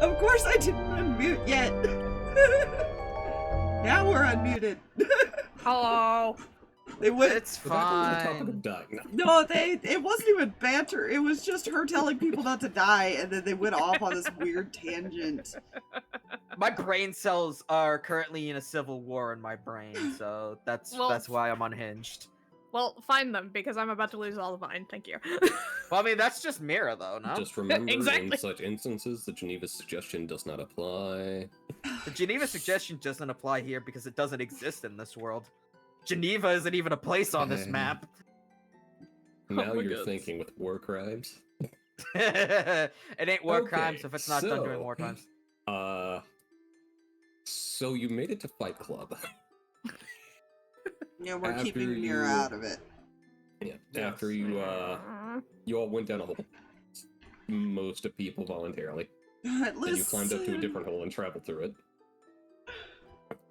Of course I didn't unmute yet. Now we're unmuted. Hello. They went. It's We're back on the fine. topic of dying. No, it wasn't even banter. It was just her telling people not to die, and then they went off on this weird tangent. My brain cells are currently in a civil war in my brain, so that's why I'm unhinged. Well, find them, because I'm about to lose all of mine. Thank you. Well, I mean, that's just Meira, though, no? Just remember, Exactly. in such instances, the Geneva suggestion does not apply. The Geneva suggestion doesn't apply here because it doesn't exist in this world. Geneva isn't even a place on this map. Now my you're God. thinking with war crimes. It ain't war Okay, crimes if it's not done during so- war times. So you made it to Fight Club. Yeah, we're After keeping you- Meira out of it. Yeah. After you all went down a hole. Most of people voluntarily. God, Then you climbed up to a different hole and traveled through it.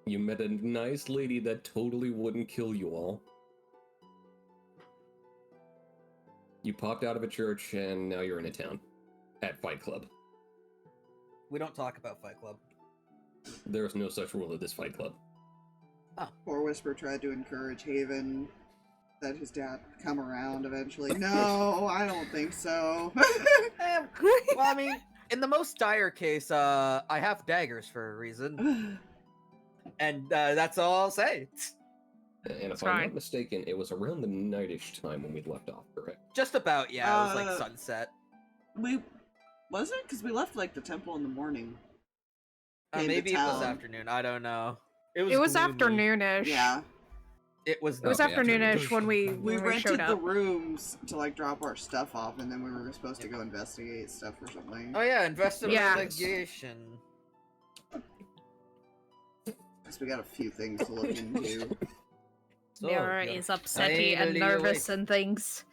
You met a nice lady that totally wouldn't kill you all. You popped out of a church and now you're in a town. At Fight Club. We don't talk about Fight Club. There's no such rule at this Fight Club. Poor Whisper tried to encourage Haven that his dad would come around eventually. No, I don't think so. Well, I mean, in the most dire case, I have daggers for a reason. And that's all I'll say. And if That's I'm right. not mistaken, it was around the nightish time when we left off, correct? Just about, yeah. It was like sunset. Was it? Because we left like the temple in the morning. Maybe it was town. afternoon. I don't know. It was gloomy. afternoonish. Yeah. It was. It was Okay, afternoonish when we We showed rented the up. rooms to like drop our stuff off, and then we were supposed to go investigate stuff or something. Oh yeah, Yeah. investigation. Because we got a few things to look into. So, Meira you're is upsetty and finally nervous awake. and things.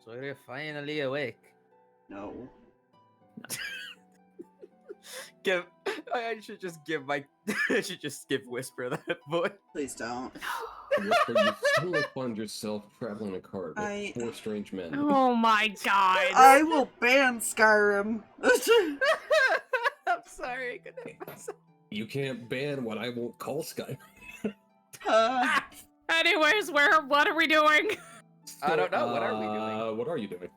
So you're finally awake. No. I should just give my. I should just give Whisper that voice. Please don't. Whisper, you suddenly find yourself traveling a cart with 4 strange men. Oh my god. I will ban Skyrim. I'm sorry. I couldn't. You can't ban what I won't call Skyrim. Anyways, what are we doing? I don't know. What are we doing? What are you doing?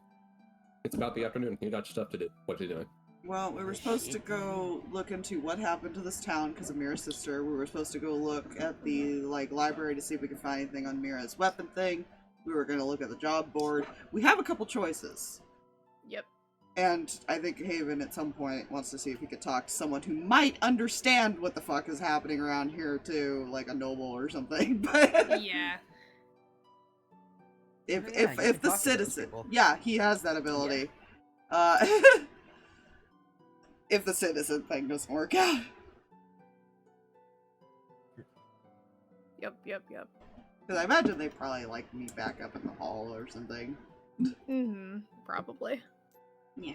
It's about the afternoon. You got stuff to do. What are you doing? Well, we were supposed to go look into what happened to this town because of Mira's sister. We were supposed to go look at the library to see if we could find anything on Mira's weapon thing. We were going to look at the job board. We have a couple choices. Yep. And I think Haven at some point wants to see if he could talk to someone who might understand what the fuck is happening around here too, like a noble or something. But Yeah. if Yeah, you can the talk to those citizen, people. yeah, he has that ability. If the citizen thing doesn't work out. Yep. Because I imagine they probably like meet back up in the hall or something. Mm-hmm. Probably. Yeah.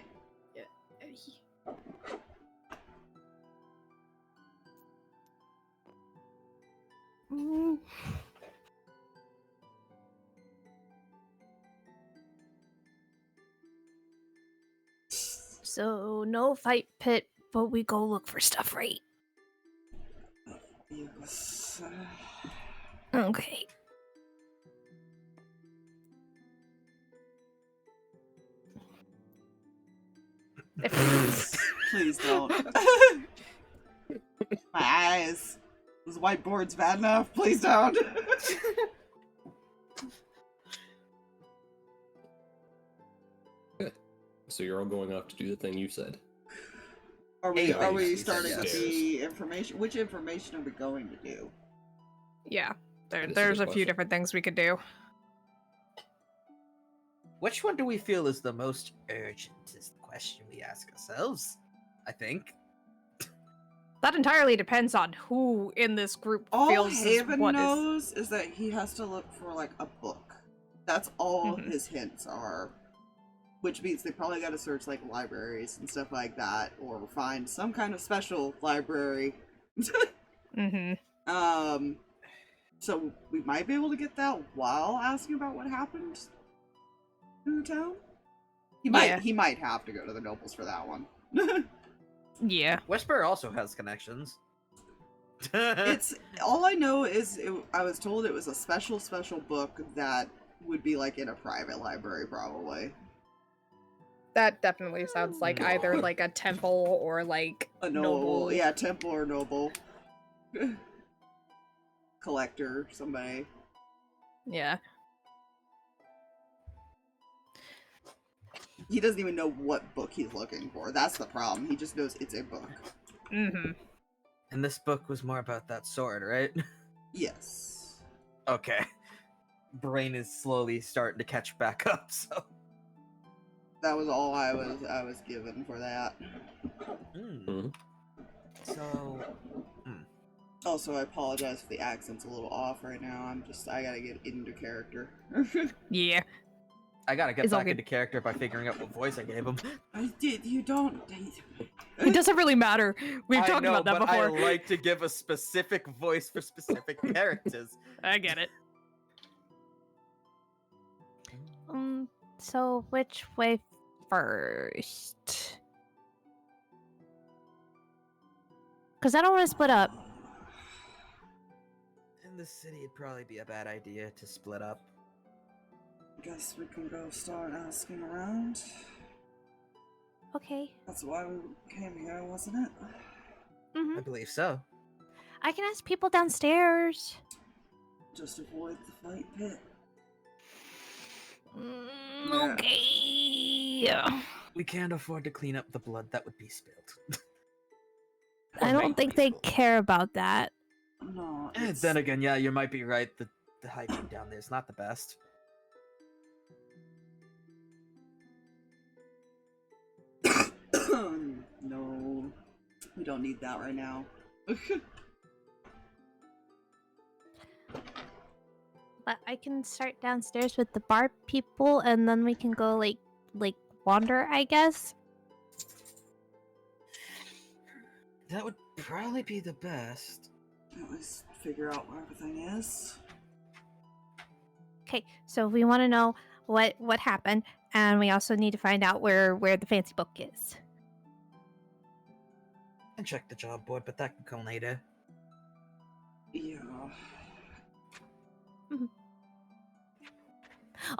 Mm. So, no fight pit, but we go look for stuff, right? Yes. Okay. Please don't. My eyes. This whiteboard's bad enough. Please don't. So you're all going off to do the thing you said. Are Hey, we you starting said with yes. the information? Which information are we going to do? Yeah. This is There's a a few question. different things we could do. Which one do we feel is the most urgent? Is the question we ask ourselves. I think. That entirely depends on who in this group All feels is Haven what is. knows is that he has to look for like a book. That's all Mhm. his hints are. Which means they probably got to search like libraries and stuff like that, or find some kind of special library. Mm-hmm. So we might be able to get that while asking about what happened in the town. He might have to go to the nobles for that one. Yeah. Whisper also has connections. It's all I know is I was told it was a special book that would be like in a private library probably. That definitely sounds like either like a temple or like A noble. Yeah, temple or noble. Collector, somebody. Yeah. He doesn't even know what book he's looking for. That's the problem. He just knows it's a book. Mm-hmm. And this book was more about that sword, right? Yes. Okay. Brain is slowly starting to catch back up, so. That was all I was given for that. So. Also, I apologize if the accent's a little off right now. I gotta get into character. Yeah. I gotta get It's all back good. into character by figuring out what voice I gave him. You don't. It doesn't really matter. We've I talked know, about that but before. I like to give a specific voice for specific characters. I get it. So which way first? Because I don't want to split up. In the city, it'd probably be a bad idea to split up. Guess we can go start asking around. Okay. That's why we came here, wasn't it? Mm-hmm. I believe so. I can ask people downstairs. Just avoid the fight pit. Okay. We can't afford to clean up the blood that would be spilled. I don't think they care about that. No. And then again, yeah, you might be right. The hygiene down there is not the best. No, we don't need that right now. But I can start downstairs with the bar people, and then we can go like wander, I guess. That would probably be the best. At least figure out where everything is. Okay, so we want to know what happened, and we also need to find out where the fancy book is. And check the job board, but that can come later. Yeah.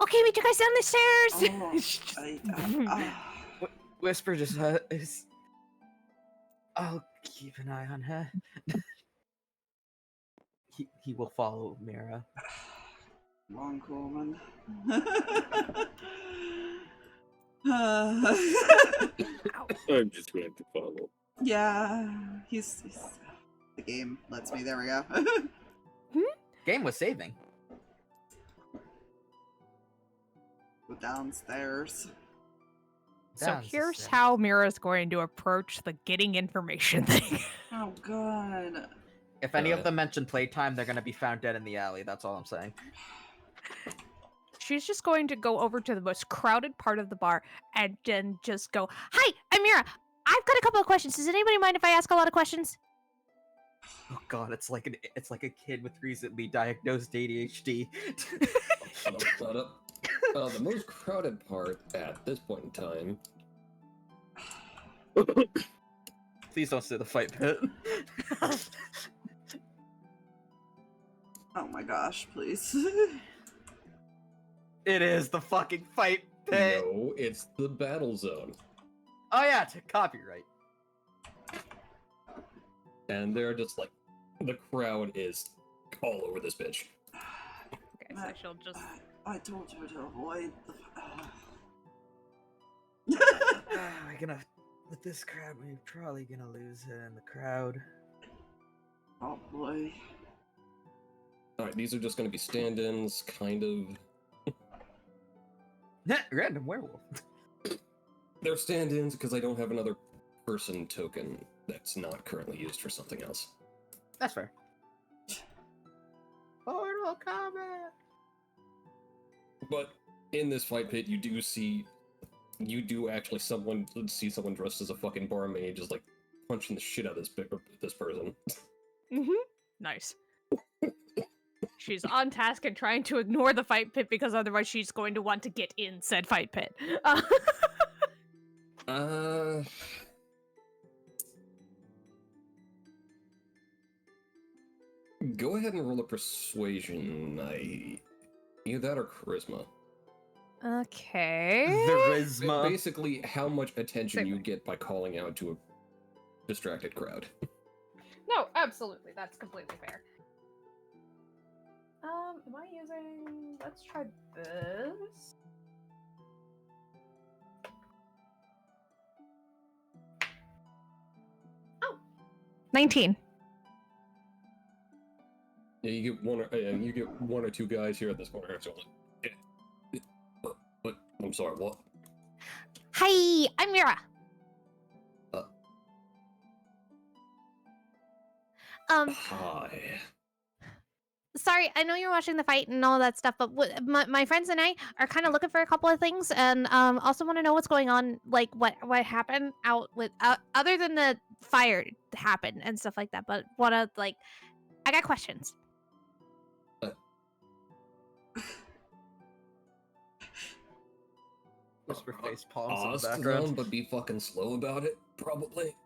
Okay, meet you guys down the stairs. Oh, Whisper just is. I'll keep an eye on her. he will follow Meira. Wrong Corman. I'm just going to follow. Yeah, he's the game lets me. There we go. Game was saving. Go downstairs. So Downstairs. here's how Mira's going to approach the getting information thing. Oh god. If any of them mention playtime, they're gonna be found dead in the alley. That's all I'm saying. She's just going to go over to the most crowded part of the bar and then just go, "Hi, I'm Mira. I've got a couple of questions. Does anybody mind if I ask a lot of questions?" Oh god, it's like a kid with recently diagnosed ADHD. Shut up. The most crowded part at this point in time. Please don't say the fight pit. Oh my gosh, please. It is the fucking fight pit. No, it's the battle zone. Oh yeah, to copyright. And they're just like, the crowd is all over this bitch. Okay, so she'll just... I told you to avoid the... We're gonna with this crowd. We're probably gonna lose her in the crowd. Probably. Alright, these are just going to be stand-ins, kind of. Random werewolf. They're stand-ins because I don't have another person token that's not currently used for something else. That's fair. Mortal Kombat. But in this fight pit, you do actually see someone dressed as a fucking barmaid just like punching the shit out of this person. Mm-hmm. Nice. She's on task and trying to ignore the fight pit because otherwise she's going to want to get in said fight pit. Go ahead and roll a persuasion. Either that or charisma. Okay. Charisma. Basically, how much attention Same you thing. get by calling out to a distracted crowd. No, absolutely. That's completely fair. Am I using... Let's try this. Oh. 19. Yeah, you get one or two guys here at this corner. So, what? I'm sorry. What? Hi, I'm Meira. Hi. Sorry, I know you're watching the fight and all that stuff, but my friends and I are kind of looking for a couple of things, and also want to know what's going on, like what happened out with other than the fire happened and stuff like that. But wanna like, I got questions. Whisper face palms in the Ask background. them, but be fucking slow about it, probably.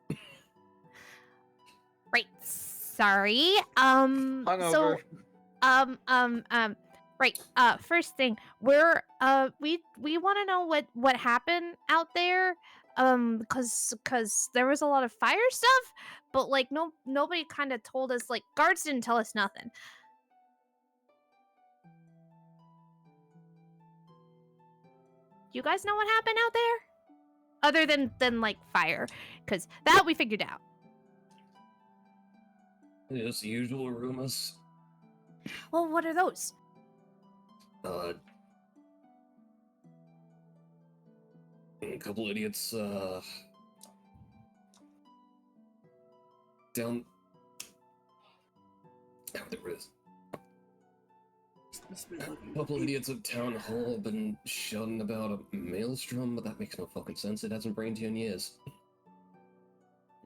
Right. Sorry. Hungover. Right. First thing, we're we want to know what happened out there. Cause there was a lot of fire stuff, but like nobody kind of told us. Like guards didn't tell us nothing. You guys know what happened out there? Other than like fire, cause that we figured out. Just usual rumors. Well, what are those? A couple idiots, down... Oh, there is. Must be looking A for couple people. idiots at town hall have been shouting about a maelstrom, but that makes no fucking sense. It hasn't rained here in years.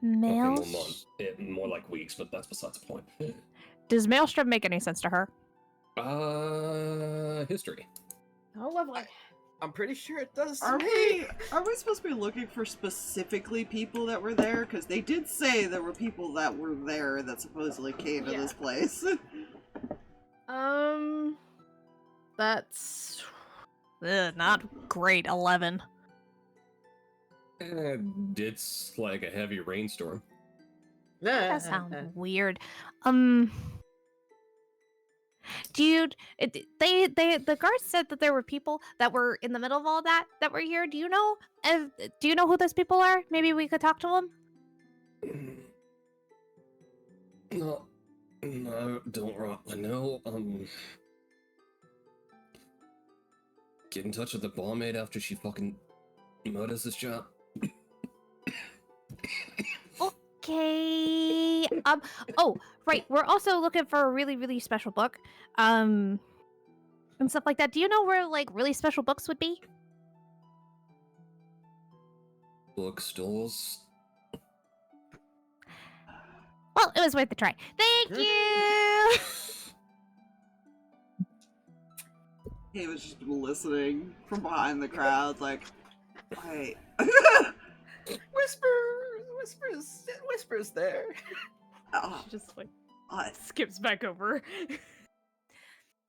Mail. Okay, more like weeks, but that's besides the point. Does Maelstrom make any sense to her? History. Oh, lovely. I'm pretty sure it does. Are we supposed to be looking for specifically people that were there? Because they did say there were people that were there that supposedly came to Yeah. this place. That's not great. 11. It's like a heavy rainstorm. That sounds weird. Dude, the guards said that there were people that were in the middle of all that were here. Do you know? Do you know who those people are? Maybe we could talk to them. No, don't I know. Get in touch with the barmaid after she fucking murders this job. Okay. Oh, right. We're also looking for a really, really special book. And stuff like that. Do you know where like really special books would be? Bookstores. Well, it was worth a try. Thank you. He was just listening from behind the crowd, like, wait. Whispers there. Oh, Just like what? skips back over.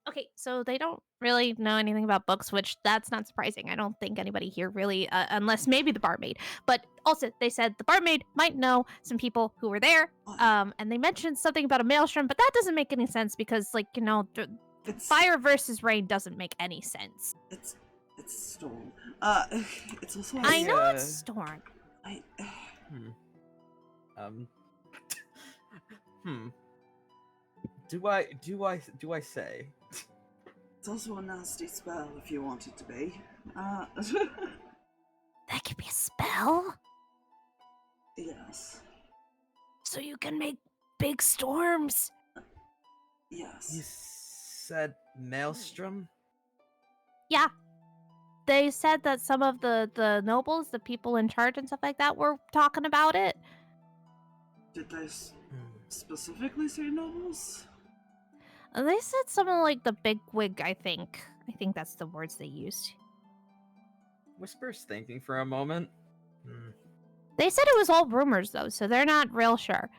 Okay, so they don't really know anything about books, which that's not surprising. I don't think anybody here really, unless maybe the barmaid. But also, they said the barmaid might know some people who were there. And they mentioned something about a maelstrom, but that doesn't make any sense because, like, you know, It's fire versus rain doesn't make any sense. It's storm. It's also. I know Yeah. it's storm. Do I say? It's also a nasty spell if you want it to be. That could be a spell, Yes. so you can make big storms. You Yes. said maelstrom? Yeah. They said that some of the nobles, the people in charge and stuff like that, were talking about it. Did they specifically say nobles? They said something like the big wig, I think. I think that's the words they used. Whispers thinking for a moment. They said it was all rumors, though, so they're not real sure.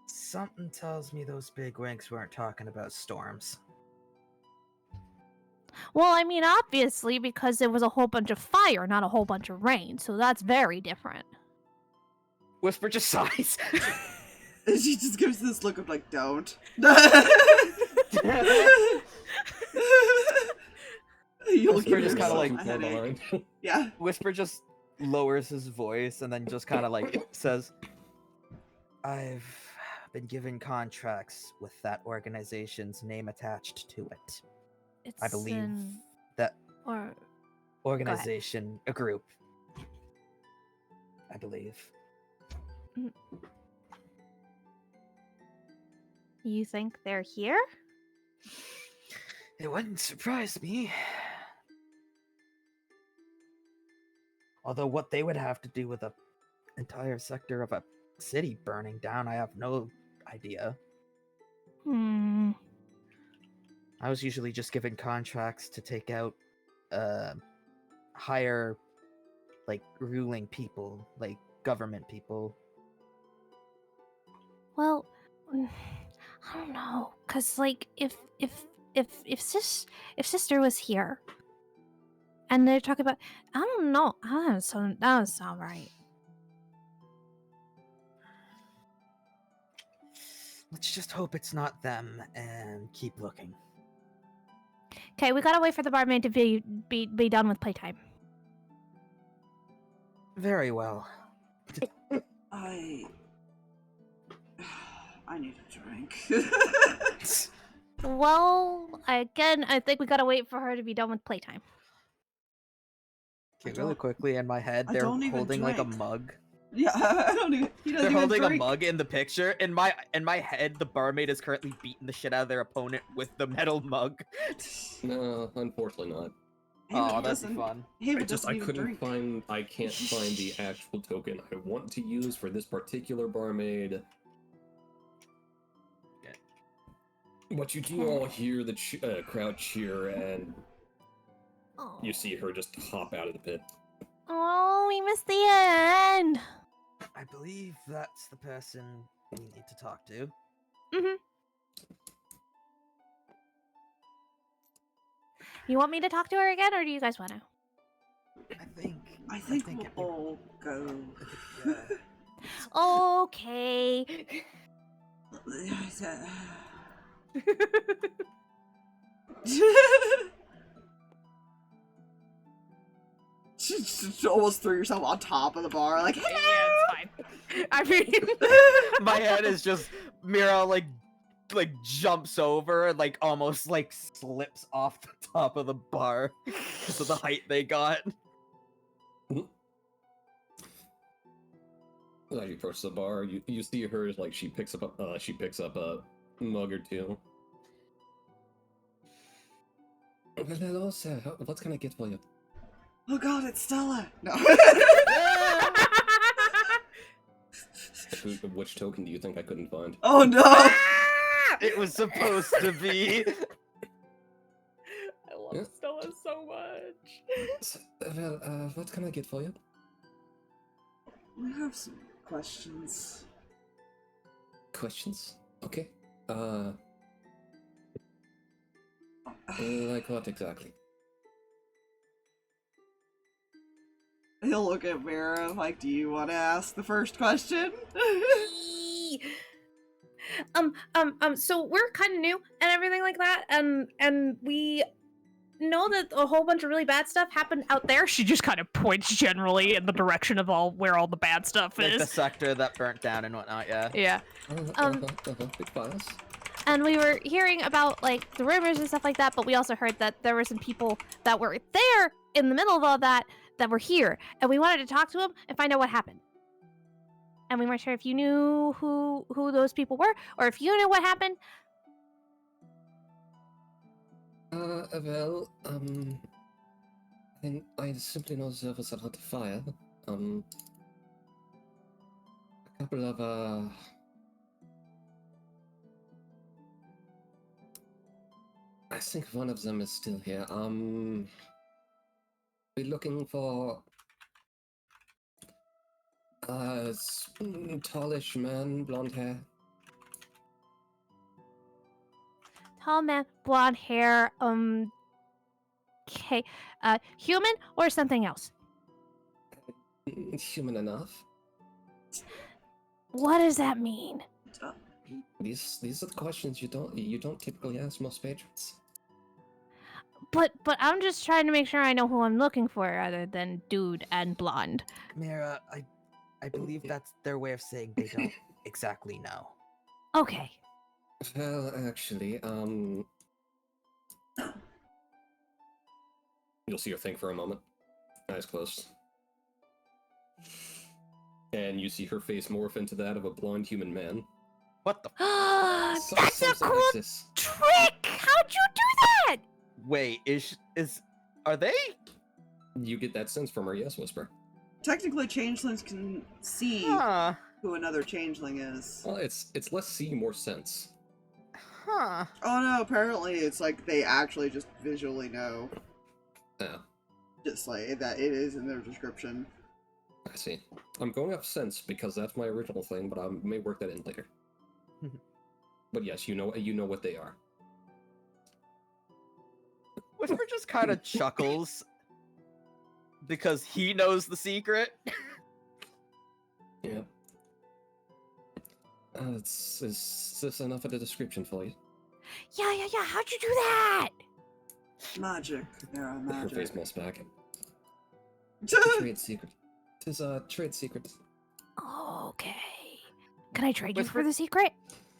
Something tells me those big winks weren't talking about storms. Well, I mean, obviously, because it was a whole bunch of fire, not a whole bunch of rain, so that's very different. Whisper just sighs. She just gives this look of like, don't. You'll Whisper give just kind of yourself like a headache. Yeah. Whisper just lowers his voice and then just kind of like says, I've been given contracts with that organization's name attached to it. It's I believe an... that Or... organization, a group. I believe. You think they're here? It wouldn't surprise me. Although what they would have to do with an entire sector of a city burning down, I have no idea. I was usually just given contracts to take out higher, like, ruling people, like government people. Well, I don't know, cause like if sister was here, and they're talking about, I don't know, that doesn't sound right. Let's just hope it's not them and keep looking. Okay, we gotta wait for the barmaid to be done with playtime. Very well. I need a drink. Well, again, I think we gotta wait for her to be done with playtime. Okay, really quickly in my head, I they're don't even holding like a drink. mug. Yeah, I don't even. He doesn't They're even holding drink. a mug in the picture. In my head, the barmaid is currently beating the shit out of their opponent with the metal mug. No, unfortunately not. Oh, that'd be fun. I can't find the actual token I want to use for this particular barmaid. But you do all hear the crowd cheer, and you see her just hop out of the pit. Oh, we missed the end. I believe that's the person we need to talk to. You want me to talk to her again, or do you guys want to? I think we'll all go. Okay. She almost threw yourself on top of the bar, like, Yeah, it's fine. I mean, My head is just Meira like jumps over and like almost like slips off the top of the bar because of the height they got. As you approach the bar, you see her like she picks up a mug or two. Hello, sir. What can I get for you? oh god, it's Stella. No. Which token do you think I couldn't find? Oh no. It was supposed to be. I love Stella so much. Well, what can I get for you? We have some questions. Questions? Okay. Like what exactly? He'll look at Meira like, do you want to ask the first question? So we're kind of new and everything like that, and we know that a whole bunch of really bad stuff happened out there. She just kind of points generally in the direction of where all the bad stuff Like is. the sector that burnt down and whatnot, yeah. Yeah. Big files. And we were hearing about like the rumors and stuff like that, but we also heard that there were some people that were there in the middle of all that were here, and we wanted to talk to them and find out what happened. And we weren't sure if you knew who those people were, or if you knew what happened. Well, I simply know there was a lot of fire. A couple of, I think one of them is still here. We're looking for Tallish man, blonde hair. Tall man, blonde hair. Okay. Human or something else? Human enough. What does that mean? These are the questions you don't typically ask most patrons. But I'm just trying to make sure I know who I'm looking for, other than dude and blonde. Meira, I believe that's their way of saying they don't exactly know. Okay. Well, actually, you'll see her think for a moment. Eyes closed. And you see her face morph into that of a blonde human man. What the? That's a Something cool like this. trick! How'd you do that? Wait, are they? You get that sense from her, yes, Whisper. Technically, changelings can see Huh. who another changeling is. Well, it's less see, more sense. Huh. Oh no, apparently it's like they actually just visually know. Yeah, Just like that it is in their description. I see. I'm going off sense because that's my original thing, but I may work that in later. But yes, you know what they are. Whisper just kind of chuckles because he knows the secret. Yeah. Is this enough of the description for you? Yeah. How'd you do that? Magic. Yeah, Her face magic. melts back. Trade secret. Tis a trade secret. Okay. Can I trade you Whisper- for the secret?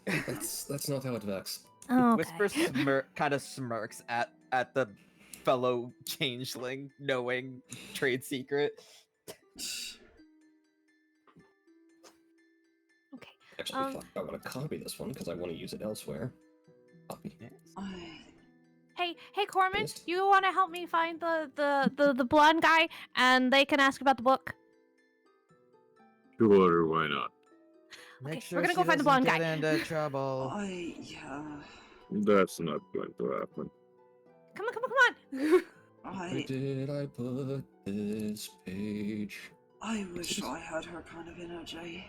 That's not how it works. Okay. Whisper kind of smirks at the fellow changeling, knowing trade secret. Okay. Actually, fuck, I want to copy this one because I want to use it elsewhere. Copy. Hey, Corman, Yes? you want to help me find the blonde guy, and they can ask about the book? Sure, why not? Make Okay, sure we're gonna go she find the doesn't blonde get guy. into trouble. Yeah. That's not going to happen. Come on. Where did I put this page? I wish I had her kind of energy.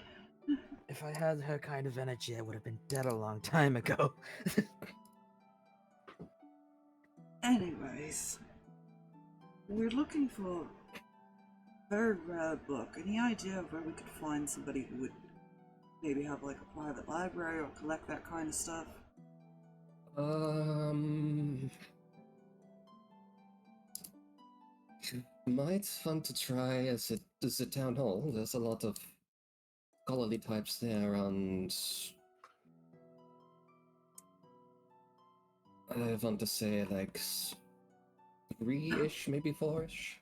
If I had her kind of energy, I would have been dead a long time ago. Anyways, we're looking for a very rare book. Any idea of where we could find somebody who would maybe have like a private library or collect that kind of stuff? Might fun to try as it is a town hall. There's a lot of scholarly types there, and I want to say like 3-ish, maybe 4-ish.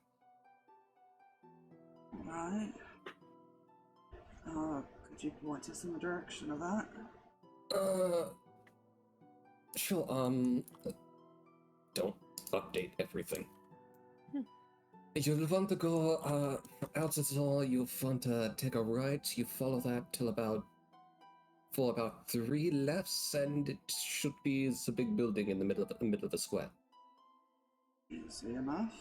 Right. Could you point us in the direction of that? Sure. Don't update everything. You'll want to go out the door. You'll want to take a right. You follow that till about 3 lefts, and it should be the big building in the middle of the square. Easy enough.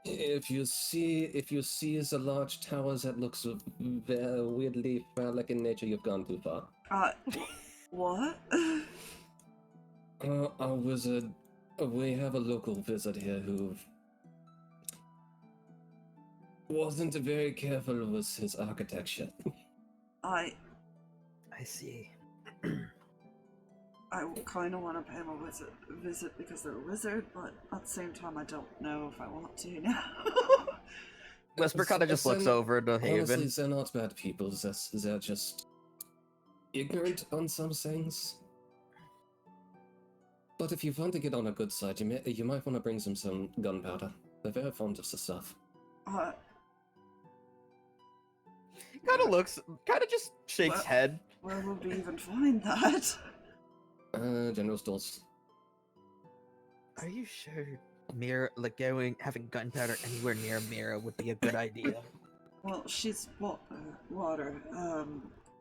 If you see the large towers that looks very weirdly phallic in nature, you've gone too far. What? Our wizard. We have a local wizard here who wasn't very careful with his architecture. I see. kind of want to pay him a visit because they're a wizard, but at the same time, I don't know if I want to now. Whisper kind of just looks over to Haven. Honestly, they're not bad people. They're just ignorant on some things. But if you want to get on a good side, you might want to bring them some gunpowder. They're very fond of the stuff. Kind of just shakes Well- head. Where would we even find that? General stores. Are you sure Meira, like having gunpowder anywhere near Meira would be a good idea? Well, she's water.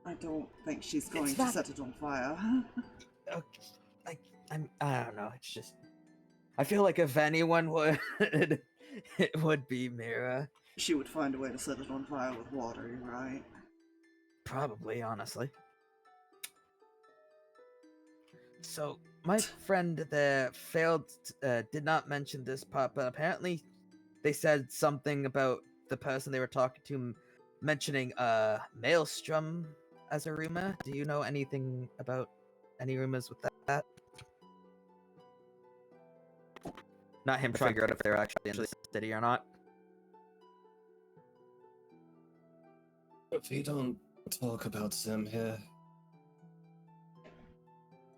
I don't think she's going to not- set it on fire. Okay, I don't know. It's just I feel like if anyone would, it would be Meira. She would find a way to set it on fire with water, you're right? Probably, honestly. So, my friend there did not mention this part, but apparently they said something about the person they were talking to mentioning Maelstrom as a rumor. Do you know anything about any rumors with that? Not him trying to figure out if they're actually in the city or not. We don't talk about them here.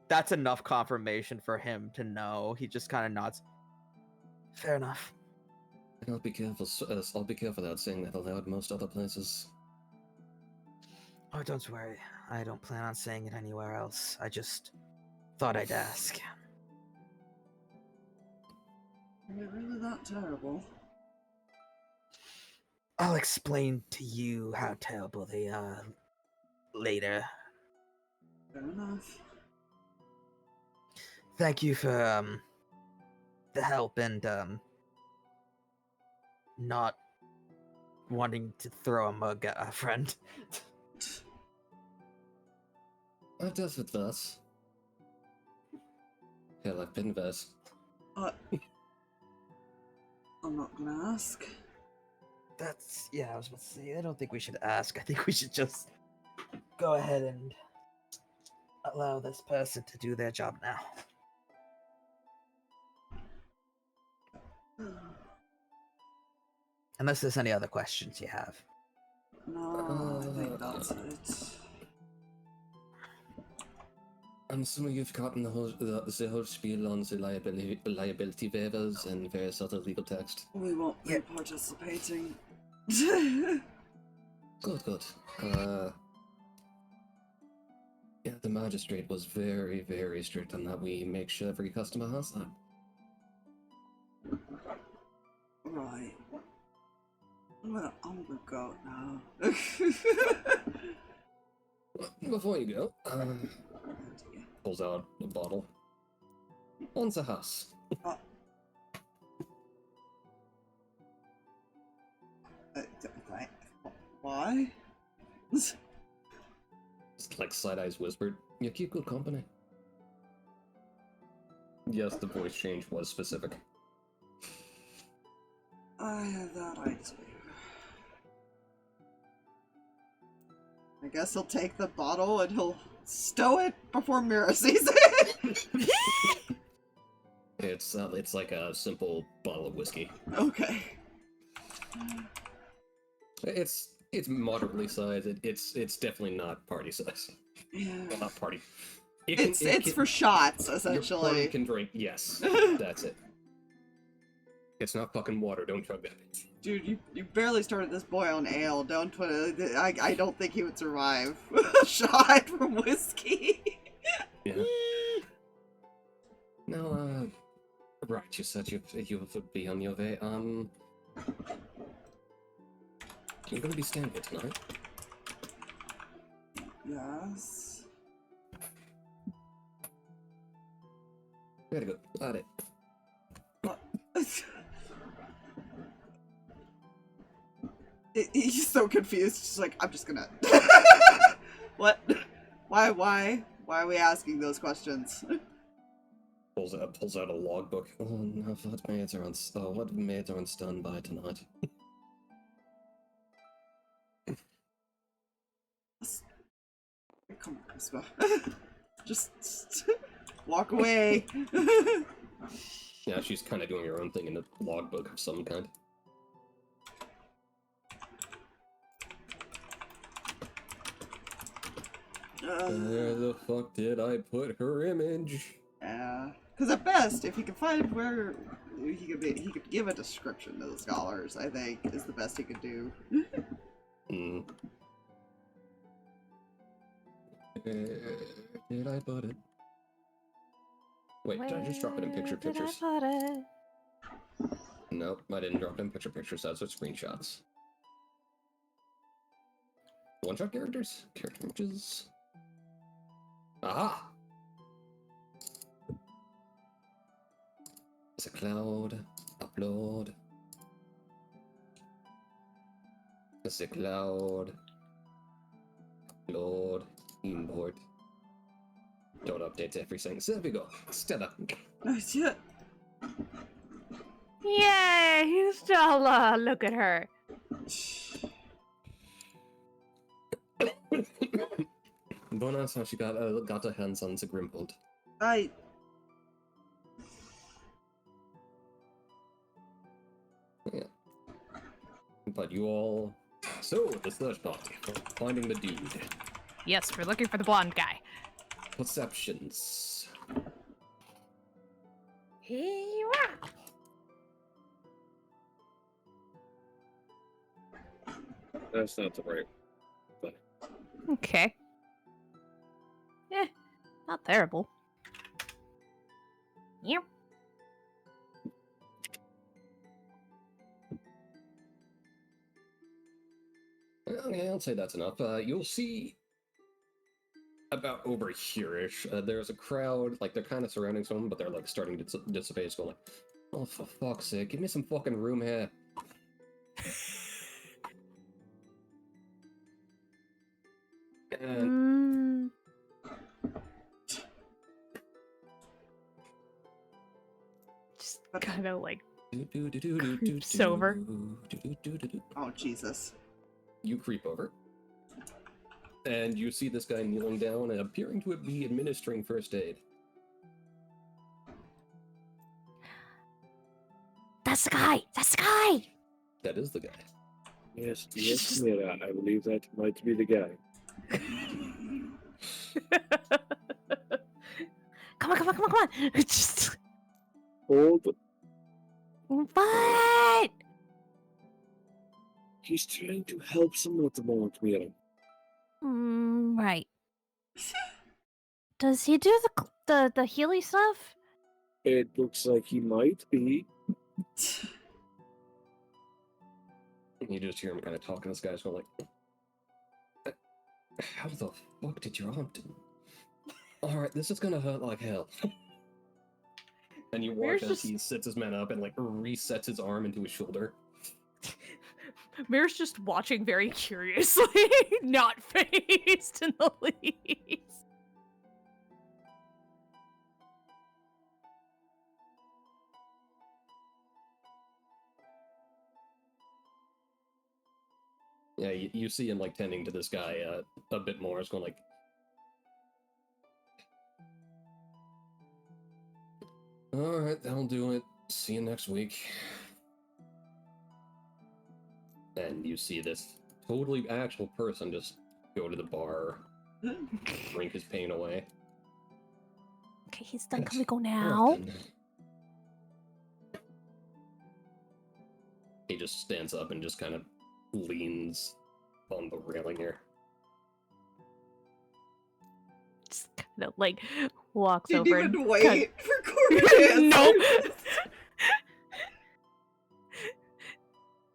That's enough confirmation for him to know. He just kind of nods. Fair enough. I'll be careful. I'll be careful about saying that aloud most other places. Oh, don't worry. I don't plan on saying it anywhere else. I just thought I'd ask. Is it really that terrible? I'll explain to you how terrible they are later. Fair enough. Thank you for the help and not wanting to throw a mug at our friend. I've dealt with that. Hell, I've been there. I'm not gonna ask. I was about to say, I don't think we should ask. I think we should just go ahead and allow this person to do their job now. Unless there's any other questions you have. No, I think that's it. I'm assuming you've gotten the whole spiel on the liability waivers and various other legal text. We won't be Yeah. participating. Good. Yeah, the magistrate was very, very strict on that. We make sure every customer has that. Right. Well, I'm gonna go now. Before you go, pulls out a bottle. On the house. Why? It's like Side Eyes whispered, "You keep good company." Yes, the voice change was specific. I have that idea. I guess he'll take the bottle and he'll stow it before Meira sees it. It's like a simple bottle of whiskey. Okay. It's moderately sized. It's definitely not party size. Yeah. Well, not party. It's for shots, Your essentially. party can drink. Yes, that's it. It's not fucking water. Don't chug that. Dude, you barely started this boy on ale. Don't put it. I don't think he would survive a shot from whiskey. Yeah. No, right. You said you would be on your way. You're gonna be staying here tonight. Yes. Very good. Got it. He's so confused. Just like, I'm just gonna. What? Why are we asking those questions? Pulls out a logbook. Oh no, what maids are on standby tonight? Come on, Isma. Just walk away. Yeah, she's kind of doing her own thing in a logbook of some kind. Where the fuck did I put her image? Yeah, because at best, if he could find where he could give a description to the scholars, I think is the best he could do. Hmm. Where did I put it? Wait, did I just drop it in pictures? Nope, I didn't drop it in pictures. That's what screenshots. One-shot characters? Character images? Aha! It's a cloud. Upload. Let's say cloud. Load. Import. Don't update everything. So there we go. Stella. Yeah. Yay, Stella! Look at her. Bonus how she got her hands on the Grimbold. Yeah. But you all... So, the search party. Finding the dude. Yes, we're looking for the blonde guy. Perceptions. Here you are. That's not the right. Okay. Eh, not terrible. Yep. Okay, I'll say that's enough. You'll see about over here-ish, there's a crowd, like, they're kind of surrounding someone, but they're, like, starting to dissipate. It's going like, oh, for fuck's sake, give me some fucking room here. And Just kind of like creeps over. Oh, Jesus. You creep over. And you see this guy kneeling down and appearing to be administering first aid. That's the guy! That's the guy! That is the guy. Yes, Meira, I believe that might be the guy. Come on! Just... Hold. What? He's trying to help someone at the moment, Meira. Right. Does he do the Healy stuff? It looks like he might be. You just hear him kind of talking to this guy, so like, how the fuck did your arm do? Alright, this is gonna hurt like hell. And you watch as he sits his man up and like resets his arm into his shoulder. Meira's just watching very curiously, not phased in the least. Yeah, you see him like tending to this guy a bit more. It's going like, alright, that'll do it. See you next week. And you see this totally actual person just go to the bar, drink his pain away. Okay, he's done. Can we go now? He just stands up and just kind of leans on the railing here. Just kind of like walks Didn't over even and wait for Corman to answer. Nope.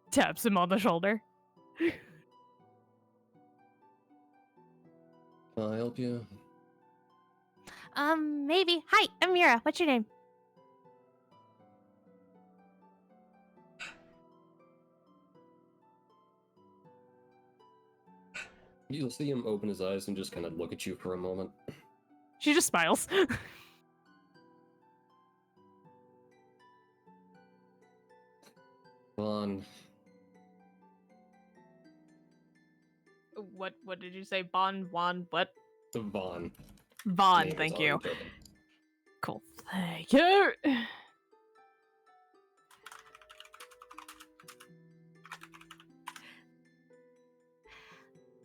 Taps him on the shoulder. Can I help you? Maybe. Hi, I'm Meira. What's your name? You'll see him open his eyes and just kind of look at you for a moment. She just smiles. Vaughn. What did you say? Juan, what? Vaughn. Vaughn, Name is thank on you. the token. Cool. Thank you.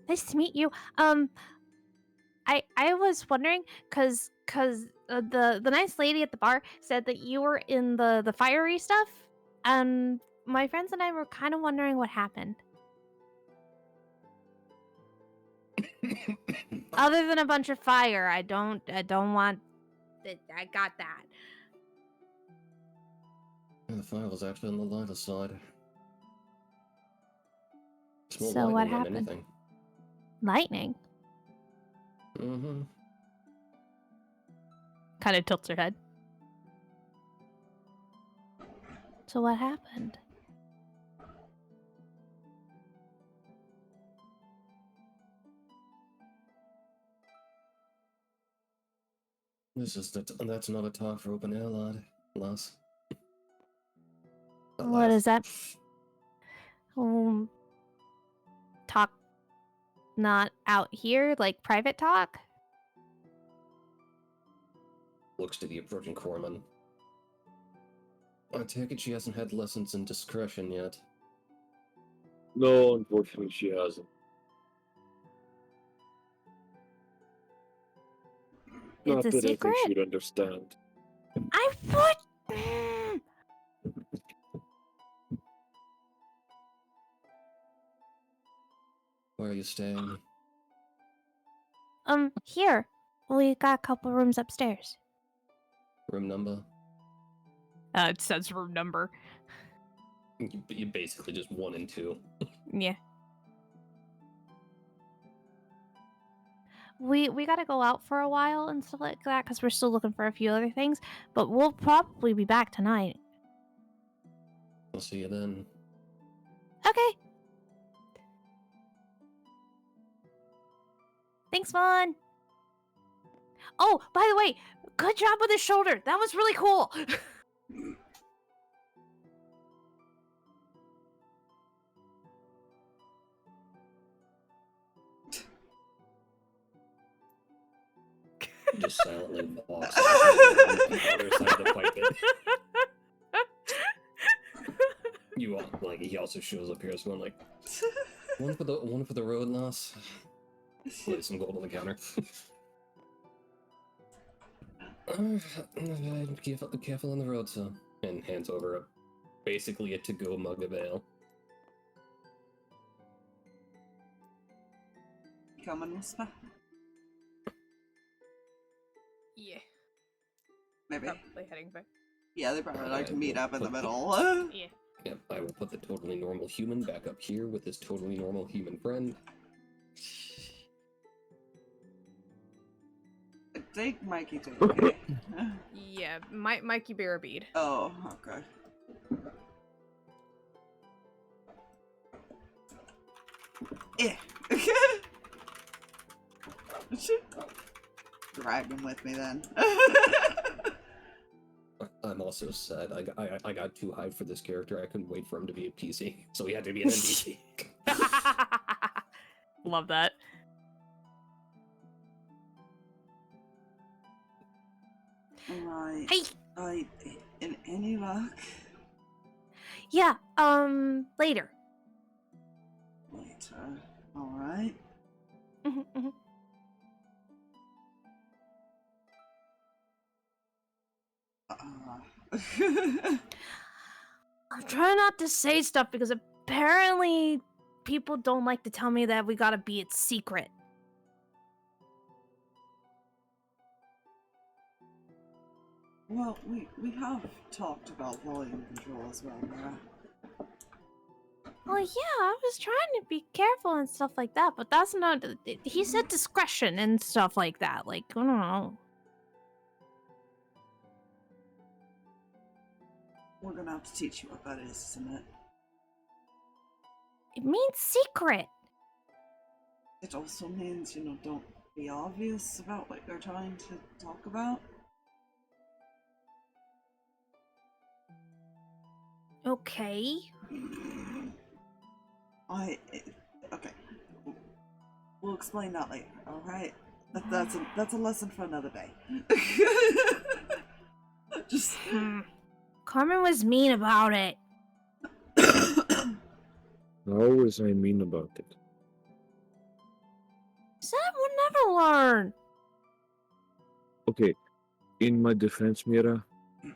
Nice to meet you. I was wondering cause the nice lady at the bar said that you were in the fiery stuff, and my friends and I were kind of wondering what happened. Other than a bunch of fire, I don't want. I got that. Yeah, the fire was actually on the lighter side. It's more So what lightning than happened? anything. Lightning. Mm-hmm. Kind of tilts her head. So what happened? That's not a talk for open air, lad. Lass. What is that? Talk not out here, like private talk? Looks to the approaching Corman. I take it she hasn't had lessons in discretion yet. No, unfortunately, she hasn't. Not It's a that I secret? think she'd understand. I would. Where are you staying? Here. We got a couple rooms upstairs. Room number? It says room number. You basically just 1 and 2. Yeah. We gotta go out for a while and stuff like that because we're still looking for a few other things. But we'll probably be back tonight. I'll see you then. Okay. Thanks, Vaughn. Oh, by the way, good job with his shoulder. That was really cool. Just silently walks on the other side of the pipe. You all, like, he also shows up here, so going like, one for the road, lass. Lay some gold on the counter. Careful on the road, son. And hands over basically a to-go mug of ale. Coming, Whisper? Yeah, Maybe. probably heading back. Yeah, they probably like to meet up in the middle. Yeah. Yep, I will put the totally normal human back up here with his totally normal human friend. I think Mikey did okay. Yeah, Mikey Bear Bead. Oh, okay. Yeah. Drag him with me then. I'm also sad. I got too hyped for this character. I couldn't wait for him to be a PC, so he had to be an NPC. Love that. Alright. Hey. In any luck? Yeah. Later. Later. Alright. I'm trying not to say stuff because apparently people don't like to tell me that we gotta be it secret. Well, we have talked about volume control as well, Meira. Well, yeah, I was trying to be careful and stuff like that, but that's not. He said discretion and stuff like that. Like, I don't know. We're gonna have to teach you what that is, isn't it? It means secret. It also means, don't be obvious about what you're trying to talk about. Okay. Okay. We'll explain that later, alright? That's a lesson for another day. Just... Corman was mean about it. How was I mean about it? Said we'll never learn. Okay, in my defense, Meira,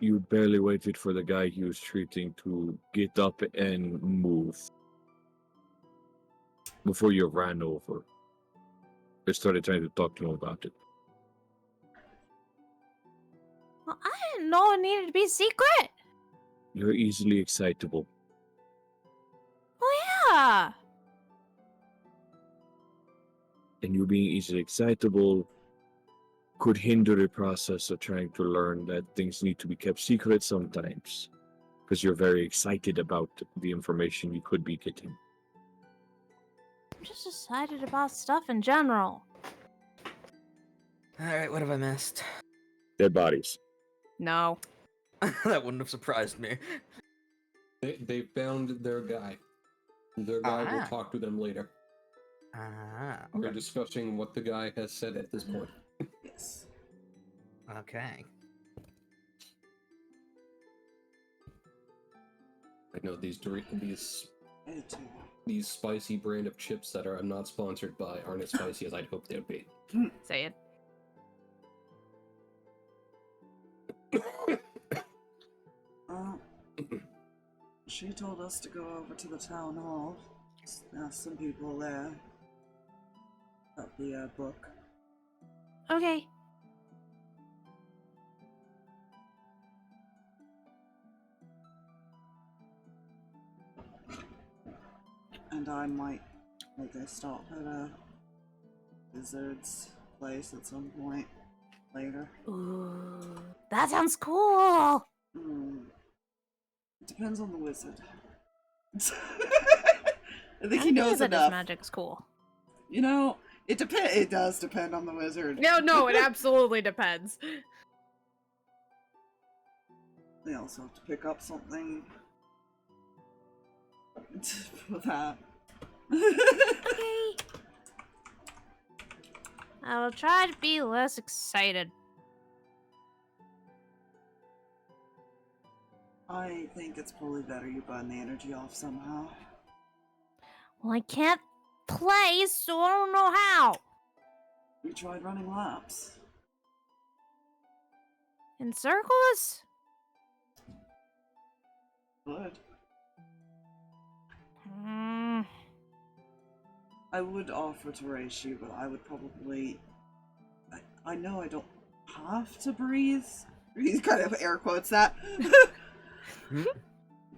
you barely waited for the guy he was treating to get up and move before you ran over. I started trying to talk to him about it. Well, I didn't know it needed to be secret. You're easily excitable. Oh, yeah. And you being easily excitable could hinder the process of trying to learn that things need to be kept secret sometimes. Because you're very excited about the information you could be getting. I'm just excited about stuff in general. Alright, what have I missed? Dead bodies. No. That wouldn't have surprised me. They found their guy. Their guy will Ah. talk to them later. Ah, We're okay. discussing what the guy has said at this point. Yes. Okay. I know these Me too. these spicy brand of chips that I'm not sponsored by aren't as spicy as I'd hoped they'd be. Say it. She told us to go over to the town hall. Ask some people there about the book. Okay. And I might make a stop at a wizard's place at some point later. Ooh, that sounds cool. It depends on the wizard. I think he knows that his enough. magic's cool. You know, it does depend on the wizard. No, it absolutely depends. They also have to pick up something for that. Okay. I'll try to be less excited. I think it's probably better you burn the energy off somehow. Well, I can't play, so I don't know how. We tried running laps. In circles? Good. Hmm. I would offer to race you, but I would probably... I know I don't have to breathe. He kind of air quotes that.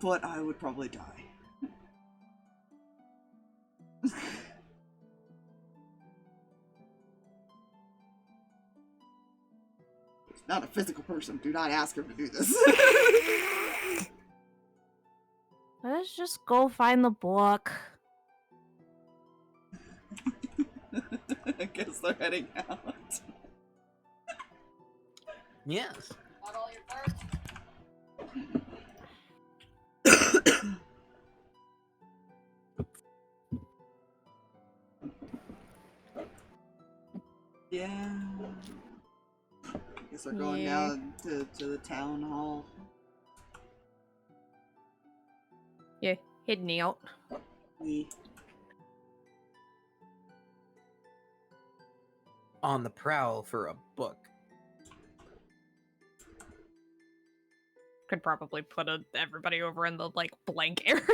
But I would probably die. He's not a physical person. Do not ask him to do this. Let's just go find the book. I guess they're heading out. Yes. Yeah. I guess they're going Yeah. down to the town hall. Yeah, hidden out. Yeah. On the prowl for a book. Could probably put everybody over in the like blank area,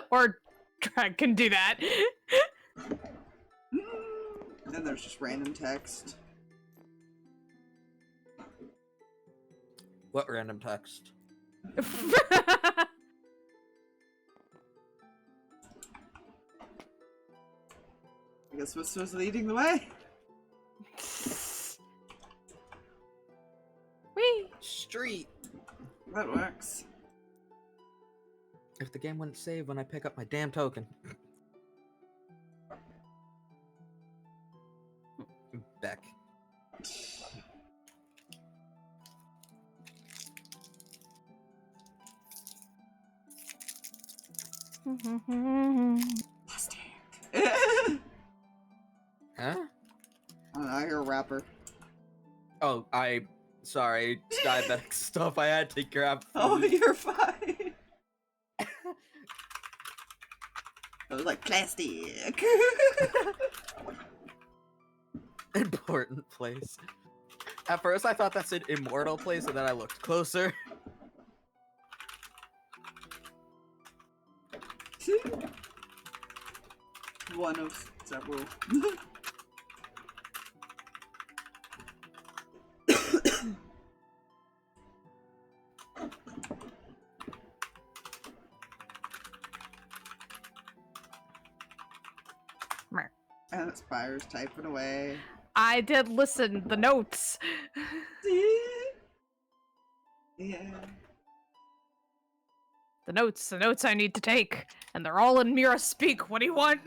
or Drag can do that. And there's just random text. What random text? I guess Whisper's leading the way. Whee! Street. That works. If the game wouldn't save when I pick up my damn token. Beck. Plastic. Huh? I hear a rapper. Oh, sorry, diabetic stuff I had to grab. Oh, food. you're fine. I was like, plastic. Important place. At first I thought that's an immortal place, and then I looked closer. One of several. And Spire's typing away. I did listen. The notes. Yeah. The notes I need to take, and they're all in Meira speak. What do you want?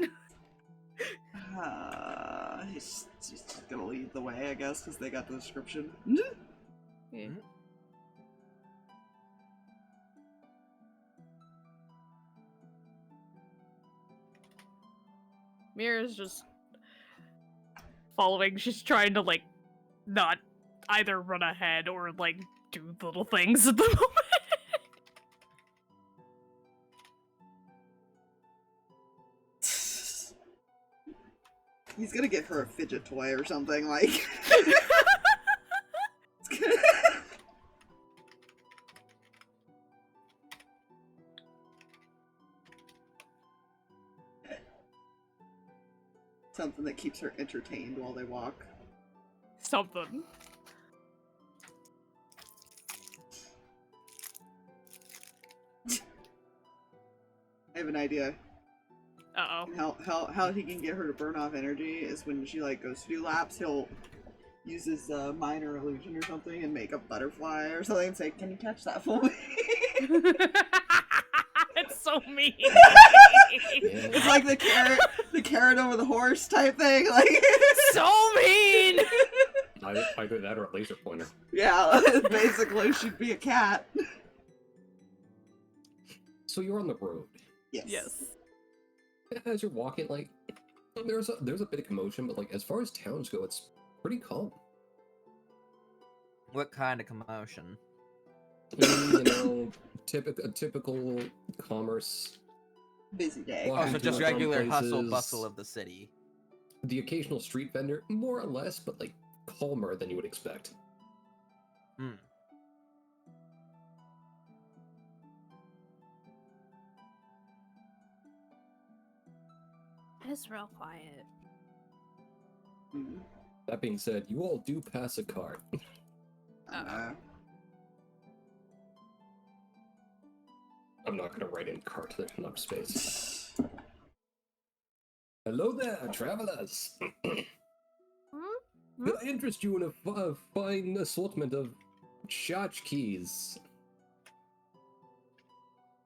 He's just gonna lead the way, I guess, because they got the description. Yeah. Meira's just following. She's trying to, like, not either run ahead or, like, do little things at the moment. He's gonna get her a fidget toy or something, like... Something that keeps her entertained while they walk. Something. I have an idea. Uh-oh. How he can get her to burn off energy is when she like goes to do laps, he'll use his minor illusion or something and make a butterfly or something and say, "Can you catch that for me?" It's so mean. It's like the carrot over the horse type thing, like So mean. Either that or a laser pointer. yeah, basically she'd be a cat. So you're on the road. Yes. As you're walking, like, there's a bit of commotion, but like as far as towns go, it's pretty calm. What kind of commotion? You know, typical commerce. Busy day. Walking Oh, so to just and from regular hustle places. bustle of the city. The occasional street vendor, more or less, but like calmer than you would expect. Hmm. It's real quiet. Mm. That being said, you all do pass a cart. I'm not gonna write in cart, there's enough space. Hello there, travelers! Could I interest you in a fine assortment of tchotchkes?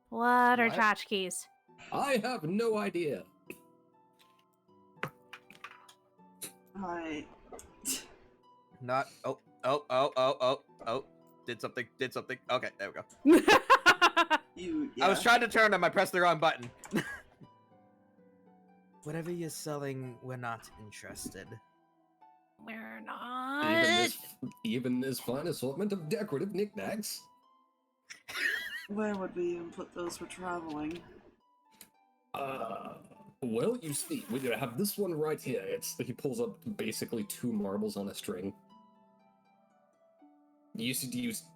What are What? tchotchkes? I have no idea. Hi. Not. Oh. Did something. Okay, there we go. I was trying to turn him, I pressed the wrong button. Whatever you're selling, we're not interested. We're not. Even this fine assortment of decorative knickknacks? Where would we even put those for traveling? Well, you see, we have this one right here. He pulls up basically 2 marbles on a string. You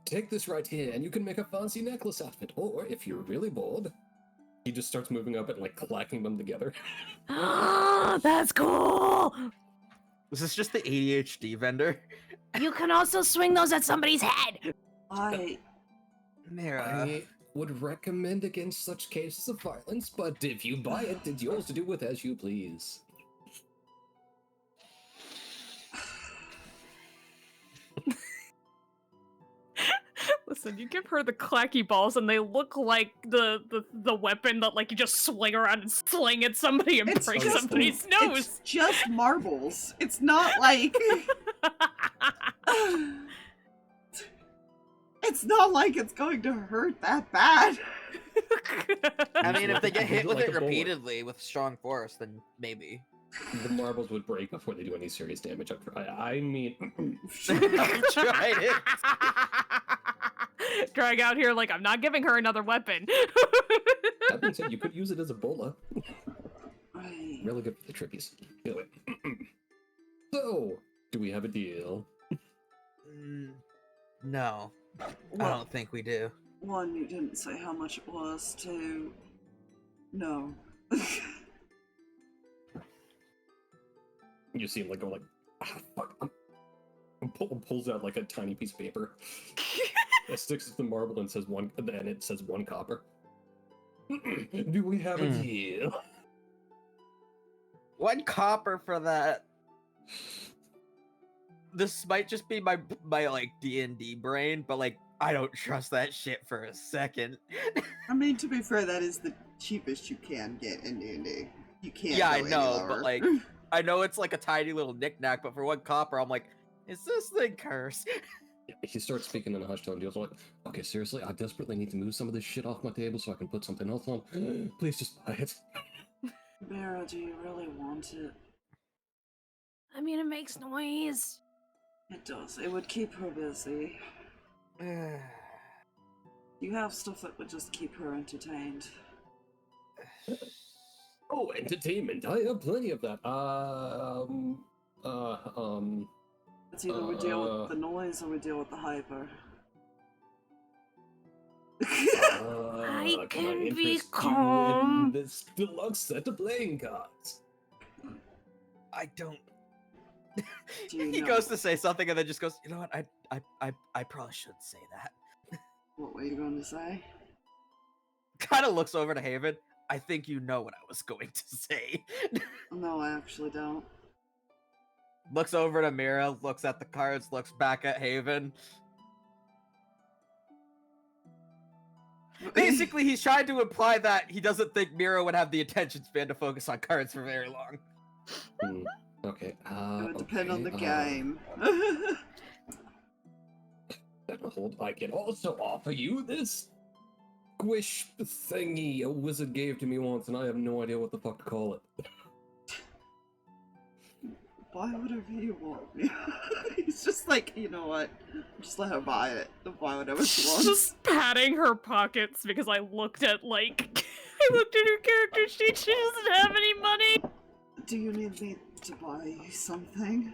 take this right here, and you can make a fancy necklace outfit. Or, if you're really bored, he just starts moving up and, like, clacking them together. That's cool! Was this just the ADHD vendor? You can also swing those at somebody's head! Meira. I would recommend against such cases of violence, but if you buy it, it's yours to do with as you please. Listen, you give her the clacky balls and they look like the weapon that like you just swing around and sling at somebody and It's break just- somebody's nose. It's just marbles. It's not like... It's not like it's going to hurt that bad. I mean, if they get hit with Like it a bullet. repeatedly with strong force, then maybe. The marbles would break before they do any serious damage. I mean... I've tried it. Drag out here like I'm not giving her another weapon. That being said, you could use it as a bola. Right. Really good for the trippies. Anyway. So, do we have a deal? No, I Well, don't think we do. 1, you didn't say how much it was. 2, no. You see him like go like, fuck. And pulls out like a tiny piece of paper. It sticks to the marble and says 1, and then it says 1 copper. Do we have a deal? 1 copper for that. This might just be my like D&D brain, but like I don't trust that shit for a second. I mean, to be fair, that is the cheapest you can get in D&D. You can't. Yeah, go I any know, lower. but like I know it's like a tiny little knickknack, but for 1 copper, I'm like, is this thing cursed? he starts speaking in a hushed tone. He goes like, okay, seriously, I desperately need to move some of this shit off my table so I can put something else on. Please just buy it. Meira, do you really want it? I mean, it makes noise. It does. It would keep her busy. You have stuff that would just keep her entertained. Oh, entertainment. I have plenty of that. It's either we deal with the noise or we deal with the hyper. I can be interest you calm. in this deluxe set of playing cards. I don't. Do you He know- goes to say something and then just goes, you know what? I probably shouldn't say that. What were you going to say? Kind of looks over to Haven. I think you know what I was going to say. No, I actually don't. Looks over to Meira, looks at the cards, looks back at Haven. Basically, he's trying to imply that he doesn't think Meira would have the attention span to focus on cards for very long. Okay. It would depend on the okay, game. Hold, I can also offer you this squish thingy a wizard gave to me once, and I have no idea what the fuck to call it. Buy whatever you want. He's just like, you know what? Just let her buy it. Buy whatever she wants. Just patting her pockets because I looked at her character sheet. She doesn't have any money. Do you need me to buy you something?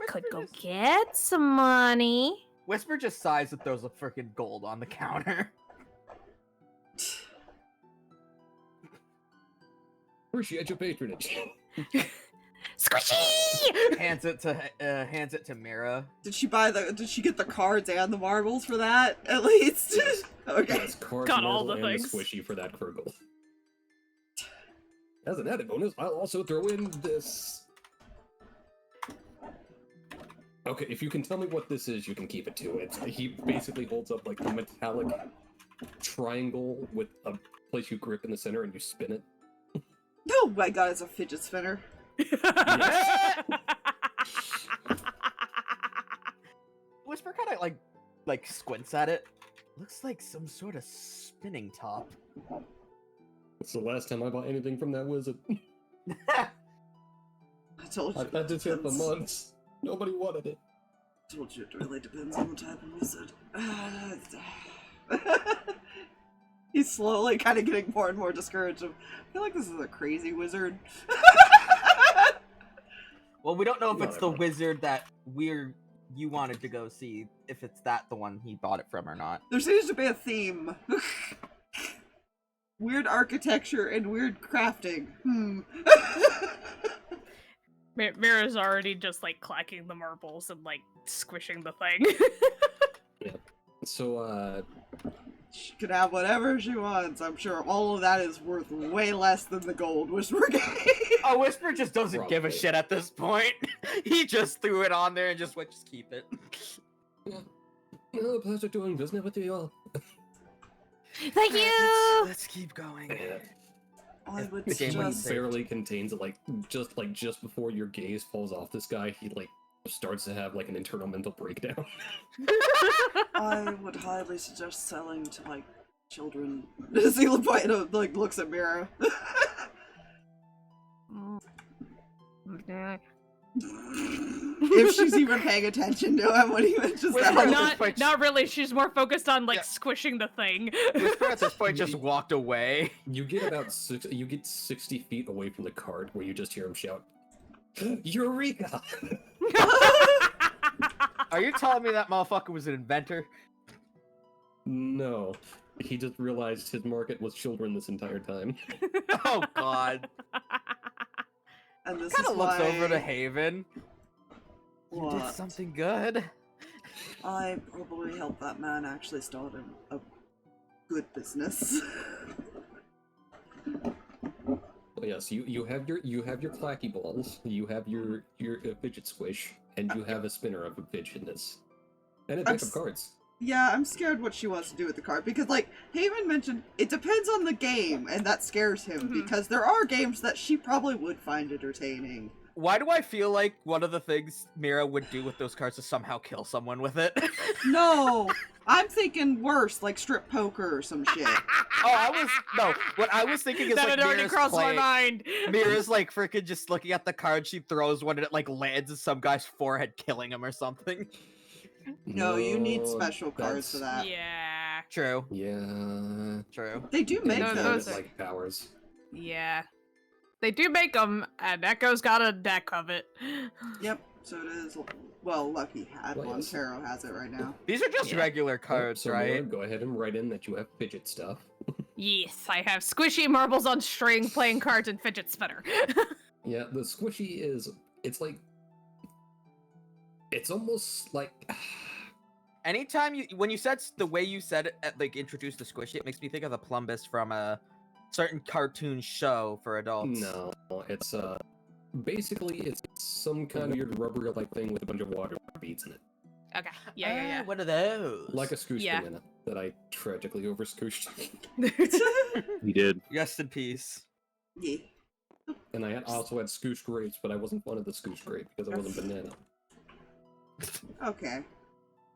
Could go get some money. Whisper just sighs and throws a freaking gold on the counter. Appreciate your patronage. Squishy! hands it to Meira. Did she get the cards and the marbles for that, at least? Okay. Yes, cards, Got all marble, the and things. squishy for that Krugel. As an added bonus, I'll also throw in this. Okay, if you can tell me what this is, you can keep it to it. He basically holds up like a metallic triangle with a place you grip in the center and you spin it. Oh my god, it's a fidget spinner. Whisper kind of like squints at it. Looks like some sort of spinning top. It's the last time I bought anything from that wizard. I told you. I've had this here for months. Nobody wanted it. I told you it really depends on the type of wizard. He's slowly kind of getting more and more discouraged. I feel like this is a crazy wizard. Well, we don't know if it's the Whatever. wizard that you wanted to go see, if it's that the one he bought it from or not. There seems to be a theme. Weird architecture and weird crafting. Mira's already just like clacking the marbles and like squishing the thing. So, She can have whatever she wants. I'm sure all of that is worth way less than the gold Whisper gave. Oh, Whisper just doesn't give a Probably. shit at this point. He just threw it on there and just went, just keep it. no, pleasure doing business with you all. Thank you! Let's keep going. I would The game wouldn't suggest say- Barely contains it, just before your gaze falls off this guy, he starts to have like an internal mental breakdown. I would highly suggest selling to like children. Zilapina like looks at Meira. If she's even paying attention to him when he mentions Wait, that. Not really. She's more focused on like Yeah. squishing the thing. Whisper at this point just walked away. You get about 60 feet away from the card where you just hear him shout, "Eureka!" Are you telling me that motherfucker was an inventor? No, he just realized his market was children this entire time. Oh god. And this Kind is of looks why over to Haven. You did What? something good. I probably helped that man actually start a good business. Well, yes, you have your clacky balls, you have your fidget squish, and you have a spinner of fidgetness, and a deck of cards. Yeah, I'm scared what she wants to do with the card because, like, Haven mentioned, it depends on the game, and that scares him because there are games that she probably would find entertaining. Why do I feel like one of the things Meira would do with those cards is somehow kill someone with it? No, I'm thinking worse, like strip poker or some shit. What I was thinking is That like had already Mira's crossed my playing. mind. Mira's like freaking just looking at the card, she throws one and it like lands in some guy's forehead, killing him or something. No, you need special cards for that's- that. Yeah. True. Yeah. True. They do make No, those. those are- like powers. Yeah. They do make them, and Echo's got a deck of it. Yep, so it is. Well, Lucky had Well, one. yes. Taro has it right now. These are just Yeah. regular cards, so right? Laura, go ahead and write in that you have fidget stuff. Yes, I have squishy marbles on string, playing cards, and fidget spinner. Yeah, the squishy is, it's like, it's almost like, Anytime when you said the way you said it, like introduce the squishy, it makes me think of the Plumbus from a certain cartoon show for adults. no, it's, basically it's some kind of weird rubber-like thing with a bunch of water beads in it. Okay. Yeah. What are those? Like a scoosh Yeah. thing in it that I tragically over-scooshed. He did. Rest in peace. Yeah. And I also had scoosh grapes, but I wasn't fond of the scoosh grape because I wasn't banana. Okay.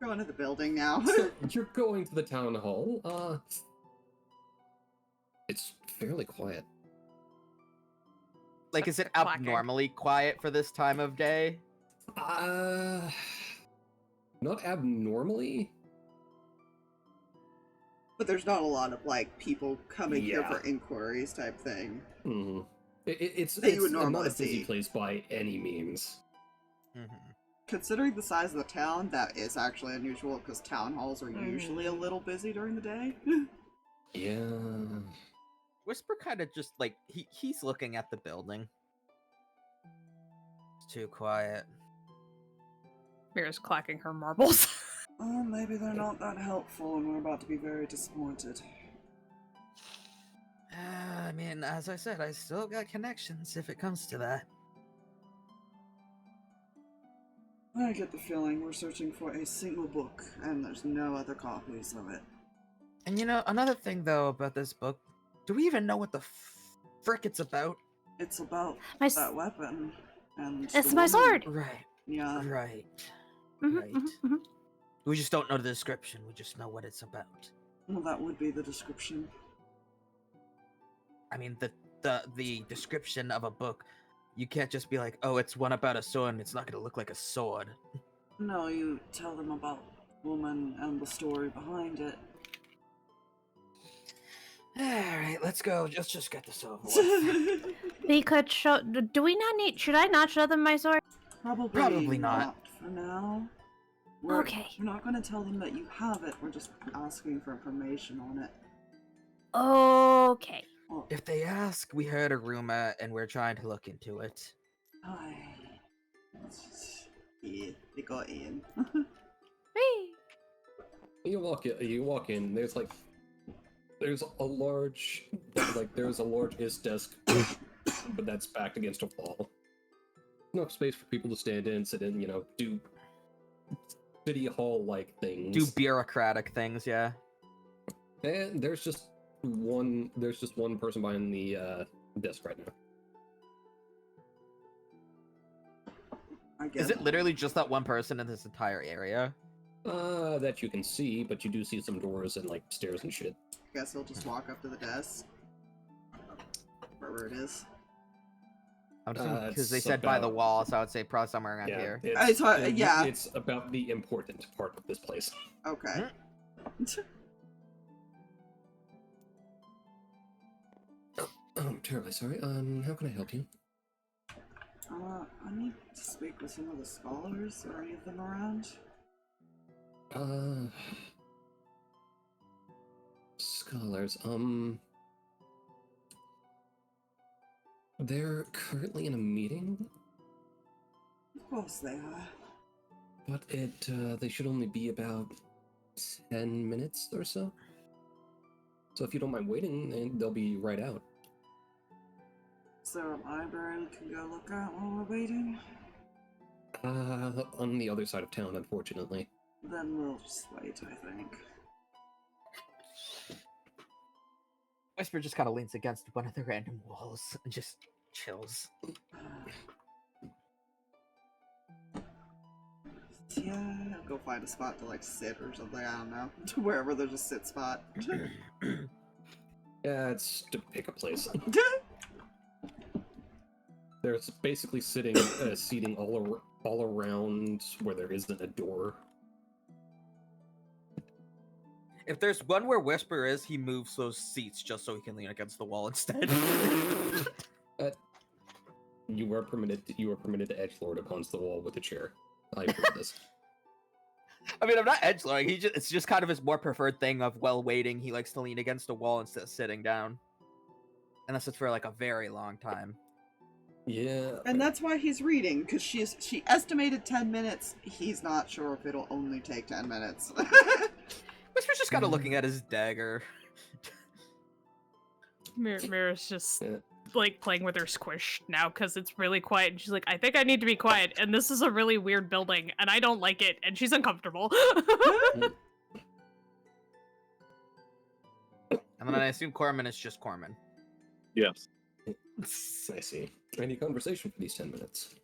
Going to the building now. So, you're going to the town hall. It's fairly quiet. Like, is it Clacking. abnormally quiet for this time of day? Not abnormally. But there's not a lot of, like, people coming here Yeah. for inquiries type thing. Mm-hmm. It's That you would not normally a busy see. place by any means. Considering the size of the town, that is actually unusual because town halls are usually a little busy during the day. Yeah. Whisper kind of just like he's looking at the building. It's too quiet. Mira's clacking her marbles. Oh, maybe they're not that helpful and we're about to be very disappointed. I mean, as I said, I still got connections if it comes to that. I get the feeling we're searching for a single book and there's no other copies of it. And you know, another thing though about this book, do we even know what the frick it's about? It's about My that weapon and It's the my woman. sword. Right, Yeah. right. Mhm, Right. mhm, mhm. We just don't know the description. We just know what it's about. Well, that would be the description. I mean, the description of a book, you can't just be like, oh, it's one about a sword, and it's not going to look like a sword. No, you tell them about the woman and the story behind it. All right, let's go. Let's just get this over with. We could show. Do we not need? Should I not show them my sword? Probably not. for now. Okay. We're not going to tell them that you have it. We're just asking for information on it. Okay. Well, If they ask, we heard a rumor, and we're trying to look into it. Yeah, they got in. Whee! You walk in. There's a large is desk, but that's backed against a wall. Enough space for people to stand in, sit in, do city hall like things. Do bureaucratic things, yeah. And there's just one person behind the desk right now. I guess. Is it literally just that one person in this entire area? That you can see, but you do see some doors and like stairs and shit. Guess he'll just walk up to the desk. Wherever it is. I'm assuming because It's they said by the about- wall, so I would say probably somewhere around here. Yeah. It's about the important part of this place. Okay. I'm terribly sorry. How can I help you? I need to speak with some of the scholars. Are any of them around? Scholars, they're currently in a meeting, Of course they are. but they should only be about 10 minutes or so. So if you don't mind waiting, then they'll be right out. Is there a library we can go look at while we're waiting? On the other side of town, unfortunately. Then we'll just wait, I think. Whisper just kind of leans against one of the random walls and just chills. Yeah, I'll go find a spot to like sit or something, I don't know. Wherever there's a sit spot. Yeah, it's to pick a place. There's basically seating all around where there isn't a door. If there's one where Whisper is, he moves those seats just so he can lean against the wall instead. You are permitted to edgelord against the wall with a chair. I approve this. I mean, I'm not edgelording. It's just kind of his more preferred thing of while waiting, he likes to lean against a wall instead of sitting down. Unless it's for like a very long time. Yeah. And that's why he's reading, because she estimated 10 minutes. He's not sure if it'll only take 10 minutes. Whisper's just kind of looking at his dagger. Mira's just Yeah. like playing with her squish now because it's really quiet. And she's like, I think I need to be quiet. And this is a really weird building and I don't like it. And she's uncomfortable. And then I assume Corman is just Corman. Yes. I see. Any conversation for these 10 minutes?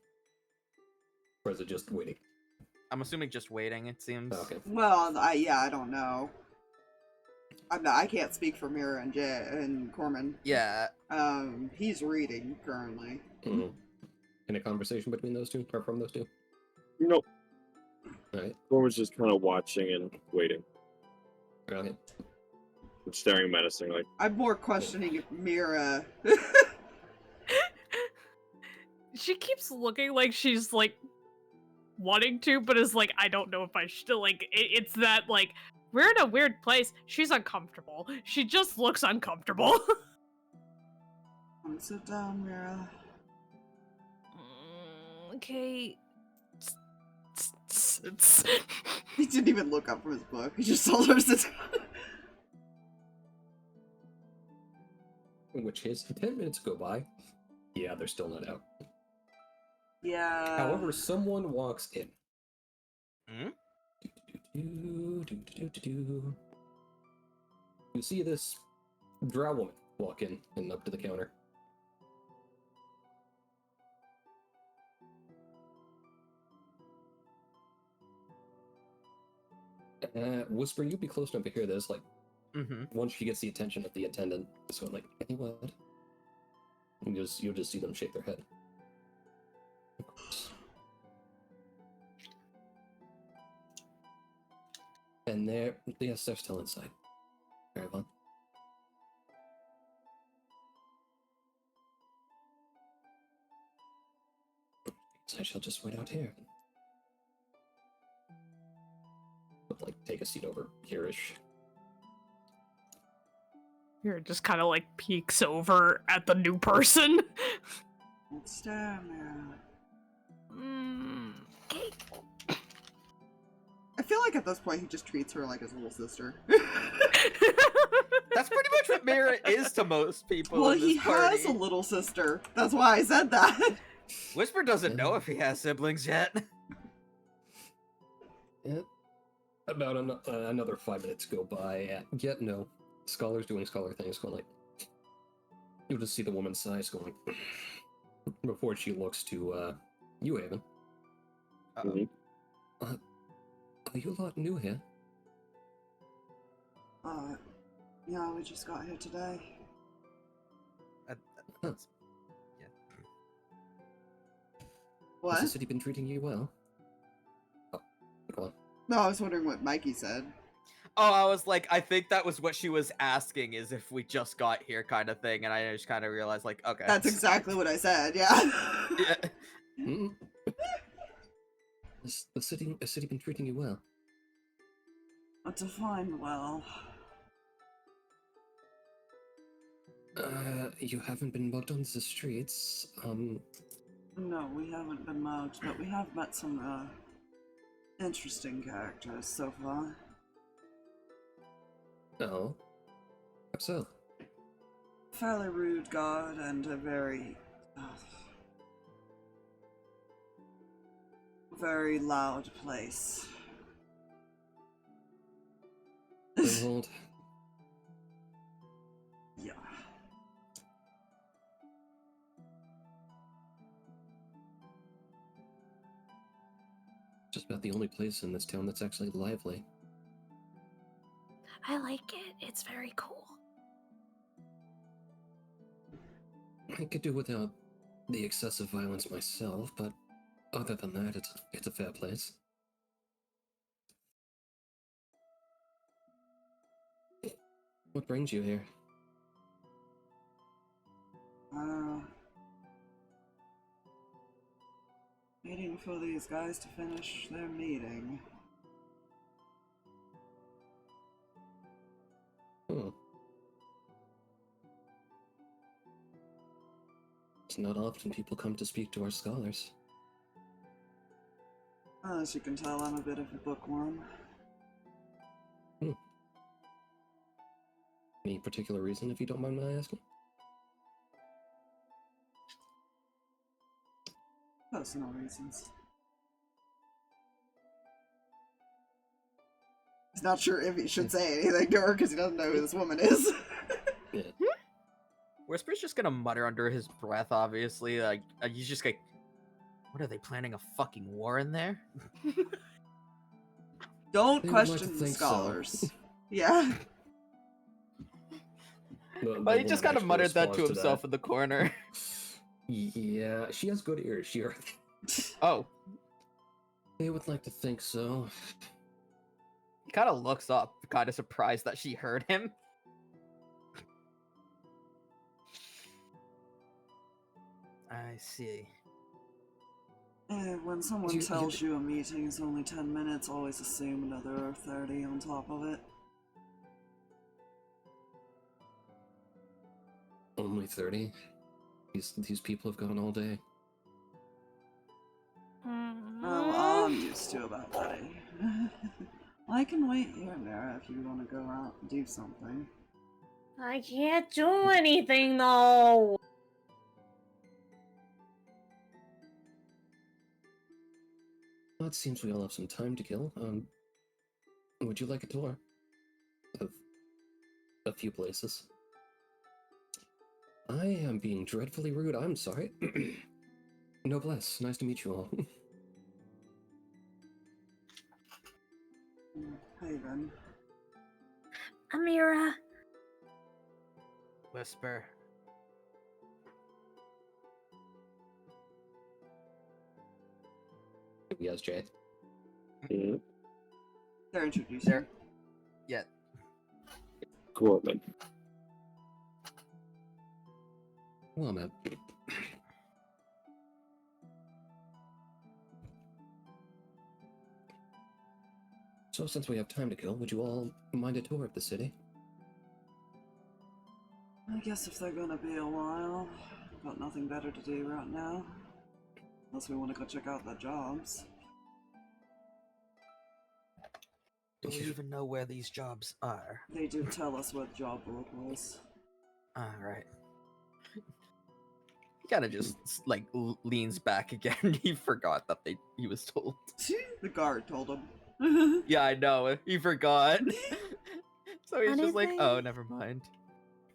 Or is it just waiting? I'm assuming just waiting, it seems. Oh, okay. Well, I don't know. I can't speak for Meira and Corman. Yeah. He's reading currently. Mm-hmm. Any conversation between those two, or from those two? Nope. Alright. Corman's just kind of watching and waiting. Okay. And staring menacingly. I'm more questioning if Meira... She keeps looking like she's like wanting to, but is like, I don't know if I should. Like, it's that like, we're in a weird place. She's uncomfortable. She just looks uncomfortable. Sit down, Meira. Okay. He didn't even look up from his book. He just told her to sit down. In which case, 10 minutes go by. Yeah, they're still not out. Yeah. However, someone walks in. Hmm? You see this drow woman walk in and up to the counter. Whisper, you'd be close enough to hear this, like, once she gets the attention of the attendant, it's going like, hey, what? And you'll just see them shake their head. And yes, they're still inside. Very well. I shall just wait out here. But, like, take a seat over here-ish. Here, just kind of like peeks over at the new person. It's down, Meira. Okay. I feel like at this point he just treats her like his little sister. That's pretty much what Meira is to most people. Well, in this he has a party. little sister. That's why I said that. Whisper doesn't know if he has siblings yet. Yeah. About another 5 minutes go by. Yet no. Scholar's doing scholar things, going like... You'll just see the woman's sighs going... before she looks to, you, Haven. Mhm. Are you a lot new here? Yeah, we just got here today. Yeah. What? Has the city been treating you well? Oh, go on. No, I was wondering what Mikey said. Oh, I was like, I think that was what she was asking, is if we just got here kind of thing, and I just kind of realized, like, okay. That's exactly what I said, yeah. Yeah. Mm-mm. Has the city been treating you well? What define well? You haven't been mugged on the streets, No, we haven't been mugged, but we have met some, interesting characters so far. No. How so? Fairly rude guard and a very, very loud place. on hold. Yeah. Just about the only place in this town that's actually lively. I like it. It's very cool. I could do without the excessive violence myself, but other than that, it's a fair place. What brings you here? Waiting for these guys to finish their meeting. Hmm. It's not often people come to speak to our scholars. As you can tell, I'm a bit of a bookworm. Any particular reason, if you don't mind my asking? Personal reasons. He's not sure if he should say anything to her because he doesn't know who this woman is. Yeah. Whisper's just gonna mutter under his breath, obviously. Like, he's just like, what are they planning a fucking war in there? Don't They would like question to the think so. scholars. Yeah. But he just kind of muttered that to himself in the corner. Yeah, she has good ears. She heard. Oh, They would like to think so. he kind of looks up, kind of surprised that she heard him. I see. When someone tells you a meeting is only 10 minutes, always assume another 30 on top of it. Only 30? These people have gone all day. Oh, I'm used to about that. I can wait here, Meira, if you want to go out and do something. I can't do anything though. Well, it seems we all have some time to kill. Would you like a tour of a few places? I am being dreadfully rude. I'm sorry. Noblesse. Nice to meet you all. Hey then. Amira. Whisper. Yes, Jay. They're introducing. There. Yeah. Corman. Well, man. So, since we have time to kill, would you all mind a tour of the city? I guess if they're gonna be a while, got nothing better to do right now. Unless we want to go check out the jobs. Do we even know where these jobs are? They do tell us what job board was. Alright. He kind of just, like, leans back again. He forgot that he was told. The guard told him. Yeah, I know. He forgot. So he's just like, oh, Anything? never mind.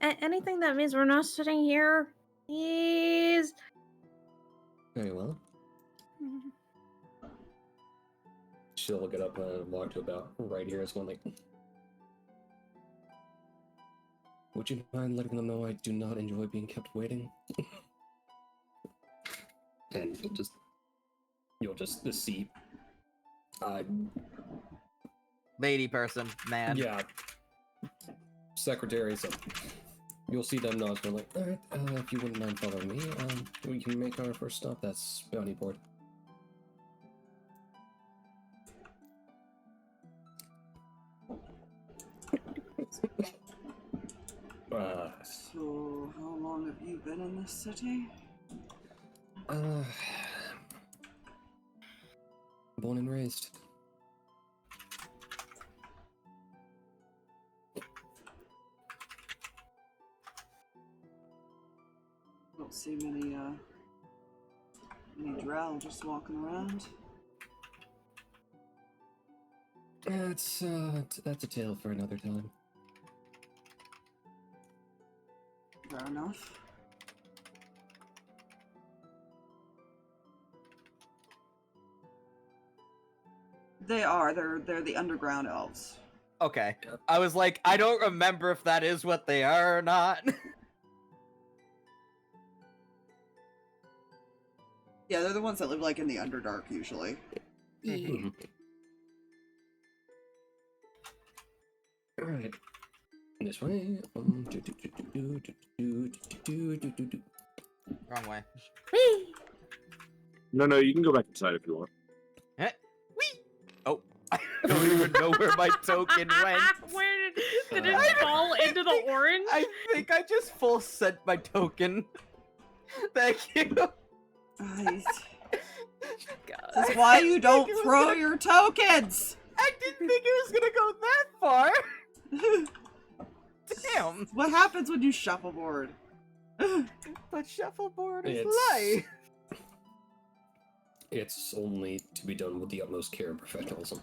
Anything that means we're not sitting here, please. Very well. She'll get up and walk to about right here. It's one like. Would you mind letting them know I do not enjoy being kept waiting? And you'll just see. Lady person, man. Yeah. Secretary, so you'll see them nod. They're like, all right, if you wouldn't mind following me, we can make our first stop. That's bounty board. So, how long have you been in this city? Born and raised. Don't see many drow just walking around. That's a tale for another time. Fair enough. They are. They're the underground elves. Okay. Yep. I was like, I don't remember if that is what they are or not. Yeah, they're the ones that live like in the Underdark usually. Mhm. Alright. This way. Wrong way. No, you can go back inside if you want. Eh? Whee! Oh, I don't even know where my token went. Where did it fall into the orange? I think I just full sent my token. Thank you. Nice. God. That's why you I don't think it was throw gonna- your tokens! I didn't think it was gonna go that far. Damn. What happens when you shuffleboard? But shuffleboard is It's- life. It's only to be done with the utmost care and professionalism.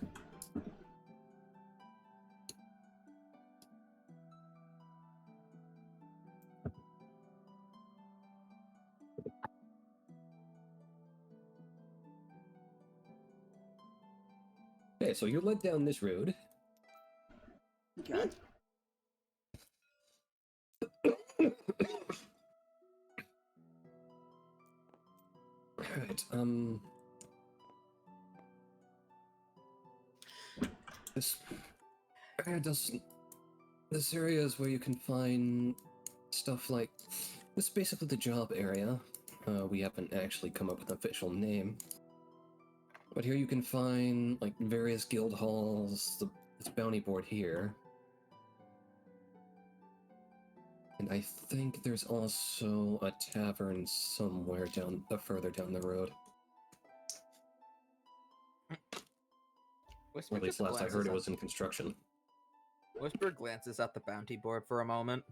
Okay, so you're led down this road. Okay. Alright, this area is where you can find stuff like this is basically the job area. We haven't actually come up with an official name. But here you can find like various guild halls, this bounty board here. And I think there's also a tavern somewhere down further down the road. Whisper Or at least just last I heard glances it at- was in construction. Whisper glances at the bounty board for a moment.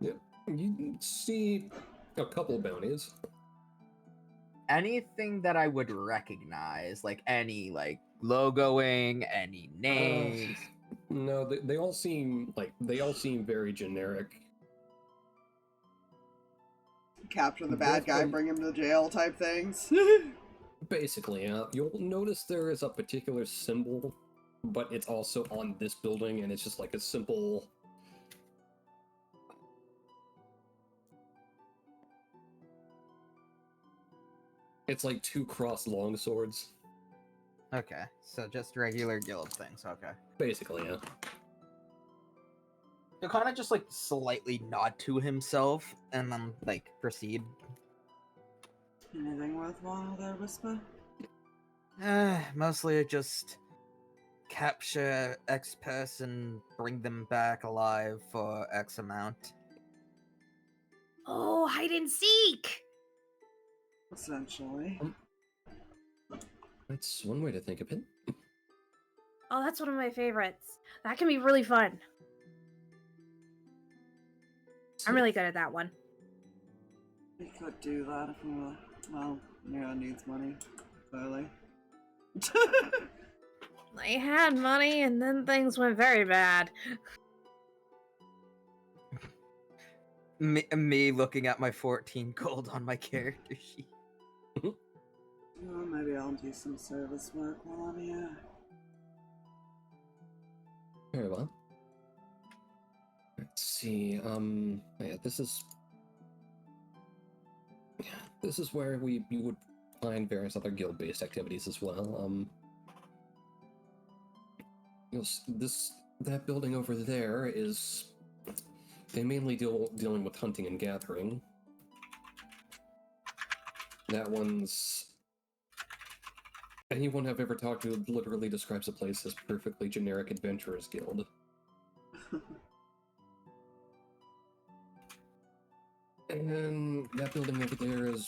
Yep, you see a couple bounties. Anything that I would recognize, like any like logoing, any names. No, they all seem very generic. Capture the bad guy, bring him to jail type things. Basically, you'll notice there is a particular symbol, but it's also on this building, and it's just like a simple. It's like two crossed longswords. Okay, so just regular guild things. Okay. Basically, yeah. He'll kind of just like slightly nod to himself and then like proceed. Anything worthwhile there, Whisper? Mostly just capture X person, bring them back alive for X amount. Oh, hide and seek! Essentially. That's one way to think of it. Oh, that's one of my favorites. That can be really fun. I'm really good at that one. We could do that if we were. Well, Meira needs money, clearly. I had money and then things went very bad. Me looking at my 14 gold on my character sheet. Well, maybe I'll do some service work while I'm here. Very well. Let's see. Yeah, this is where you would find various other guild-based activities as well. That building over there is they mainly dealing with hunting and gathering. That one's anyone I've ever talked to literally describes the place as perfectly generic adventurers guild. And that building over there is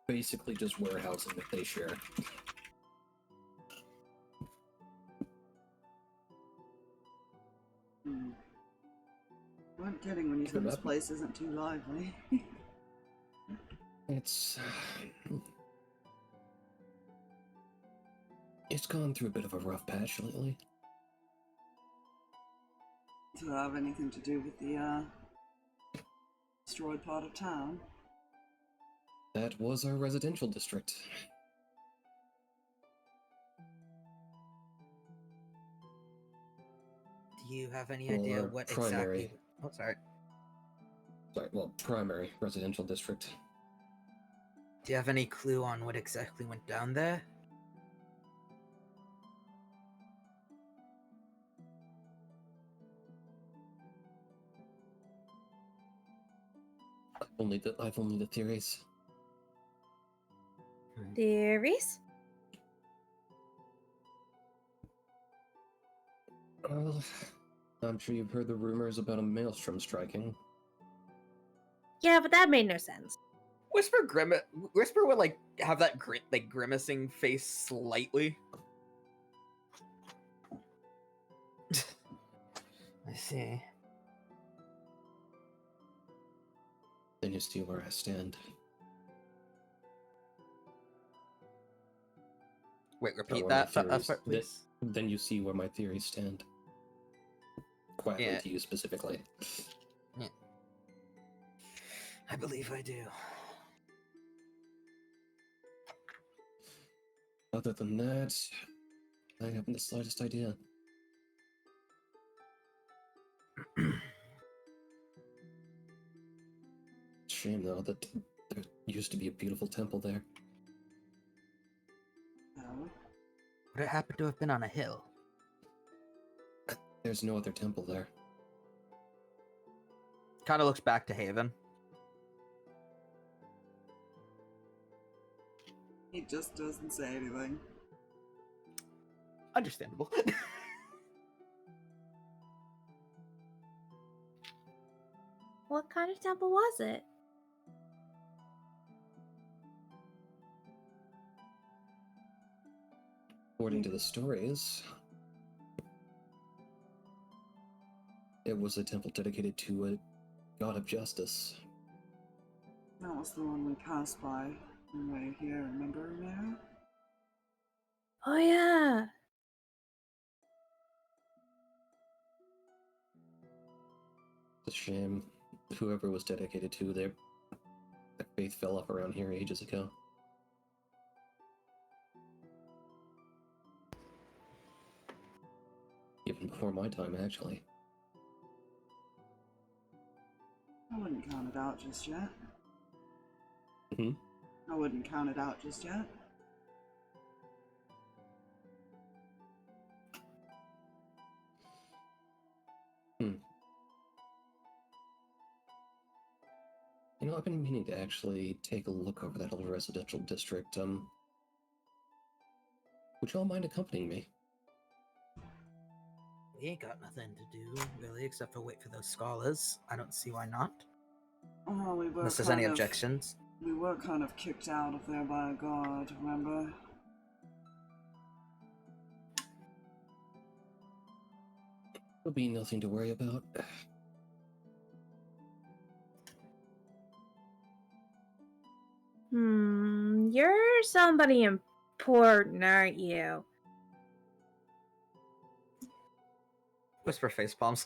basically just warehousing that they share. weren't kidding when you said this place isn't too lively. It's gone through a bit of a rough patch lately. Does it have anything to do with the destroyed part of town? That was our residential district. Do you have any idea Or what primary. exactly? Oh, sorry. Sorry, well, primary residential district. Do you have any clue on what exactly went down there? I've only the theories. Theories? Well, I'm sure you've heard the rumors about a maelstrom striking. Yeah, but that made no sense. Whisper would like have that grimacing face slightly. I see. Then you see where I stand. Wait, repeat Or that my for us, theories. please. Then you see where my theories stand. Quietly Yeah. to you specifically. Yeah. I believe I do. Other than that, I haven't the slightest idea. Shame though that there used to be a beautiful temple there. No. Would it happen to have been on a hill? There's no other temple there. Kind of looks back to Haven. He just doesn't say anything. Understandable. What kind of temple was it? According to the stories, it was a temple dedicated to a god of justice. That was the one we passed by on the way here, remember, Meira? Oh yeah. It's a shame. Whoever was dedicated to, their faith fell off around here ages ago. Even before my time, actually. I wouldn't count it out just yet. Hmm? I wouldn't count it out just yet. You know, I've been meaning to actually take a look over that old residential district. Would y'all mind accompanying me? We ain't got nothing to do, really, except for wait for those scholars. I don't see why not. Oh, we were Unless there's kind any of- objections. We were kind of kicked out of there by a god, remember? There'll be nothing to worry about. You're somebody important, aren't you? Whisper face palms.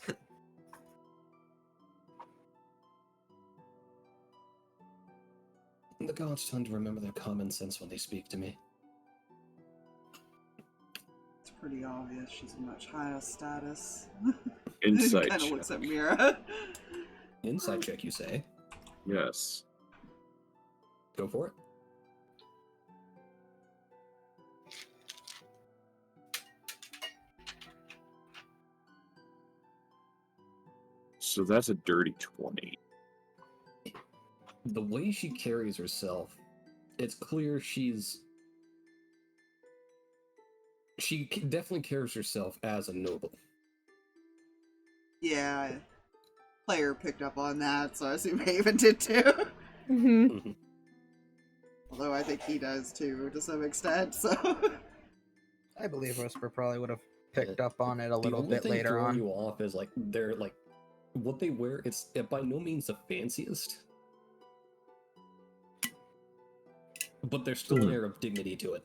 The gods tend to remember their common sense when they speak to me. It's pretty obvious she's a much higher status. Insight Kind of check. looks at Meira. Insight check, you say? Yes. Go for it. So that's a dirty 20. The way she carries herself, it's clear she definitely carries herself as a noble. Yeah, player picked up on that, so I assume Haven did too. Mm-hmm. Although I think he does too, to some extent, so... I believe Whisper probably would have picked up on it a The little only bit thing later throwing on. you off is like their what they wear, it's by no means the fanciest. But there's still an air of dignity to it.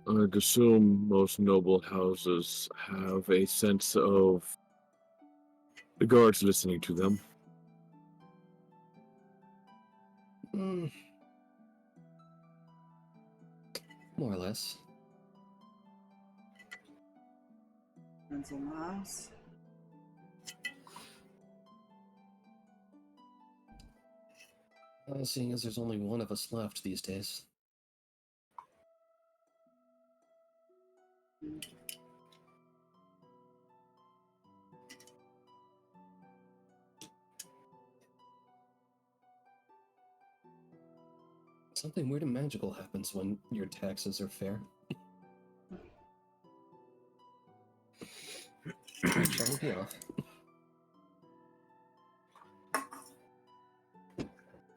I'd assume most noble houses have a sense of the guards listening to them. More or less. Depends on the house. Seeing as there's only one of us left these days. Something weird and magical happens when your taxes are fair. Shall we be off?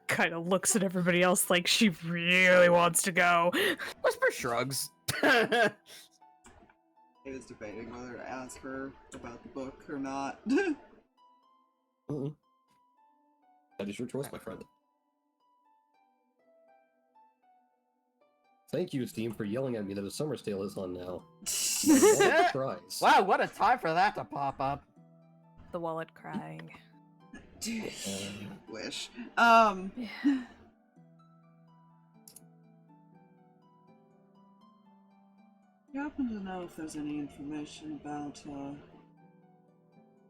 Kind of looks at everybody else like she really wants to go. Whisper shrugs. I was debating whether to ask her about the book or not. That is your choice, my friend. Thank you, Steam, for yelling at me that a summer sale is on now. Surprise. Wow, what a time for that to pop up. The wallet crying. Wish. Yeah. You happen to know if there's any information about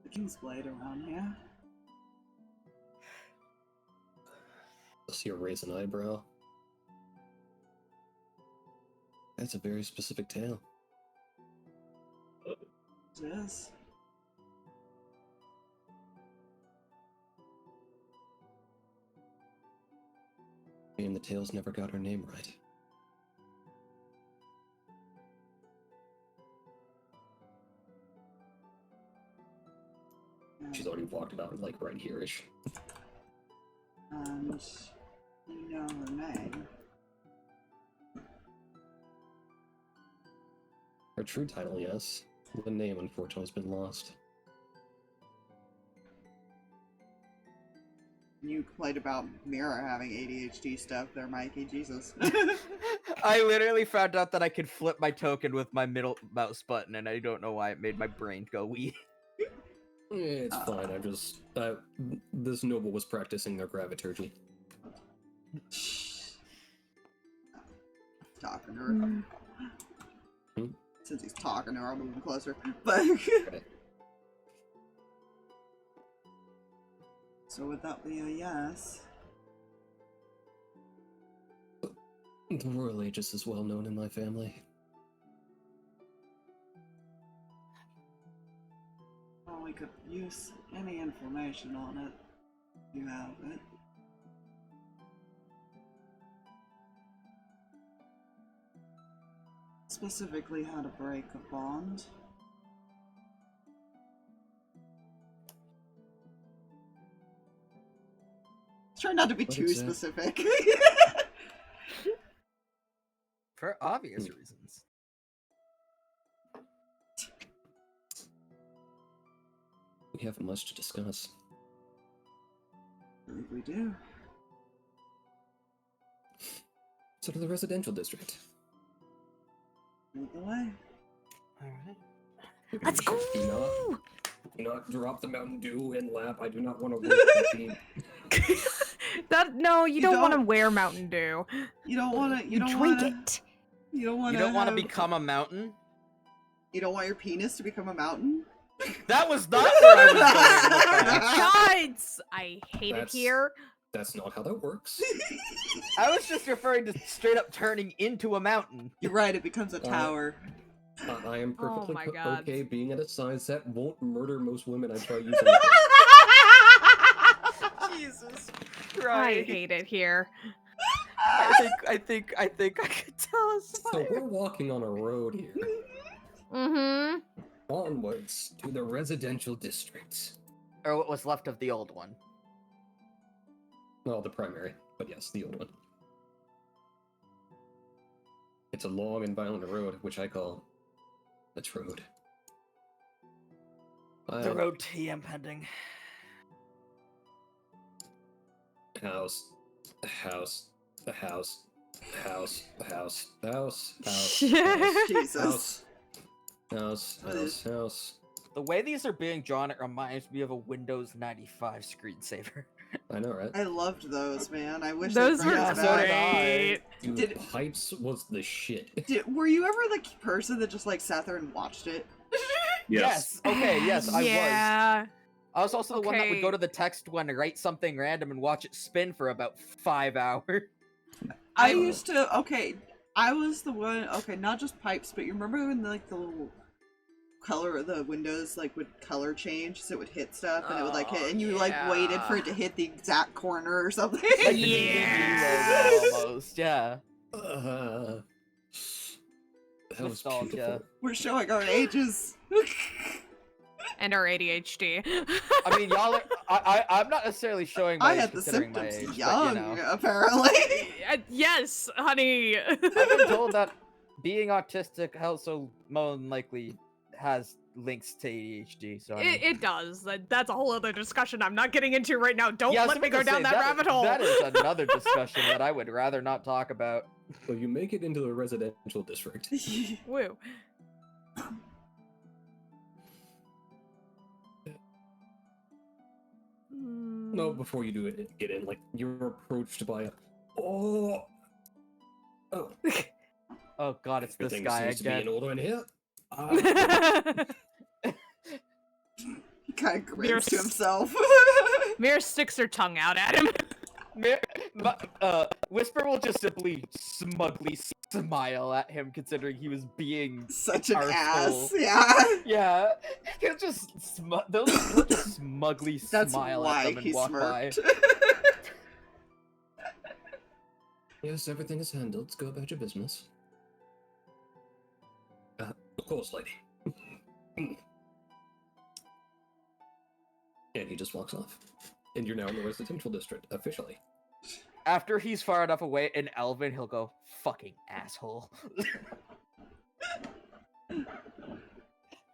the King's Blade around here? See her raise an eyebrow. That's a very specific tale. It is. And the tale's never got her name right. She's already walked about like right here-ish. And you know her name. Her true title, yes. The name, unfortunately, has been lost. You complained about Meira having ADHD stuff there, Mikey. Jesus. I literally found out that I could flip my token with my middle mouse button, and I don't know why it made my brain go wee. It's fine, I just... this noble was practicing their graviturgy. Talking to her. Since he's talking to her, I'll move him closer. But... Okay. So would that be a yes? The Royal Aegis is well known in my family. Well, we could use any information on it. If you have it. Specifically how to break a bond. Try not to be too specific. For obvious reasons. We have much to discuss. I think we do. So to the residential district. Lead the way. Alright. Let's go! Do not drop the Mountain Dew and lap. I do not want to work the team. No, you don't want to don't- wear Mountain Dew. You don't want to. You don't Drink want it. You don't want You to. don't want to become a mountain? You don't want your penis to become a mountain. That was not where I was going with that. Guys, I hate That's- it here. That's not how that works. I was just referring to straight up turning into a mountain. You're right. It becomes a tower. I am perfectly my God. okay being at a size that won't murder most women I try using. Jesus I Christ. hate it here. I think I could tell us. So we're walking on a road here, Mm-hmm. onwards to the residential districts. Or what was left of the old one. Well, the primary, but yes, the old one. It's a long and violent road, which I call the road. The road to the impending. House, house, house, house, house, house, house, Jesus. house. The way these are being drawn, it reminds me of a Windows 95 screensaver. I know, right? I loved those, man. I wish Those they'd were bring Yeah, us so back. did I. great. Dude, Did- Pipes was the shit. Were you ever the person that just like sat there and watched it? Yes. Okay, yes, I was. Yeah. I was also the one that would go Okay. to the text one and write something random and watch it spin for about 5 hours. I used to. Okay, I was the one. Okay, not just pipes, but you remember when like the little color of the windows like would color change, so it would hit stuff and it would like hit, and you like waited for it to hit the exact corner or something. Like the Yeah. DVD logo almost, yeah. That was Nostalgia. beautiful. We're showing our ages. And our ADHD. I mean, y'all are, I'm not necessarily showing my I age had the considering my symptoms age, young, but, you know. apparently. Yes, honey. I've been told that being autistic also more than likely has links to ADHD, so I mean, It does. That's a whole other discussion I'm not getting into right now. Don't yeah, I was let me about go to down say, that rabbit hole. That is another discussion that I would rather not talk about. So you make it into the residential district. Woo. No, before you do it, get in, like, you're approached by a... Oh! Oh god, it's this Everything guy seems to be in again. order in here. He kind of grins to You're- himself. Mira sticks her tongue out at him. Whisper will just simply smugly smile at him, considering he was being Such an arsehole. ass. Yeah. Yeah, he'll just they'll just smugly That's smile why at them and he walk by. smirked. Yes, everything is handled. Let's go about your business. Of course, lady. And he just walks off. And you're now in the residential district, officially. After he's far enough away in Elven, he'll go, "Fucking asshole."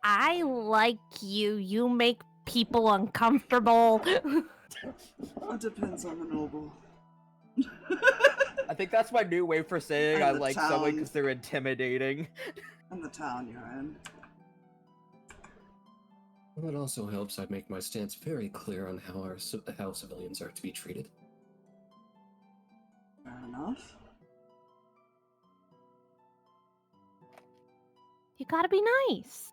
I like you. You make people uncomfortable. It depends on the noble. I think that's my new way for saying And I the like someone town. because they're intimidating. And the town you're in. Well, it also helps I make my stance very clear on how civilians are to be treated. Fair enough. You gotta be nice.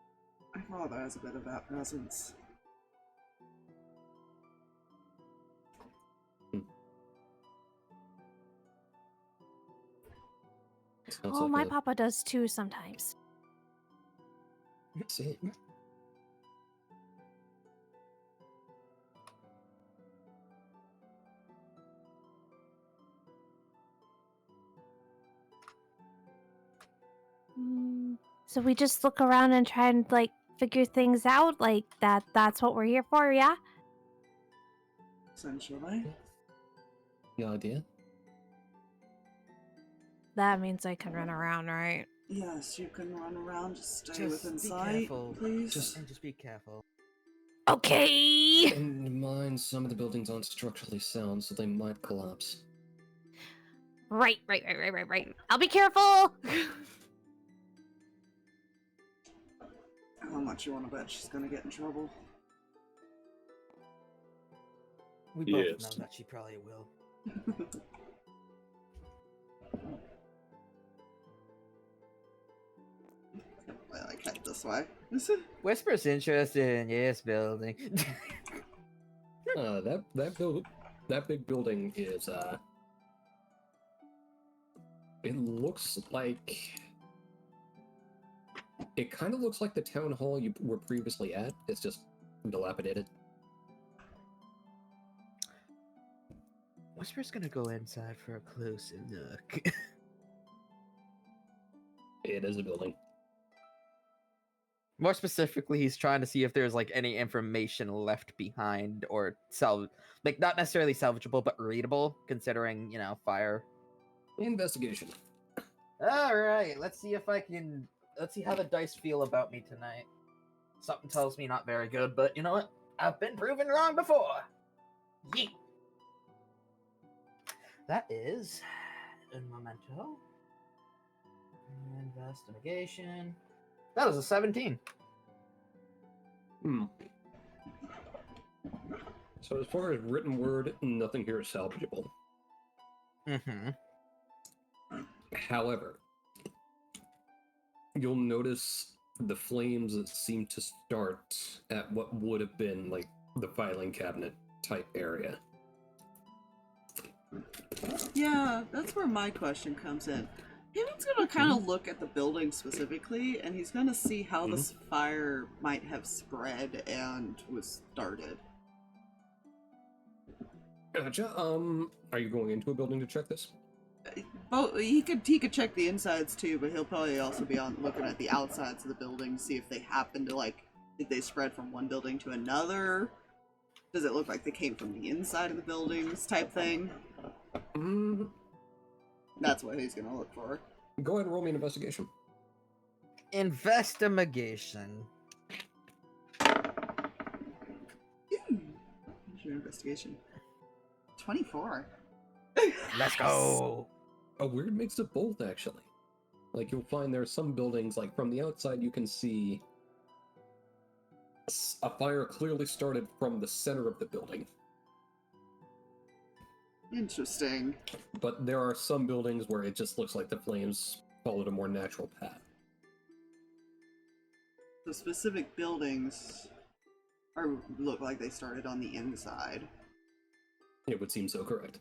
My father has a bit of that presence. Sounds Oh, like my a- papa does too sometimes. See? So we just look around and try and like figure things out like that. That's what we're here for, yeah? Essentially. The idea? That means I can run around, right? Yes, you can run around, just stay Just within be sight, careful. please. Just be careful. Okay. In mind, some of the buildings aren't structurally sound, so they might collapse. Right. I'll be careful. How much you want to bet she's gonna get in trouble? We both Yes. know that she probably will. I like head this way. Whisper's interested in yes building. That big building is it looks like it kind of looks like the town hall you were previously at. It's just dilapidated. Whisper's gonna go inside for a closer look. It is a building. More specifically, he's trying to see if there's like any information left behind or like not necessarily salvageable but readable, considering, you know, fire. Investigation. All right, let's see if I can. Let's see how the dice feel about me tonight. Something tells me not very good, but you know what? I've been proven wrong before. Yeet. That is un momento. Investigation. That was a 17. Hmm. So as far as written word, nothing here is salvageable. Mm-hmm. However, you'll notice the flames seem to start at what would have been like the filing cabinet type area. Yeah, that's where my question comes in. Haven's gonna kind of look at the building specifically, and he's gonna see how this fire might have spread and was started. Gotcha. Are you going into a building to check this? But he could check the insides too, but he'll probably also be on looking at the outsides of the building, see if they happen to did they spread from one building to another? Does it look like they came from the inside of the buildings, type thing? That's what he's gonna look for. Go ahead and roll me an investigation. Investigation. What's your investigation? 24. Let's go. A weird mix of both, actually. Like, you'll find there are some buildings, like, from the outside you can see a fire clearly started from the center of the building. Interesting. But there are some buildings where it just looks like the flames followed a more natural path. The specific buildings look like they started on the inside. It would seem so, correct.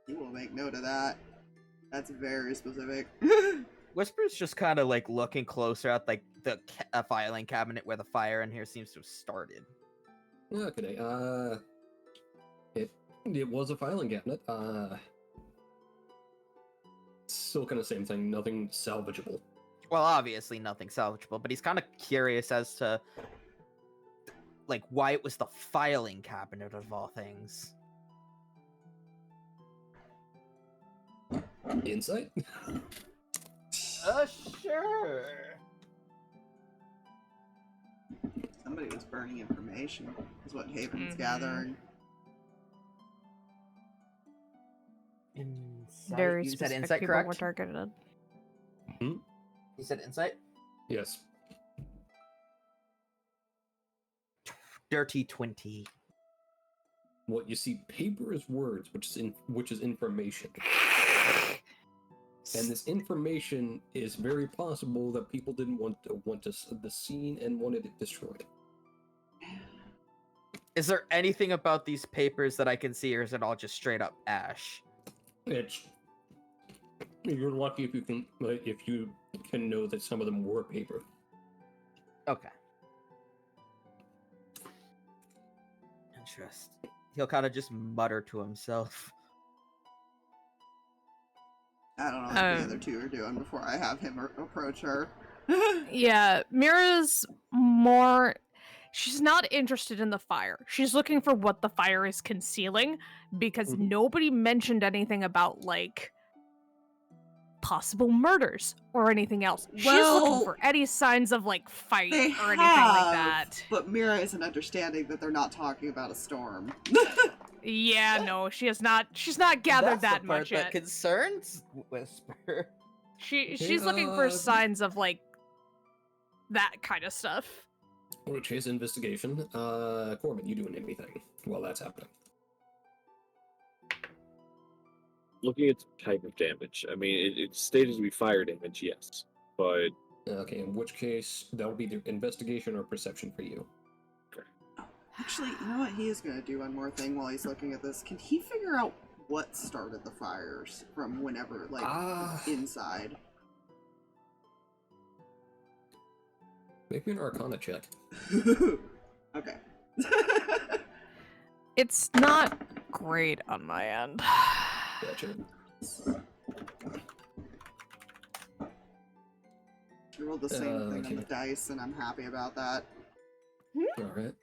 You will make note of that. That's very specific. Whisper's just kind of like looking closer at like the filing cabinet where the fire in here seems to have started. Okay, it was a filing cabinet. Still kind of same thing, nothing salvageable. Well, obviously nothing salvageable, but he's kind of curious as to like why it was the filing cabinet of all things. Insight? Sure. Somebody was burning information, is what Haven's gathering. Insight. Very You said specific insight, people were correct? targeted. You said insight? Yes. Dirty 20. What you see, paper is words, which is information. And this information is very possible that people didn't want the scene and wanted it destroyed. Is there anything about these papers that I can see, or is it all just straight up ash? You're lucky if you can know that some of them were paper. Okay. Interesting. He'll kind of just mutter to himself. I don't know what the other two are doing before I have him approach her. Yeah, Meira's more... She's not interested in the fire. She's looking for what the fire is concealing, because nobody mentioned anything about, like, possible murders or anything else. She's looking for any signs of, like, fight or anything like that. But Meira isn't understanding that they're not talking about a storm. Yeah, no, she's not gathered That's that the part much that yet. concerns Whisper. She's looking for signs of, like, that kind of stuff. Which is investigation. Corman, you doing anything while that's happening? Looking at the type of damage, I mean, it's stated to be fire damage, yes, but... Okay, in which case, that would be the investigation or perception for you. Actually, you know what he is going to do one more thing while he's looking at this? Can he figure out what started the fires from whenever, like, inside? Make me an Arcana check. Okay. It's not great on my end. Gotcha. I rolled the same thing on the dice, and I'm happy about that. Alright.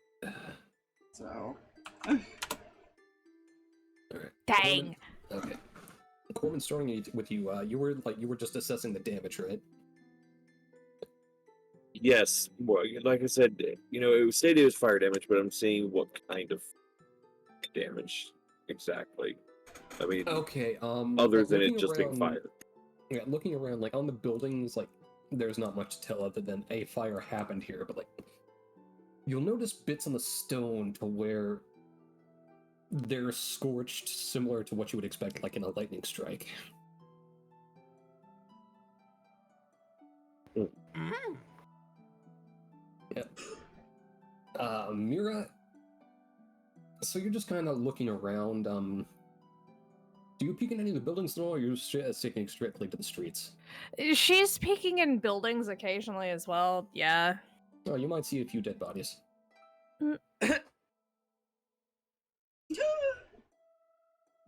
So. Alright. Dang. Okay. Corman, starting with you, you were just assessing the damage, right? Yes, well, like I said, it was stated as fire damage, but I'm seeing what kind of damage exactly. I mean, Okay. other like, than looking it just being around- fire. Yeah, looking around, like on the buildings, like there's not much to tell other than a fire happened here, but like you'll notice bits on the stone to where they're scorched, similar to what you would expect, like in a lightning strike. Yeah. Meira, so you're just kind of looking around. Do you peek in any of the buildings at all, or are you sticking strictly to the streets? She's peeking in buildings occasionally as well. Yeah. Oh, you might see a few dead bodies.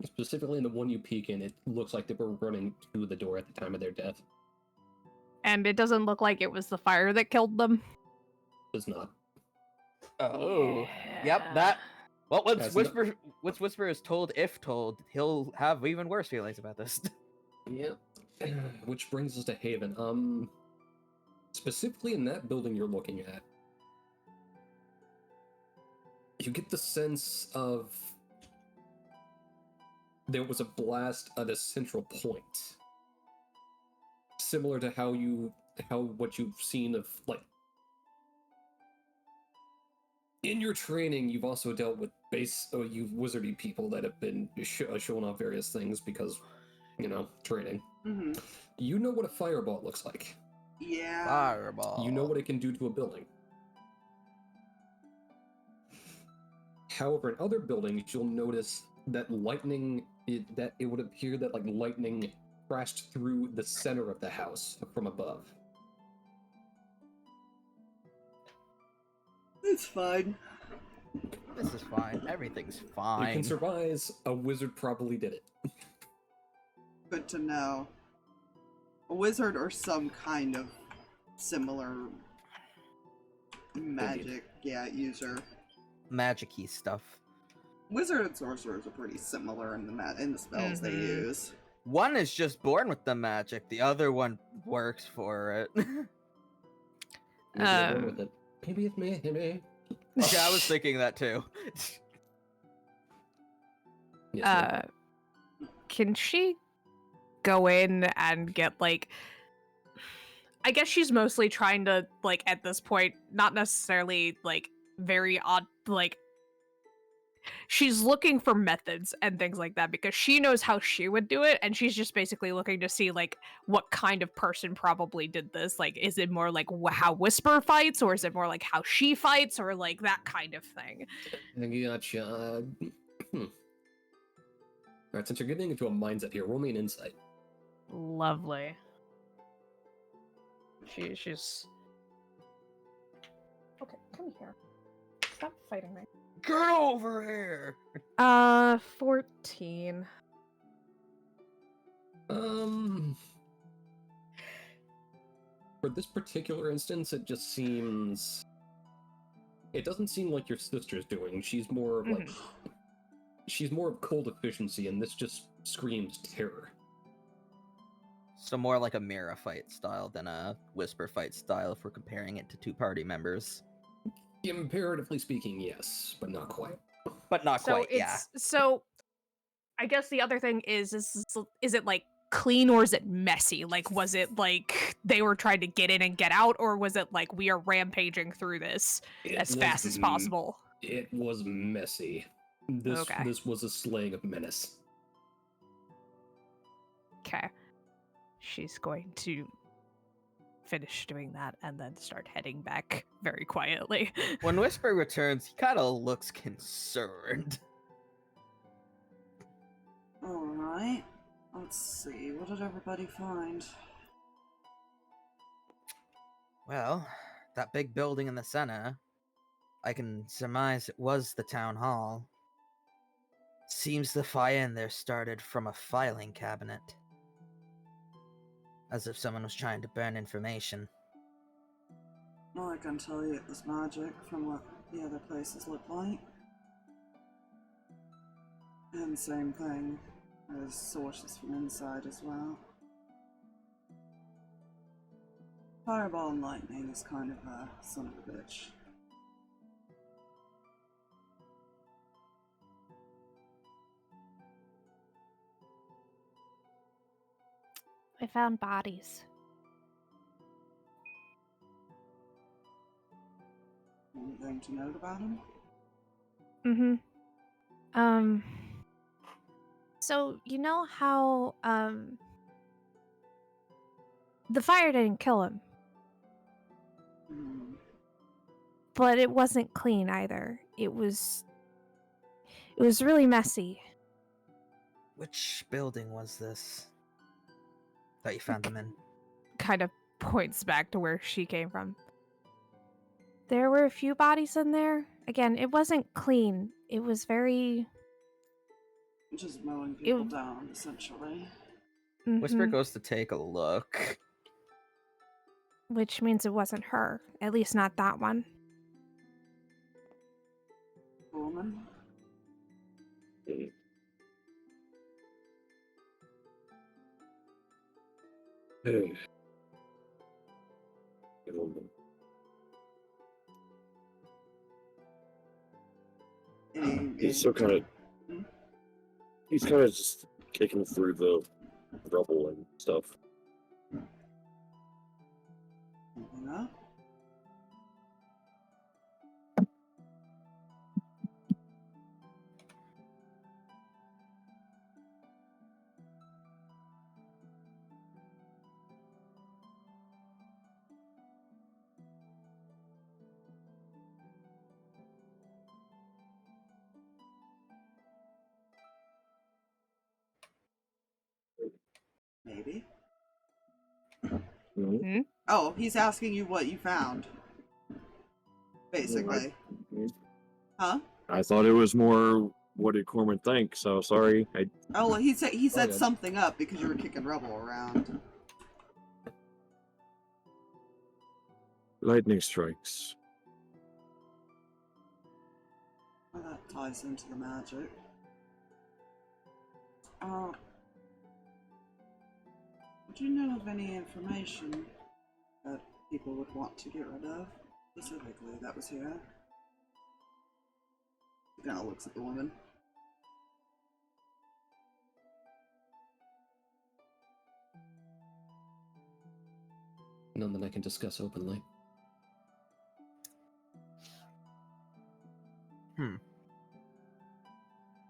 Specifically in the one you peek in, it looks like they were running to the door at the time of their death. And it doesn't look like it was the fire that killed them. Does not. Oh, yep. That. Well, once Has Whisper is told, if told, he'll have even worse feelings about this. Yep. Which brings us to Haven. Specifically in that building you're looking at, you get the sense of there was a blast at a central point, similar to what you've seen of, like, in your training. You've also dealt with you've wizardy people that have been showing off various things because, training. Mm-hmm. You know what a fireball looks like. Yeah. Fireball. You know what it can do to a building. However, in other buildings, you'll notice that it would appear that like lightning crashed through the center of the house from above. It's fine. This is fine. Everything's You fine. can surmise a wizard probably did it. Good to know. A wizard or some kind of similar magic, user. Magic-y stuff. Wizard and sorcerers are pretty similar in the spells they use. One is just born with the magic. The other one works for it. Maybe they're born with it. Maybe it's me. Okay, I was thinking that too. Yes, ma'am. Can she go in and get, like, I guess she's mostly trying to, like, at this point, not necessarily, like, very odd, like, she's looking for methods and things like that because she knows how she would do it, and she's just basically looking to see, like, what kind of person probably did this. Like, is it more like how Whisper fights, or is it more like how she fights, or like that kind of thing? I gotcha. Alright, since you're getting into a mindset here, roll me an insight. Lovely. She's... Okay, come here. Stop fighting me. Get over here! 14. For this particular instance, it just seems... It doesn't seem like your sister's doing. She's more of, like... She's more of cold efficiency, and this just screams terror. So more like a Meira fight style than a Whisper fight style if we're comparing it to two party members. Imperatively speaking, yes, but not quite. But not So quite, yeah. So, I guess the other thing is it like clean or is it messy? Like, was it like they were trying to get in and get out, or was it like we are rampaging through this as fast as possible? It was messy. This was a slaying of menace. Okay. She's going to finish doing that and then start heading back very quietly. When Whisper returns, he kind of looks concerned. Alright. Let's see. What did everybody find? Well, that big building in the center, I can surmise it was the town hall. Seems the fire in there started from a filing cabinet. As if someone was trying to burn information. Well, I can tell you it was magic from what the other places look like. And same thing. There's sources from inside as well. Fireball and lightning is kind of a son of a bitch. I found bodies. Anything to note about him? So you know how the fire didn't kill him, Hmm. but it wasn't clean either. It was really messy. Which building was this that you found them in? Kind of points back to where she came from. There were a few bodies in there. Again, it wasn't clean. It was very Just mowing people down, essentially. Whisper Mhm. goes to take a look. Which means it wasn't her. At least not that one. Corman? Hey. He's still kind of. He's kind of just kicking through the rubble and stuff. Anything up? Maybe. Mm-hmm. Oh, he's asking you what you found. Basically. Huh? I thought it was more. What did Corman think? So sorry. Oh, well, he said Okay. something up because you were kicking rubble around. Lightning strikes. Well, that ties into the magic. Would you know of any information that people would want to get rid of? Specifically, that was here. He kind of looks at the woman. None that I can discuss openly.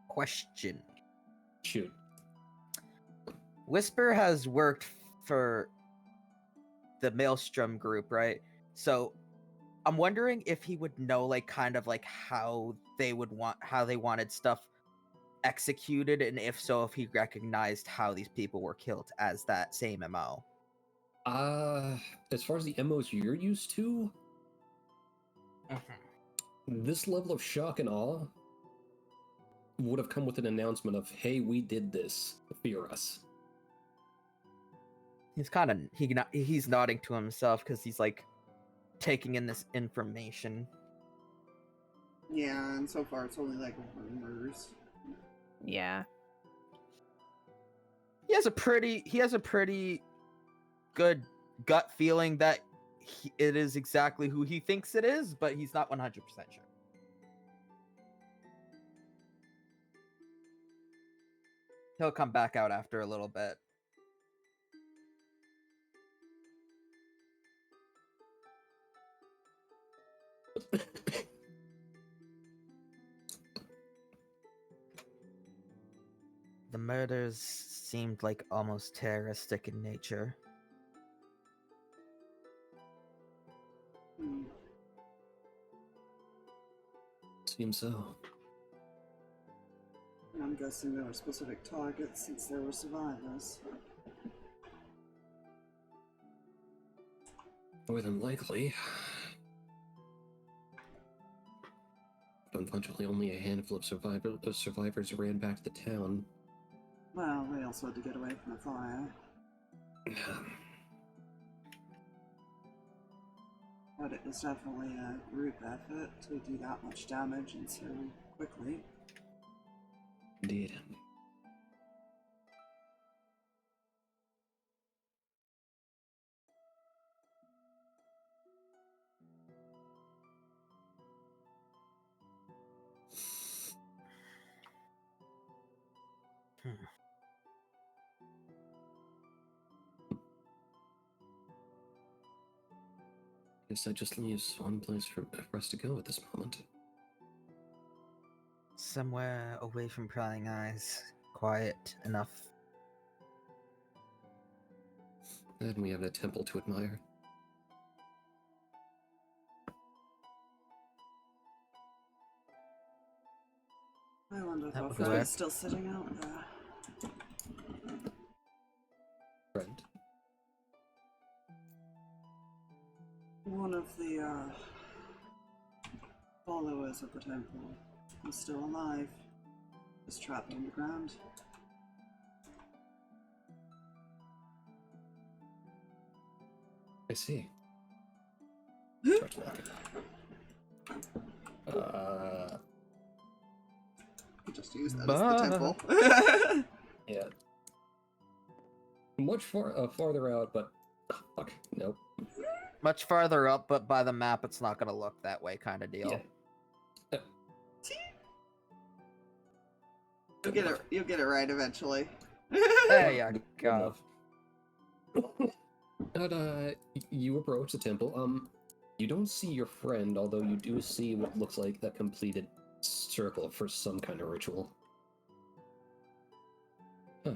Question. Shoot. Whisper has worked for the Maelstrom group, right? So I'm wondering if he would know, like, kind of like how they wanted stuff executed, and if so, if he recognized how these people were killed as that same MO. As far as the MOs you're used to, this level of shock and awe would have come with an announcement of, hey, we did this, fear us. He's kind of he's nodding to himself because he's like taking in this information. Yeah, and so far it's only like rumors. Yeah. He has a pretty good gut feeling that it is exactly who he thinks it is, but he's not 100% sure. He'll come back out after a little bit. The murders seemed like almost terroristic in nature. Seems so. I'm guessing there were specific targets since there were survivors. More than likely. But unfortunately, only a handful of survivors ran back to the town. Well, they also had to get away from the fire. But it was definitely a group effort to do that much damage and so quickly. Indeed. Guess that just leaves one place for us to go at this moment. Somewhere away from prying eyes, quiet enough. Then we have the temple to admire. I wonder if That our would friend's work. still sitting out there. Friend? One of the followers of the temple is still alive. Is trapped underground. I see. Starts walking. You just use that as the temple. Yeah. Much farther out, but fuck, nope. Much farther up, but by the map, it's not gonna look that way, kind of deal. Yeah. You'll get it right eventually. There you Good go. enough. And you approach the temple. You don't see your friend, although you do see what looks like a completed circle for some kind of ritual. Huh.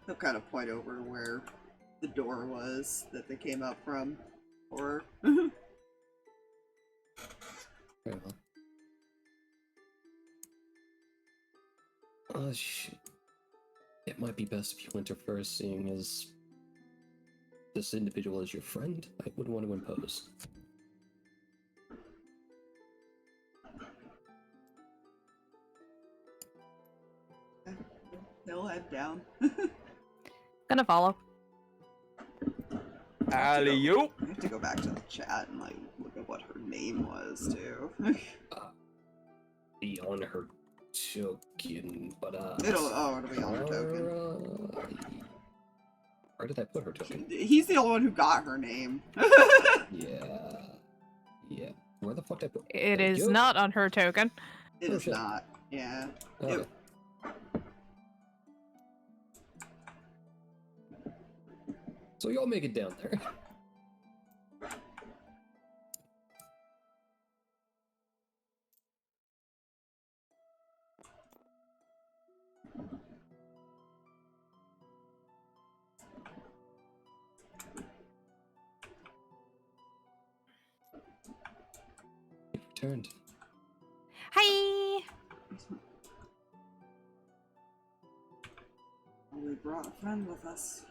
He'll kind of point over to where the door was that they came up from. Or Very well. Shit. It might be best if you enter first, seeing as this individual is your friend. I wouldn't want to impose. he'll head down. Gonna follow. Alley-oop! I have to go back to the chat and like look at what her name was too. Be on her token, but it'll be on her token. Where did I put her token? He's the only one who got her name. Yeah. Where the fuck did I put It Thank is you. not on her token. It Oh, is shit. not. Yeah. Okay. So y'all make it down there. You've returned. Hi. We brought a friend with us.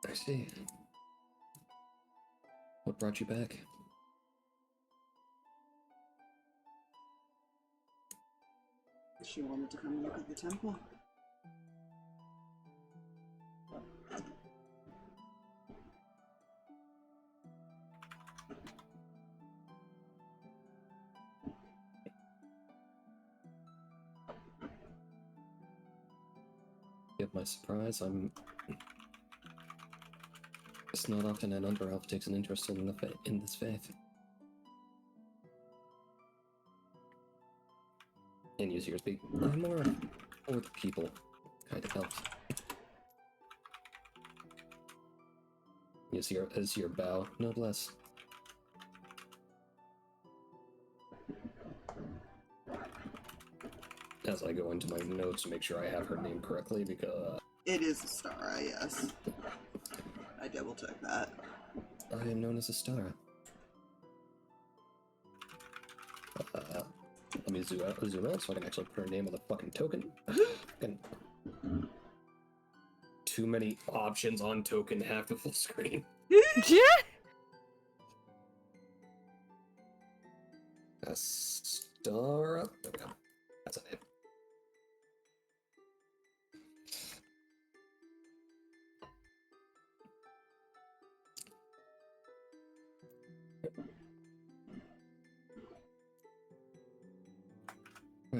I see. What brought you back? She wanted to come and look at the temple. Get my surprise. It's not often an under elf takes an interest in in this faith. And use your speak. I'm more for the people kind of elf. Use your as your bow, no less. As I go into my notes to make sure I have her name correctly, because It is Astara, yes. I double checked that. I am known as Astara. Let me zoom out so I can actually put her name on the fucking token. Fucking too many options on token, half the full screen. Yeah. Astara. There we go. That's a name.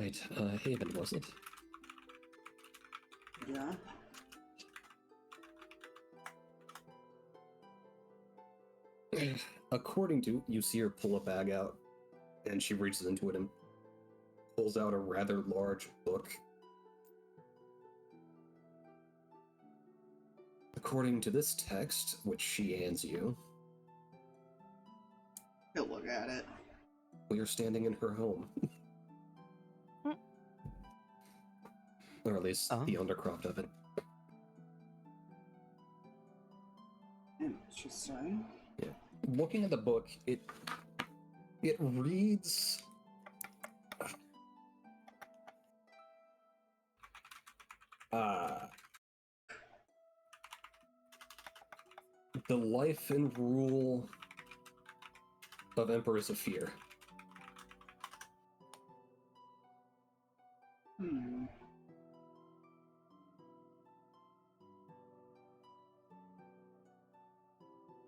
Right, Haven, was it? Yeah. According to, you see her pull a bag out, and she reaches into it and pulls out a rather large book. According to this text, which she hands you, He'll look at it. we are standing in her home. Or at least the undercroft of it. Interesting. Yeah. Looking at the book, it reads the life and rule of Emperors of Fear. Hmm.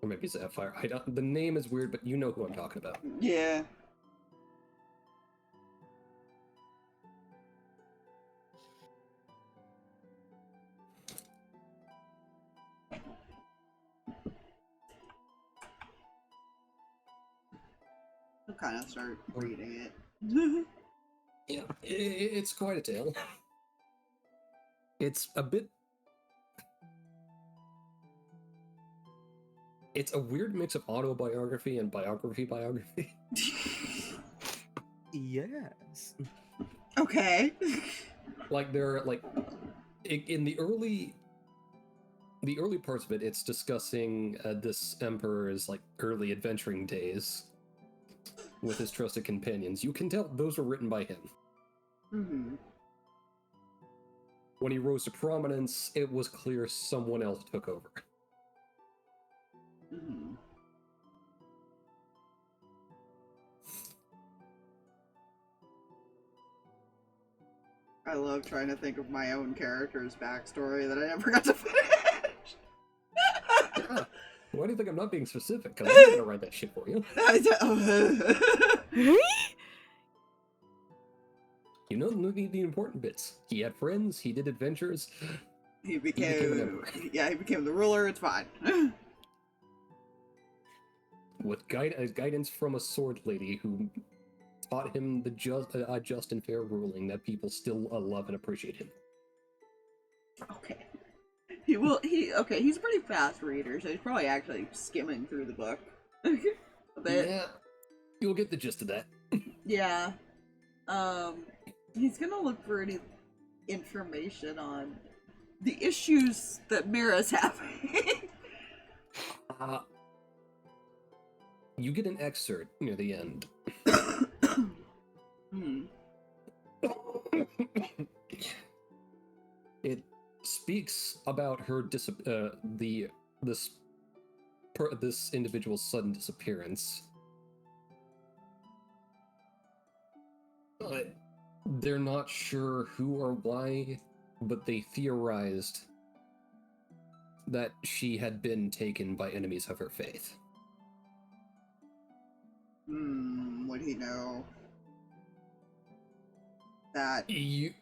Or maybe Sapphire. I don't, the name is weird, but you know who I'm talking about. Yeah. I'll kind of start reading it. Yeah, it's quite a tale. It's a bit... It's a weird mix of autobiography and biography. Yes. Okay. Like, they're, like... In the early parts of it, it's discussing this emperor's, like, early adventuring days with his trusted companions. You can tell those were written by him. Mm-hmm. When he rose to prominence, it was clear someone else took over. Mm-hmm. I love trying to think of my own character's backstory that I never got to finish. Yeah. Why do you think I'm not being specific? Because I'm gonna write that shit for you. You know the important bits. He had friends, he did adventures. He became an emperor. Yeah, he became the ruler, it's fine. With guidance from a sword lady who taught him the just and fair ruling that people still love and appreciate him. Okay. He's a pretty fast reader, so he's probably actually skimming through the book. A bit. Yeah, you'll get the gist of that. Yeah. He's gonna look for any information on the issues that Meira's having. You get an excerpt near the end. It speaks about her this individual's sudden disappearance. They're not sure who or why, but they theorized that she had been taken by enemies of her faith. Would he know that? You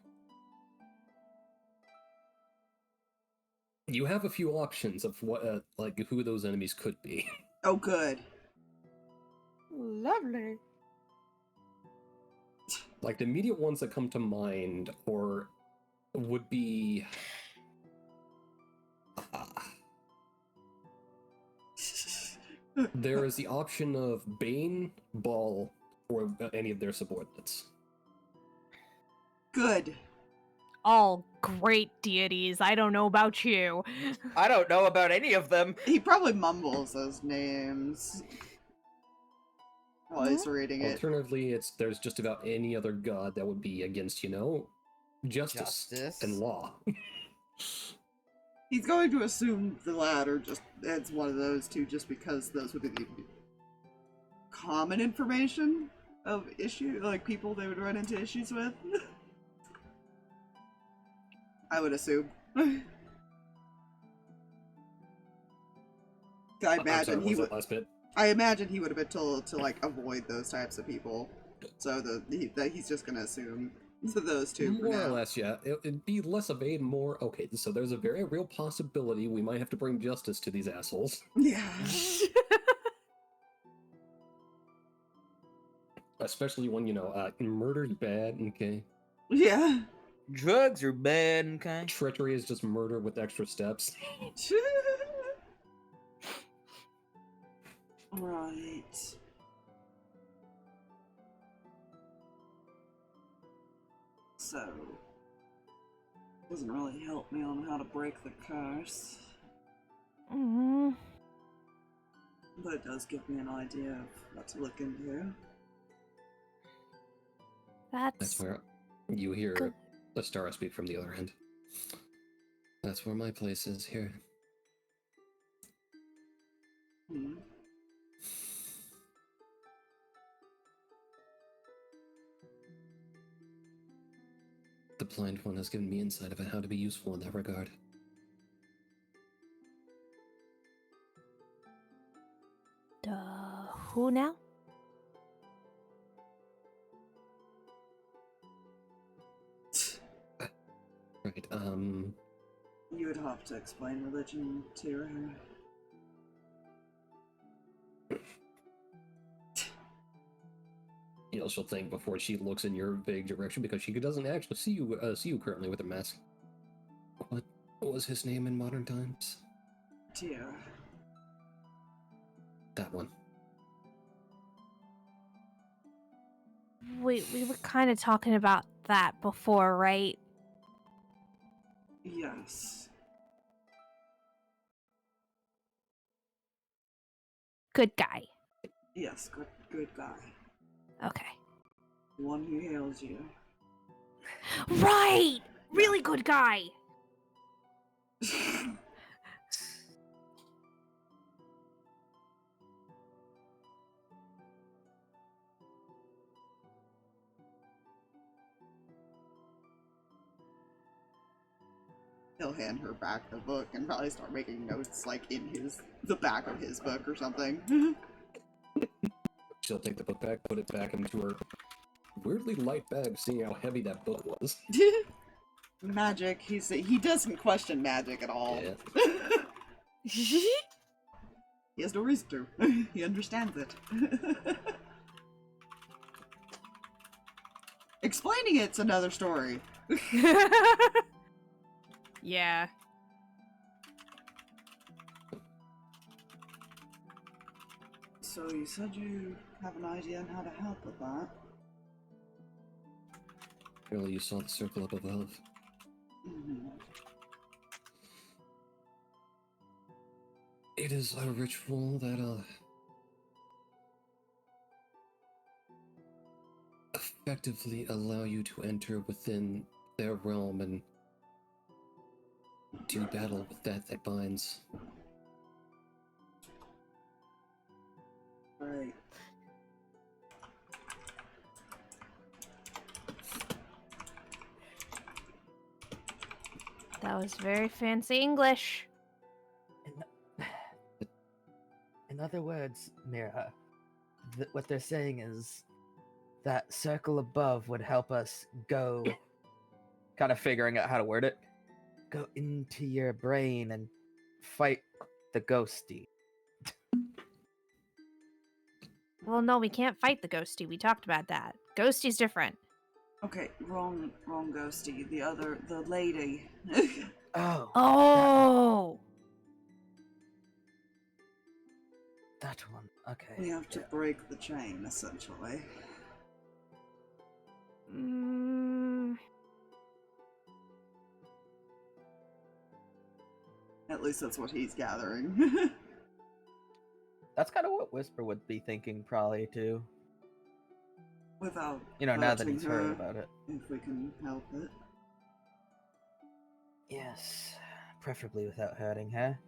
have a few options of what, like, who those enemies could be. Oh, good. Lovely. Like, the immediate ones that come to mind would be... there is the option of Bane, Ball, or any of their subordinates. Good. All great deities. I don't know about you. I don't know about any of them. He probably mumbles those names while he's reading it. Alternatively, there's just about any other god that would be against, justice. And law. He's going to assume the latter, just it's one of those two, just because those would be the common information of people they would run into issues with. I would assume. I imagine he would. I imagine he would have been told to avoid those types of people, so that he's just gonna assume So those two for More or now. less, yeah. It'd be less of a more okay. So there's a very real possibility we might have to bring justice to these assholes, Yeah. especially when murder's bad. Okay, Yeah. Drugs are bad, okay? treachery is just murder with extra steps. Right. So, doesn't really help me on how to break the curse, Mm, but it does give me an idea of what to look into. That's that's where you hear Good. a star speak from the other end. That's where my place is here. Hmm. The blind one has given me insight about how to be useful in that regard. who now? Right, You would have to explain religion to her. she'll think before she looks in your vague direction because she doesn't actually see you currently with a mask. What was his name in modern times? Dear. That one. We were kind of talking about that before, right? Yes. Good guy. Yes, good guy. Okay. One who hails you. Right! Really good guy! He'll hand her back the book and probably start making notes like in the back of his book or something. She'll take the book back, put it back into her weirdly light bag, seeing how heavy that book was. Magic. He doesn't question magic at all. Yeah. He has no reason to. He understands it. Explaining it's another story. Yeah. So you said you have an idea on how to help with that. Really, you saw the circle up above. Mm-hmm. It is a ritual that, effectively allow you to enter within their realm and do battle with that binds. Right. That was very fancy English. In other words, Meira, what they're saying is that circle above would help us go, kind of figuring out how to word it, go into your brain and fight the ghosty. Well, no, we can't fight the ghosty. We talked about that. Ghosty's different. Okay, wrong ghosty. The lady. Oh. Oh! That one. Okay. We have to break the chain, essentially. Mm, At least that's what he's gathering. That's kind of what Whisper would be thinking, probably, too. Without Now that hurting he's heard her, about it. if we can help it. Yes. Preferably without hurting her.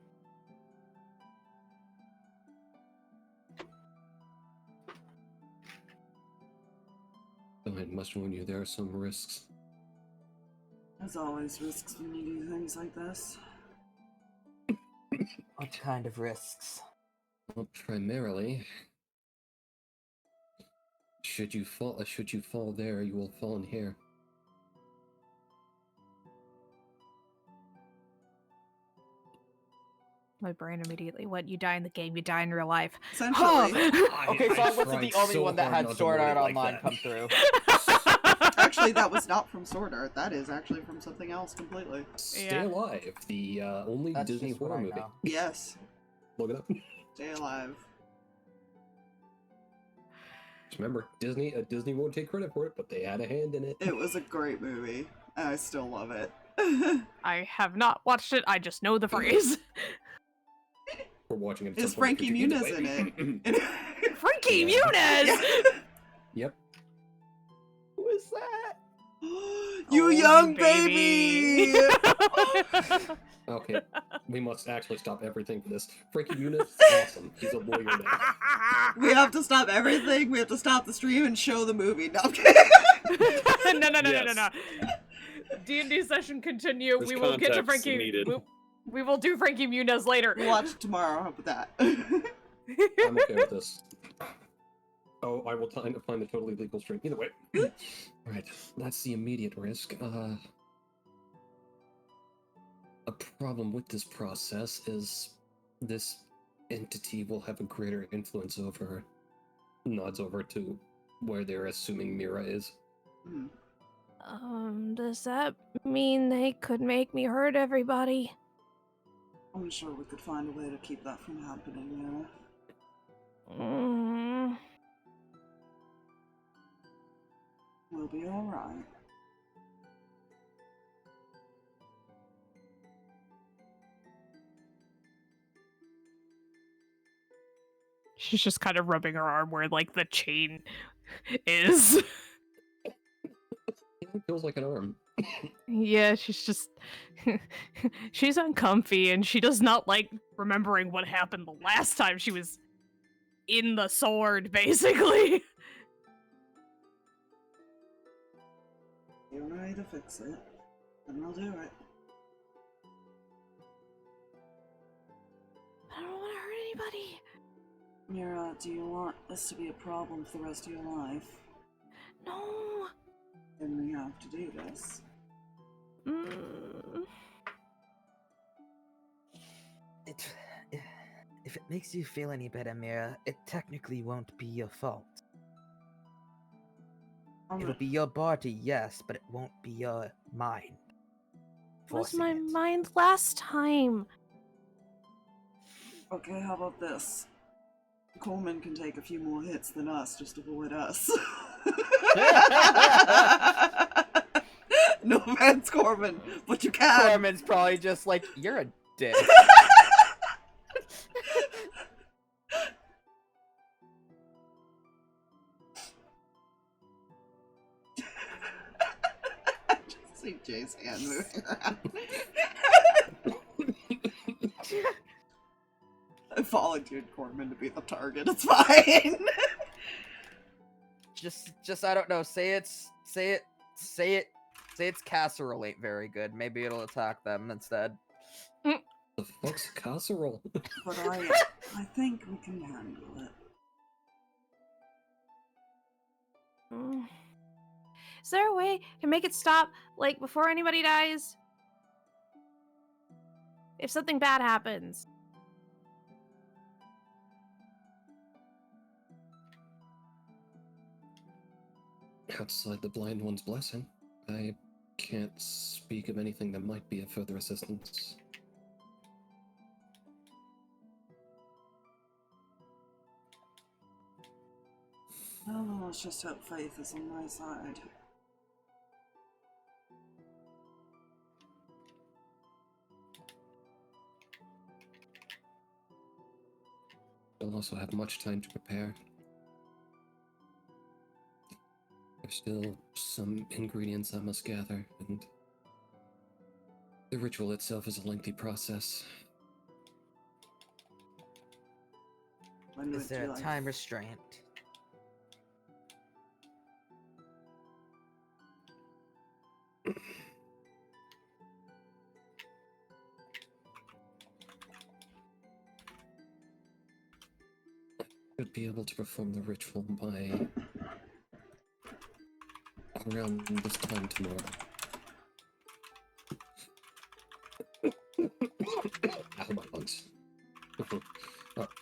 I must warn you, there are some risks. There's always risks when you do things like this. What kind of risks? Well, primarily, should you fall there, you will fall in here. My brain immediately went, you die in the game, you die in real life. Essentially. Okay, so I wasn't tried the only so one that hard had not to Sword word Art it like Online that. come through. Actually, that was not from Sword Art. That is actually from something else completely. Stay Alive, the only That's Disney just what horror I movie. know. Yes. Look it up. Stay Alive. Just remember, Disney won't take credit for it, but they had a hand in it. It was a great movie, and I still love it. I have not watched it, I just know the phrase. We're watching it. at Is some point Frankie in the Muniz future in either it? way. Frankie Yeah. Muniz! Yeah. Yep. Who is that? You Oh, young you baby! Okay, we must actually stop everything for this. Frankie Muniz, awesome. He's a lawyer now. We have to stop everything. We have to stop the stream and show the movie. No, I'm kidding. No. D&D session continue. There's We will get to context Frankie. needed. We will do Frankie Muniz later. We'll watch it tomorrow. How about that? I'm okay with this. Oh, I will find the totally legal stream. Either way. Right, that's the immediate risk. A problem with this process is this entity will have a greater influence over, nods over to where they're assuming Meira is. Does that mean they could make me hurt everybody? I'm sure we could find a way to keep that from happening, yeah. Mm. We'll be alright. She's just kind of rubbing her arm where, like, the chain is. It feels like an arm. Yeah, she's just... she's uncomfy, and she does not like remembering what happened the last time she was in the sword, basically. The only way to fix it, and we'll do it. I don't want to hurt anybody. Meira, do you want this to be a problem for the rest of your life? No. Then we have to do this. If it makes you feel any better, Meira, it technically won't be your fault. It'll be your body, yes, but it won't be your mind. Was my Forcing it. mind last time? Okay, how about this? Corman can take a few more hits than us, just avoid us. No offense, Corman, but you can. Corman's probably just like, you're a dick. I just see Jay's hand moving around. I volunteered Corman to be the target. It's fine. just I don't know. Say it's casserole ain't very good. Maybe it'll attack them instead. The fuck's casserole? But I think we can handle it. Is there a way to make it stop, like, before anybody dies? If something bad happens. Outside the blind one's blessing, I can't speak of anything that might be of further assistance. Well, let's just hope faith is on my side. I'll also have much time to prepare. There's still some ingredients I must gather, and the ritual itself is a lengthy process. When Is would there you a like- time restraint? Should be able to perform the ritual by around this time tomorrow. Ow, my lungs.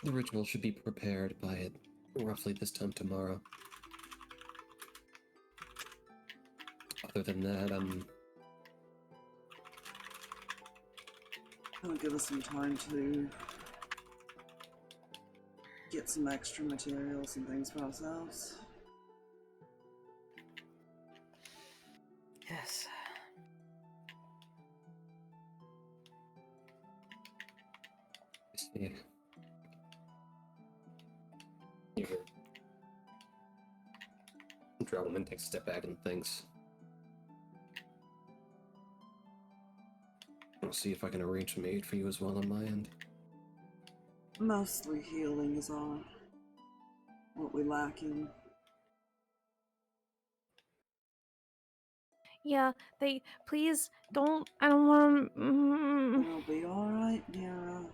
The ritual should be prepared by roughly this time tomorrow. Other than that, It'll give us some time to get some extra materials and things for ourselves. Yes. yeah. Here. Drownman takes a step back and thinks. I'll see if I can arrange some aid for you as well on my end. Mostly healing is all what we lack in. Yeah, they please don't. I don't want. It'll be alright, Meira.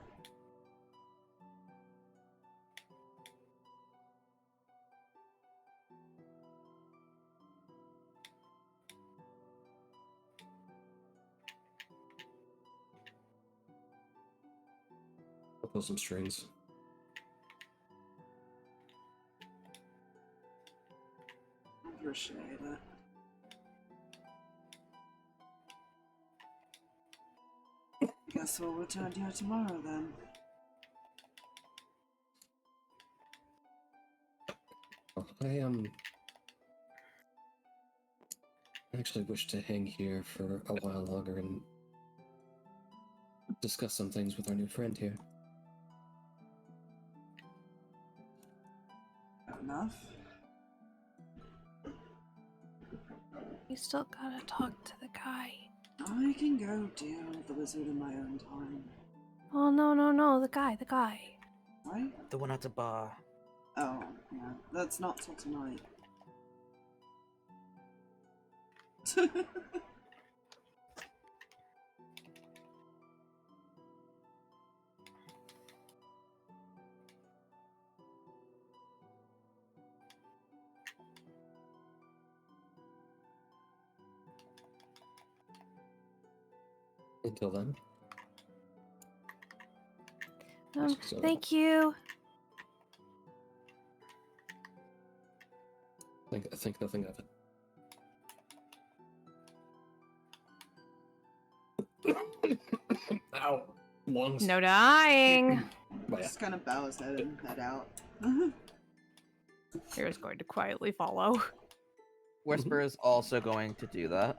I'll pull some strings. Appreciate it. Guess we'll return here tomorrow then. I actually wish to hang here for a while longer and discuss some things with our new friend here. Enough. You still gotta talk to the guy. I can go deal with the wizard in my own time. Oh no, the guy. Right? The one at the bar. Oh, yeah. That's not till tonight. Until then. So, Thank you. I think nothing of it. Ow! Lungs. No dying. But yeah. Just kind of bow his head and head out. Here's going to quietly follow. Whisper is also going to do that.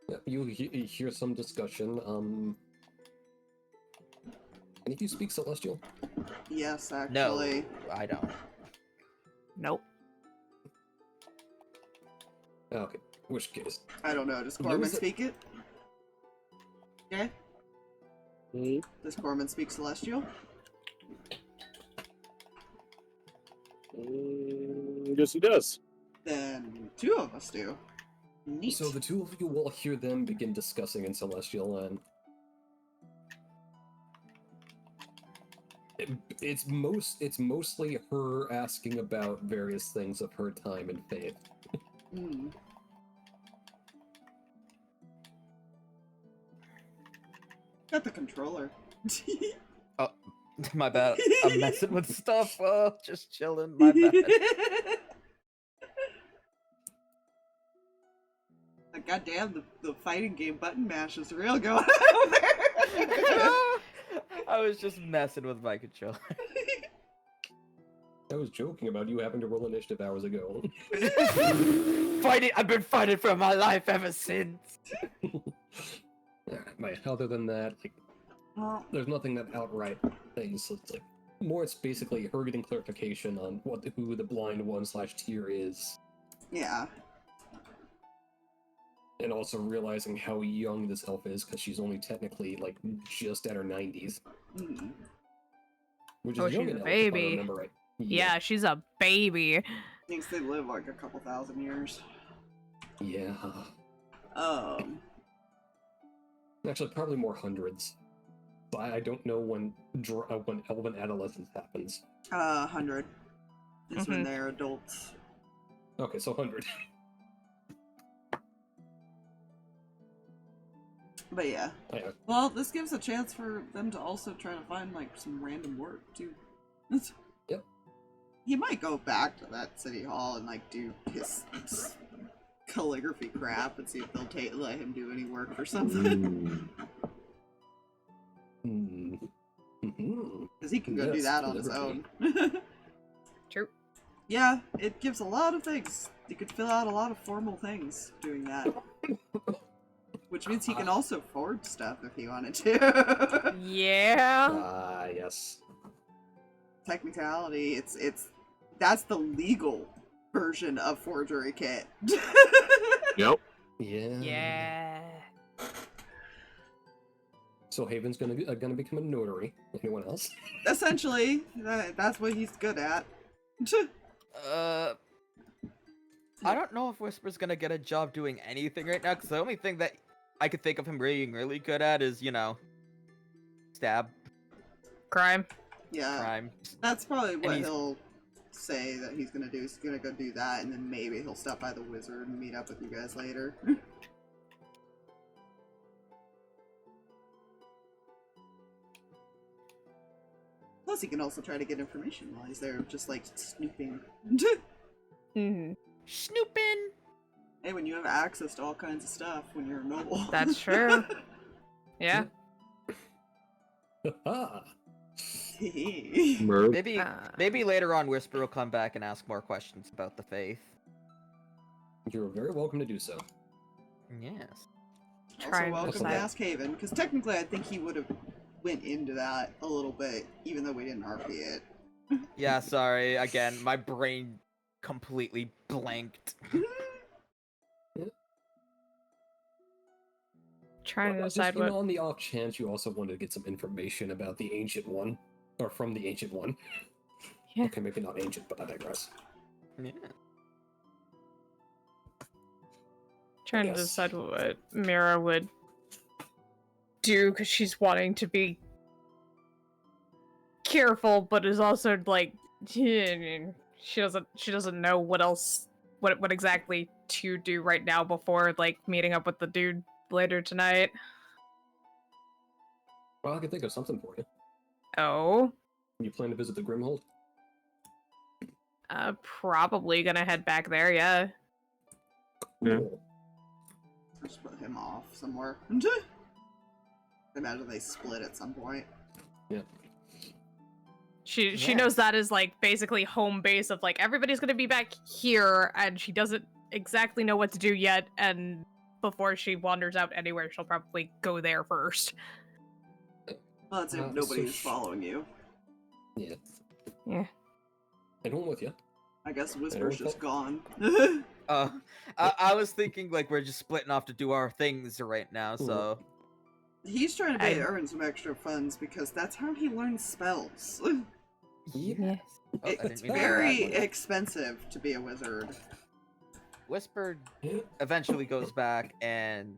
Yeah, you hear some discussion. Any of you speak Celestial? Yes, No, actually. I don't. Nope. Okay, which case? I don't know. Does Who Corman is it? speak it? Okay. Does Corman speak Celestial? Yes, he does. Then two of us do. Neat. So the two of you will hear them begin discussing in Celestial, and it's mostly her asking about various things of her time in Faith. Hmm. Got the controller. Oh, my bad. I'm messing with stuff. Oh, just chilling. My bad. Goddamn, the fighting game button mash is real going on over there. I was just messing with my controller. I was joking about you having to roll initiative hours ago. Fighting! I've been fighting for my life ever since. Right, other than that, like, Well, there's nothing that outright things. So it's like more. It's basically her getting clarification on who the blind one / tier is, yeah. and also realizing how young this elf is because she's only technically like just at her 90s, Mm. which is Oh, young she's a enough, baby. if I remember right. Yeah, she's a baby. Thinks they live like a couple thousand years. Yeah. Actually, probably more hundreds. I don't know when elven adolescence happens. 100 is when Mhm. they're adults. Okay, so 100. But yeah. Anyway, Well, this gives a chance for them to also try to find, like, some random work, too. Yep. He might go back to that city hall and, like, do his calligraphy crap and see if they'll let him do any work or something. Because he can go do Yes, that on his own. True. Yeah, it gives a lot of things. You could fill out a lot of formal things doing that. Which means he can also forge stuff if he wanted to. Yeah. Yes. Technicality, that's the legal version of forgery kit. Yep. Yeah. Yeah. So Haven's gonna become a notary. Anyone else? Essentially, that's what he's good at. I don't know if Whisper's gonna get a job doing anything right now, because the only thing that I could think of him being really good at is, you know, stab, Crime. Yeah, crime. that's probably what he's- he'll say that he's gonna do. He's gonna go do that, and then maybe he'll stop by the wizard and meet up with you guys later. Plus, he can also try to get information while he's there, just like snooping. Mm-hmm. Snooping! Hey, when you have access to all kinds of stuff when you're a noble. That's true. Yeah. Ah. Merv. Maybe later on Whisper will come back and ask more questions about the faith. You're very welcome to do so. Yes. Also Try and welcome to decide. Ask Haven, because technically I think he would have went into that a little bit, even though we didn't RP it. Yeah, sorry. Again, my brain completely blanked. Trying to Just, decide you what. know, on the off chance you also wanted to get some information about the Ancient One, or from the Ancient One. Yeah. Okay, maybe not ancient, but I digress. Yeah. Trying Yes. to decide what Meira would do, because she's wanting to be careful, but is also like she doesn't know what else what exactly to do right now before like meeting up with the dude later tonight. Well, I can think of something for you. Oh, You plan to visit the Grimhold? probably gonna head back there. Yeah. Yeah. Cool. Just put him off somewhere. Imagine they split at some point. Yeah. She Yeah. knows that is like basically home base of like everybody's gonna be back here, and she doesn't exactly know what to do yet. And before she wanders out anywhere, she'll probably go there first. Well, that's if So nobody's following you. Yeah. Yeah. Anyone with you? I guess Whisper's just gone. I was thinking like we're just splitting off to do our things right now, so He's trying to I- earn some extra funds because that's how he learns spells. Yes. Oh, I didn't It's mean to very grab one. expensive to be a wizard. Whisper eventually goes back and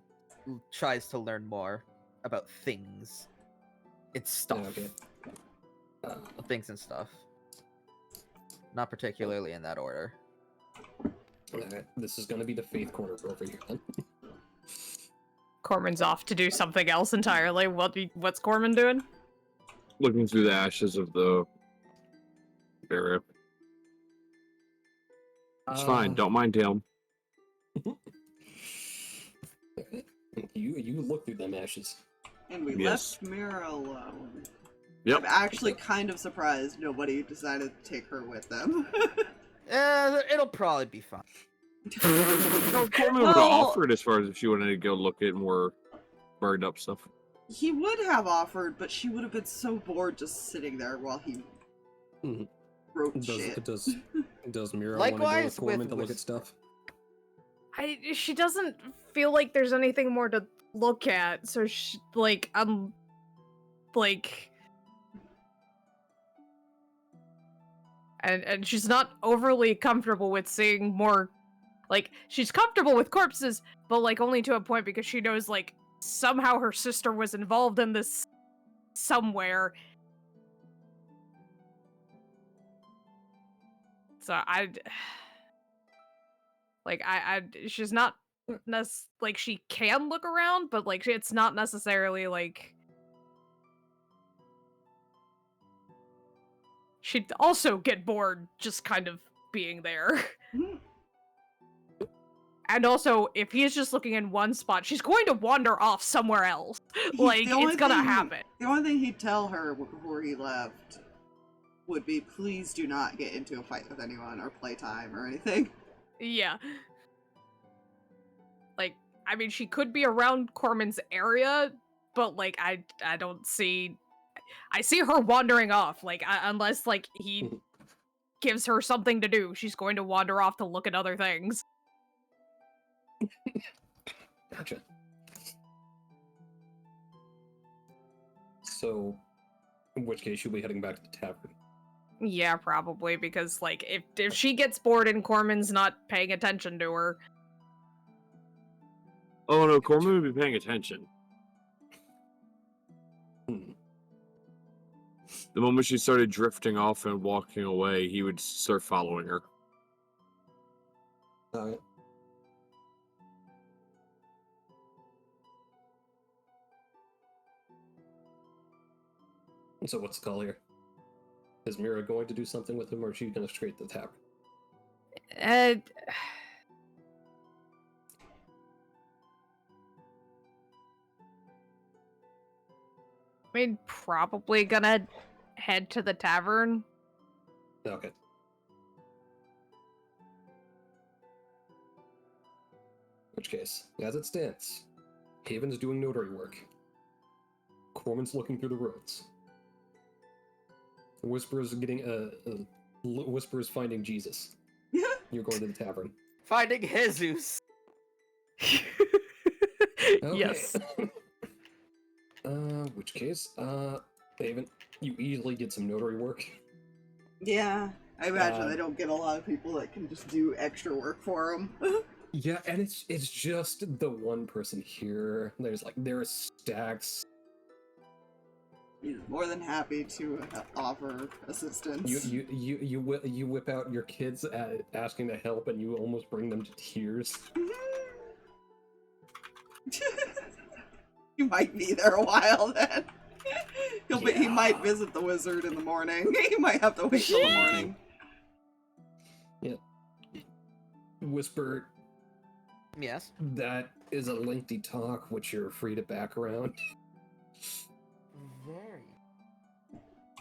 tries to learn more about things. It's stuff. Okay. Things and stuff. Not particularly in that order. Alright, this is gonna be the Faith Corner over here then. Corman's off to do something else entirely. What's Corman doing? Looking through the ashes of the Meira. It's fine. Don't mind him. You look through them ashes. And we Yes. left Meira alone. Yep. I'm actually kind of surprised nobody decided to take her with them. It'll probably be fine. No, Corman would have Well- offered as far as if she wanted to go look at more burned up stuff. He would have offered, but she would have been so bored just sitting there while he Mhm. wrote Does shit. does Meira want to go Likewise with Corman with to look at Whisper. stuff? She doesn't feel like there's anything more to look at, so and she's not overly comfortable with seeing more. Like, she's comfortable with corpses, but like only to a point, because she knows like somehow her sister was involved in this somewhere. So she's not like she can look around, but like it's not necessarily like she'd also get bored just kind of being there. Mhm. And also, if he's just looking in one spot, she's going to wander off somewhere else. Like, The only it's gonna thing- happen. The only thing he'd tell her before he left would be, please do not get into a fight with anyone or playtime or anything. Yeah. Like, I mean, she could be around Corman's area, but like, I don't see. I see her wandering off. Like, unless like he gives her something to do, she's going to wander off to look at other things. Gotcha. So, in which case you'll be heading back to the tavern. Yeah, probably, because like if she gets bored and Corman's not paying attention to her. Oh no, Corman would be paying attention. Hmm. The moment she started drifting off and walking away, he would start following her. Alright. So what's the call here? Is Meira going to do something with him, or is she going to straight to the tavern? I mean, probably gonna head to the tavern. Okay. In which case, as it stands, Haven's doing notary work. Corman's looking through the roads. Whisper's getting Whisper's finding Jesus. You're going to the tavern. Finding Jesus. Okay. Yes. Which case, Haven, you easily get some notary work. Yeah, I imagine they don't get a lot of people that can just do extra work for them. Yeah, and it's just the one person here. There are stacks. He's more than happy to offer assistance. You whip out your kids asking to help, and you almost bring them to tears. You might be there a while then. He might visit the wizard in the morning. He might have to wait till the morning. Yeah. Whisper, Yes. that is a lengthy talk, which you're free to back around. Very.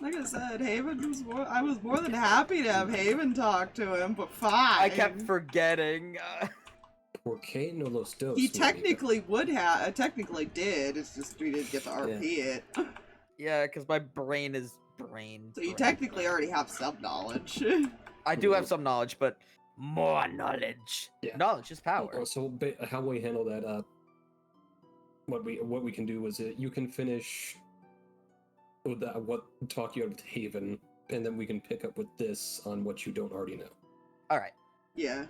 Like I said, I was more than happy to have Haven talk to him, but fine. I kept forgetting. Porque no los dos. He technically technically did. It's just we didn't get to RP it. Yeah, because my brain is brain. So you technically already have some knowledge. I do have some knowledge, but more knowledge. Yeah. Knowledge is power. So how we handle that? What we can do is you can finish with what talk you had with Haven, and then we can pick up with this on what you don't already know. All right. Yeah.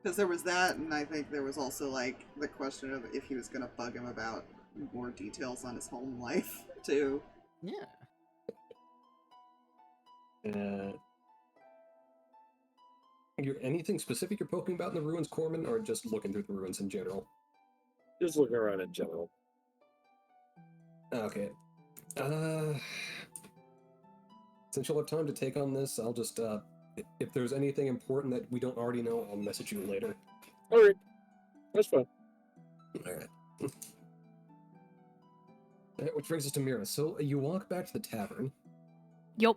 Because there was that, and I think there was also, like, the question of if he was gonna bug him about more details on his home life, too. Yeah. Anything specific you're poking about in the ruins, Corman, or just looking through the ruins in general? Just looking around in general. Okay. Since you'll have time to take on this, I'll just, if there's anything important that we don't already know, I'll message you later. Alright. That's fine. Alright. Which brings us to Meira. So, you walk back to the tavern. Yup.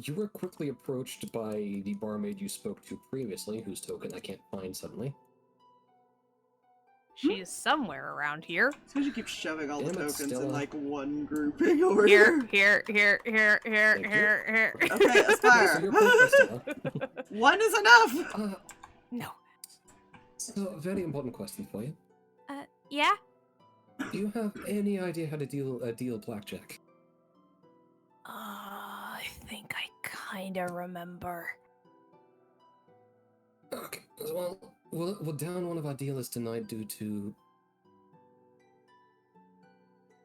You were quickly approached by the barmaid you spoke to previously, whose token I can't find suddenly. She's somewhere around here. So you keep shoving all the Damn it, tokens in, Stella. like, one grouping over Here, here. here. Thank you. Here. Okay, So Aspire. you're both Stella. One is enough! No. So, very important question for you. Yeah? Do you have any idea how to deal blackjack? I think I kinda remember. Okay, well, we'll down one of our dealers tonight due to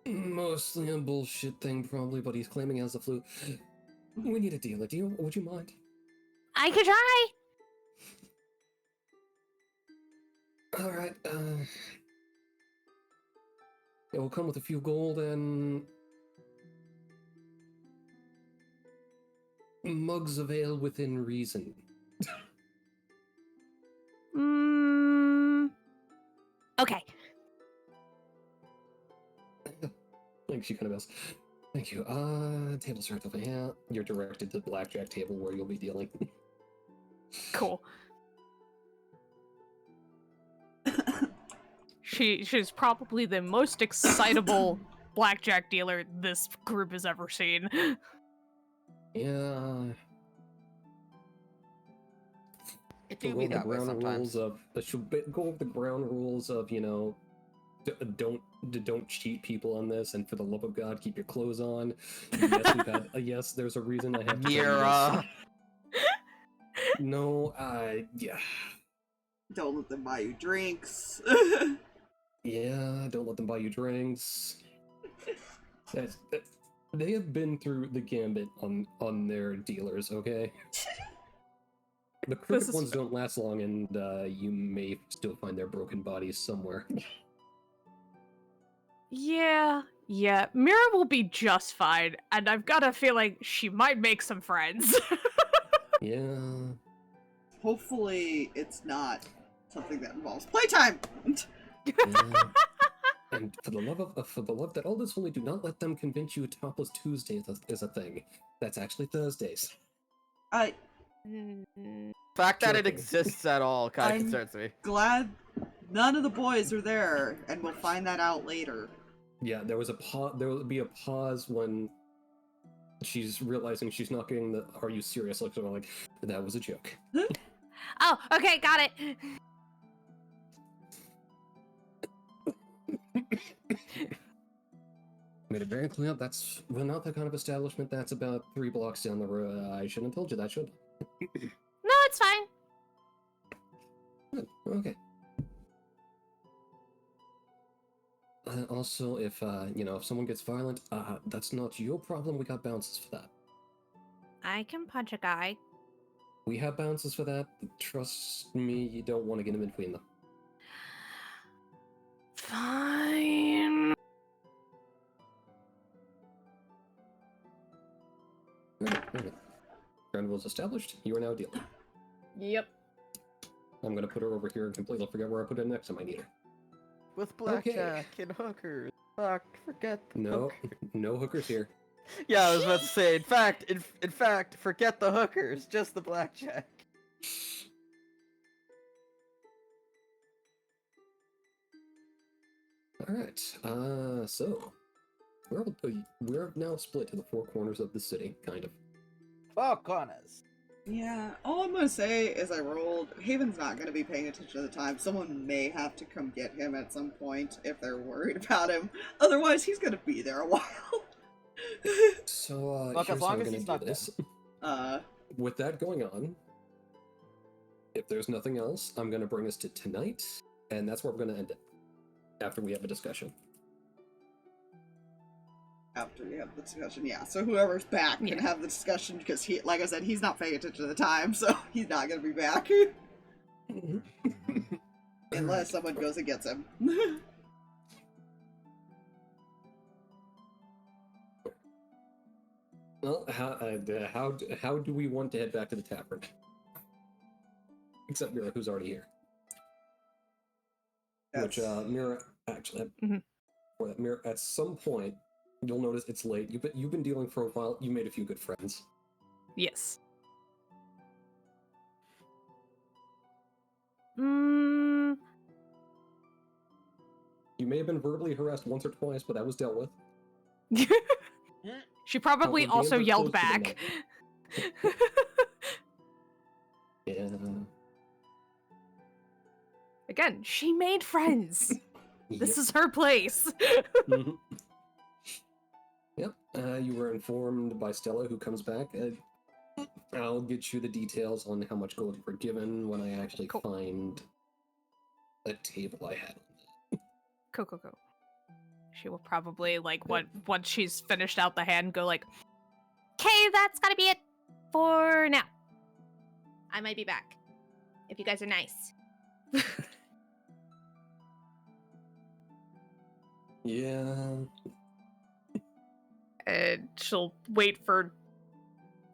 mostly a bullshit thing, probably, but he's claiming he has the flu. We need a dealer. Would you mind? I could try. All right. It will come with a few gold and mugs of ale within reason. Okay. Like she kind of goes, thank you. Table starts over here. You're directed to the blackjack table where you'll be dealing. Cool. She's probably the most excitable blackjack dealer this group has ever seen. Yeah. It do be that way sometimes. She'll go over the ground rules of, you know, don't cheat people on this, and for the love of God, keep your clothes on. Yes, we've had, yes, there's a reason I have to Meira. No, yeah. Don't let them buy you drinks. Yeah, don't let them buy you drinks. They have been through the gambit on their dealers, okay? The crooked ones don't last long, and you may still find their broken bodies somewhere. Yeah. Meira will be just fine, and I've got a feeling she might make some friends. Yeah. Hopefully, it's not something that involves playtime. Yeah. And for the love that all this holy, do not let them convince you Topless Tuesday is a thing. That's actually Thursdays. I The fact that it Joking. exists at all kind of I'm concerns me. glad none of the boys are there, and we'll find that out later. Yeah, there will be a pause when she's realizing she's not getting the "Are you serious?" Like, sort of like, that was a joke. Oh, okay, got it. Made it very clear we're not the kind of establishment that's about 3 blocks down the road. I shouldn't have told you that, should I? No, it's fine. Good, okay. Also, if if someone gets violent, that's not your problem. We got bounces for that. I can punch a guy. We have bounces for that. Trust me, you don't want to get in between them. Fine. Okay. Ground rules established. You are now dealing. Yep. I'm gonna put her over here and completely forget where I put it next time I need her. With blackjack and hookers. Fuck, forget the No, hookers. no hookers here. Yeah, I was about to say, in fact, forget the hookers, just the blackjack. Alright, so we're now split to the 4 corners of the city, kind of. 4 corners. Yeah, all I'm gonna say is I rolled. Haven's not gonna be paying attention to the time. Someone may have to come get him at some point if they're worried about him. Otherwise, he's gonna be there a while. So, Look, here's as long how I'm as gonna he's do not this. dead. With that going on, if there's nothing else, I'm gonna bring us to tonight, and that's where we're gonna end it. After we have a discussion. After we have the discussion, yeah. So whoever's back can have the discussion because he, like I said, he's not paying attention to the time, so he's not gonna be back unless someone goes and gets him. Well, how do we want to head back to the tavern? Except Meira, who's already here. Which Meira actually. For that, Meira, at some point, you'll notice it's late. You've been dealing for a while. You made a few good friends. Yes. You may have been verbally harassed once or twice, but that was dealt with. She probably However, also games are yelled closed to the back. night. Yeah. Again, she made friends. This is her place. Mhm. Yep. You were informed by Stella, who comes back. I'll get you the details on how much gold you were given when I actually find a table I had. Cool. She will probably, like, once she's finished out the hand, go like, Okay, that's gotta be it for now. I might be back. If you guys are nice. Yeah. And she'll wait for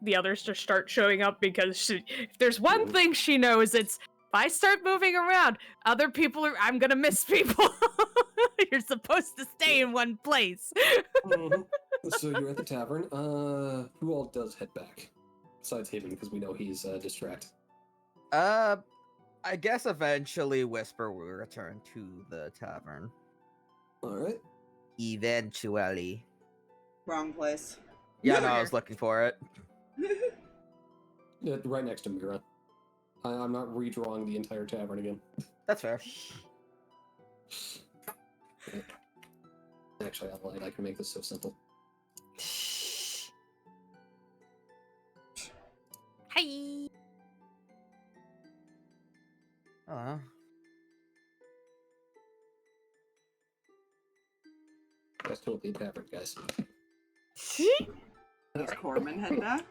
the others to start showing up because if there's one thing she knows, it's if I start moving around, I'm gonna miss people. You're supposed to stay in one place. Mhm. So you're at the tavern. Who all does head back? Besides Haven, because we know he's distracted. I guess eventually Whisper will return to the tavern. Alright. Eventually. Wrong place. Yeah, no, I was looking for it. Yeah, right next to Meira. I'm not redrawing the entire tavern again. That's fair. Actually, I lied. I can make this so simple. Hi. Oh. That's totally a tavern, guys. Does Corman head back?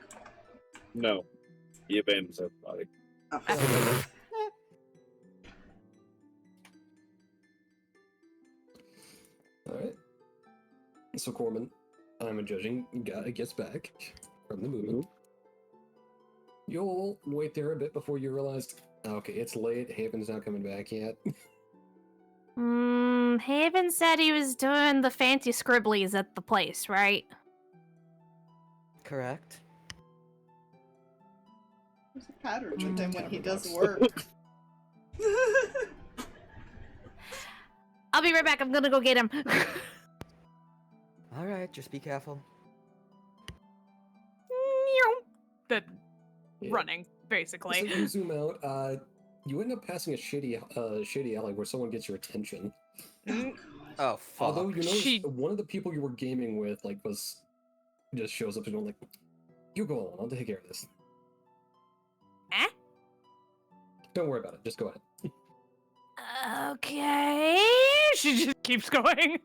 No. He abandons everybody. Oh. Alright. So Corman, I'm judging, gets back from the movement. You'll wait there a bit before you realize, okay, it's late, Haven's not coming back yet. Haven said he was doing the fancy scribblies at the place, right? Correct. There's a pattern with him when he does work. I'll be right back. I'm gonna go get him. Alright, just be careful. Then Yeah. running, basically. So you zoom out, you end up passing a shady alley where someone gets your attention. Oh, God. Oh, fuck. Although you notice She- one of the people you were gaming with, just shows up and going you go on, I'll take care of this. Eh? Don't worry about it, just go ahead. Okay. She just keeps going.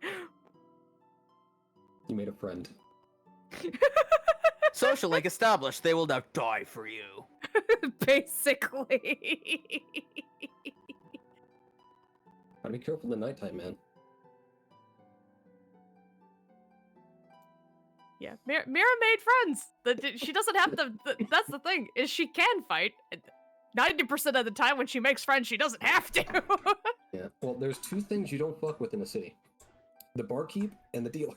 You made a friend. Social link established. They will now die for you. Basically. Gotta be careful in the nighttime, man. Yeah, Meira made friends. She doesn't have to. That's the thing, is she can fight. 90% of the time when she makes friends, she doesn't have to. Yeah. Well, there's two things you don't fuck with in a city: the barkeep and the dealer,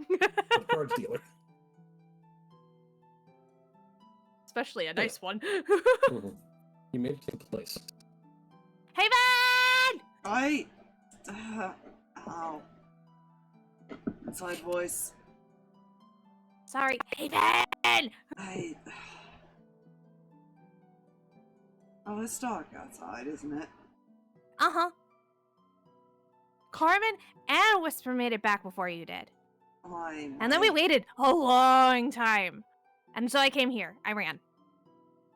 the cards dealer. Especially a nice one. Mhm. You made it to the place. Haven! Ow. Inside voice. Sorry, Haven! Oh, it's dark outside, isn't it? Uh-huh. Corman and Whisper made it back before you did. And then we waited a long time. And so I came here. I ran.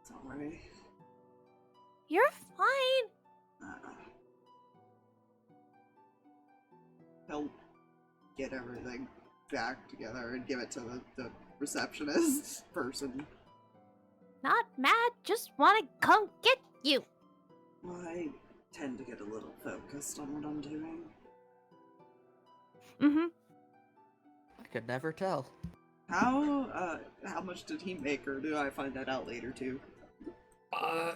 Sorry. You're fine. He'll get everything back together and give it to the receptionist person. Not mad, just want to come get you. I tend to get a little focused on what I'm doing. Mm-hmm. I could never tell. How much did he make, or do I find that out later too?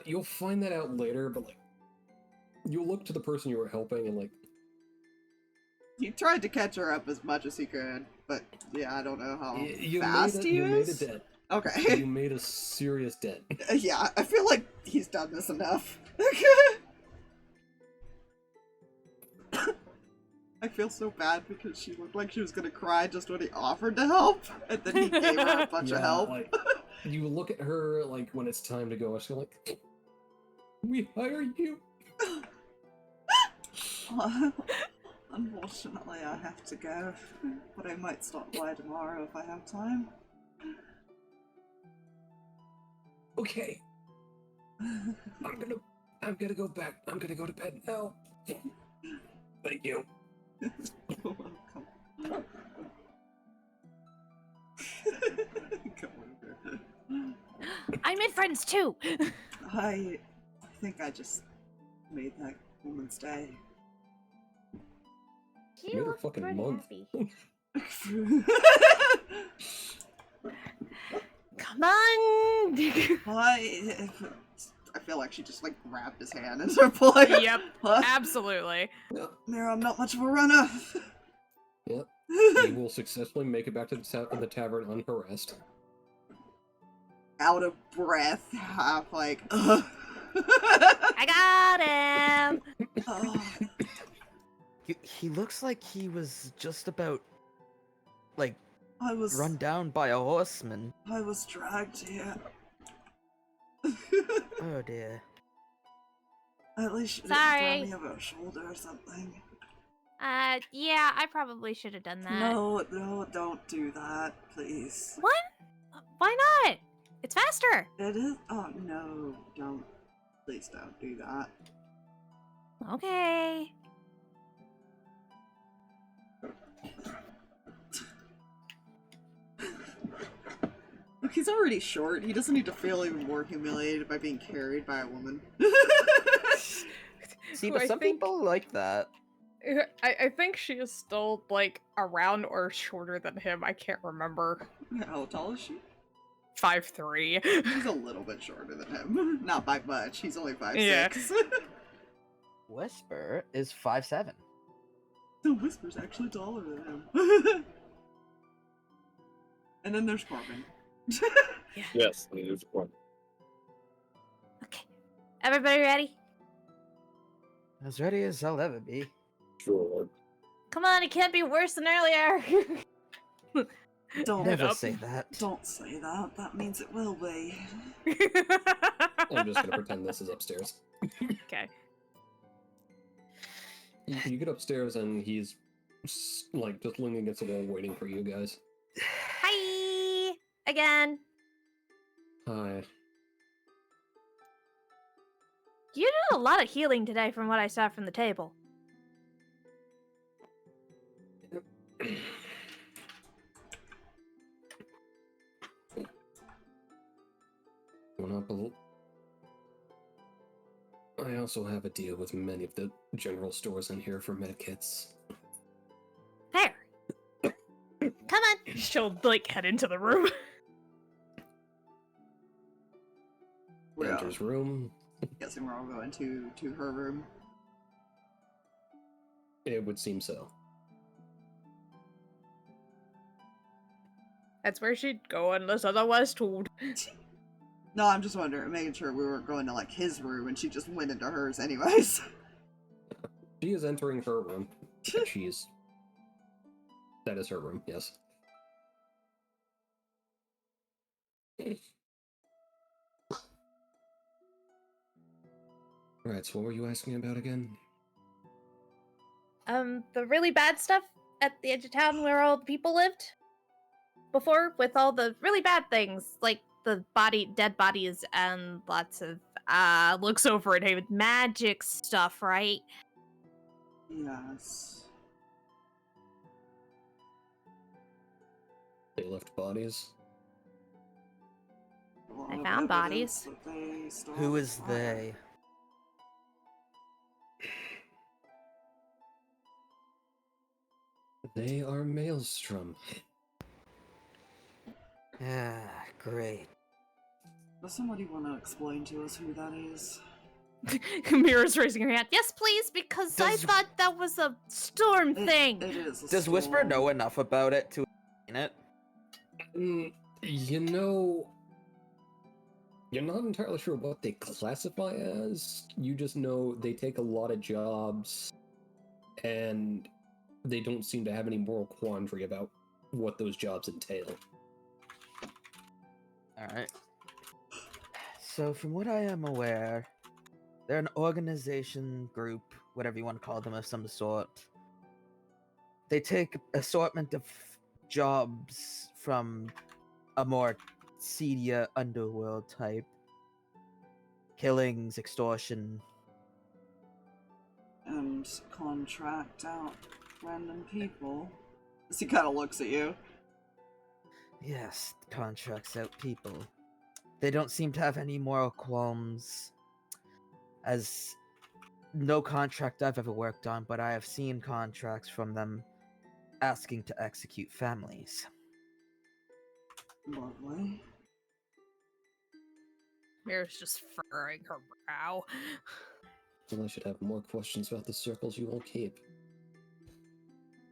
You'll find that out later, but you'll look to the person you were helping and He tried to catch her up as much as he could, but yeah, I don't know how you fast he made a is. dent. Okay. You made a serious dent. Yeah, I feel like he's done this enough. I feel so bad because she looked like she was gonna cry just when he offered to help, and then he gave her a bunch of help. You look at her when it's time to go, she's like, "We hire you." Unfortunately, I have to go, but I might stop by tomorrow if I have time. Okay. I'm gonna go back. I'm gonna go to bed now. Thank you. You're welcome. Come over. I made friends too. I think I just made that woman's day. You Made her look fucking pretty month. happy. I Come on! feel like she just like grabbed his hand and started pulling. Yep, Huh? absolutely. Mira, I'm not much of a runner. Yep. He will successfully make it back to the tavern unharassed. Out of breath, half like, ugh. I got him! Ugh. He looks like he was just about, like, I was run down by a horseman. I was dragged here. Oh dear. At least you Sorry. didn't throw me over a shoulder or something. Yeah, I probably should have done that. No, don't do that, please. What? Why not? It's faster! It is. Oh no, don't. Please don't do that. Okay. Look, he's already short. He doesn't need to feel even more humiliated by being carried by a woman. See, Who but I some think- people like that. I think she is still, like, around or shorter than him. I can't remember. How tall is she? 5'3". She's a little bit shorter than him. Not by much. He's only 5'6". Yeah. Whisper is 5'7". The Whisper's actually taller than him. And then there's Corman. Yes, it is one. Okay. Everybody ready? As ready as I'll ever be. Sure. Come on, it can't be worse than earlier. Don't Never up. say that. Don't say that. That means it will be. I'm just gonna pretend this is upstairs. Okay. You get upstairs and he's like just leaning against the wall waiting for you guys. Hi! Again. Hi. You did a lot of healing today from what I saw from the table. I also have a deal with many of the general stores in here for medkits. There. Come on. She'll, like, head into the room. Yeah. Enters room. Guessing we're all going to her room. It would seem so. That's where she'd go unless otherwise told. No, I'm just wondering, making sure we weren't going to like his room and she just went into hers anyways. She is entering her room. She's... That is her room, yes. Right, so what were you asking about again? The really bad stuff at the edge of town where all the people lived before, with all the really bad things, like the dead bodies and lots of Looks over at Haven. magic stuff, right? Yes. They left bodies. A lot I of found evidence bodies. that they stole Who the is fire. they? They are Maelstrom. Ah, great. Does somebody want to explain to us who that is? Mira's raising her hand. Yes, please, because I Does- thought that was a storm thing. It is. A Does Whisper storm. know enough about it to explain it? You know... You're not entirely sure what they classify as. You just know they take a lot of jobs, and they don't seem to have any moral quandary about what those jobs entail. Alright. So, from what I am aware, they're an organization, group, whatever you want to call them, of some sort. They take assortment of jobs from a more seedier underworld type. Killings, extortion. And contract out random people. As he kind of looks at you. Yes, contracts out people. They don't seem to have any moral qualms, as no contract I've ever worked on, but I have seen contracts from them asking to execute families. Lovely. Mira's just furrowing her brow. Well, I should have more questions about the circles you all keep.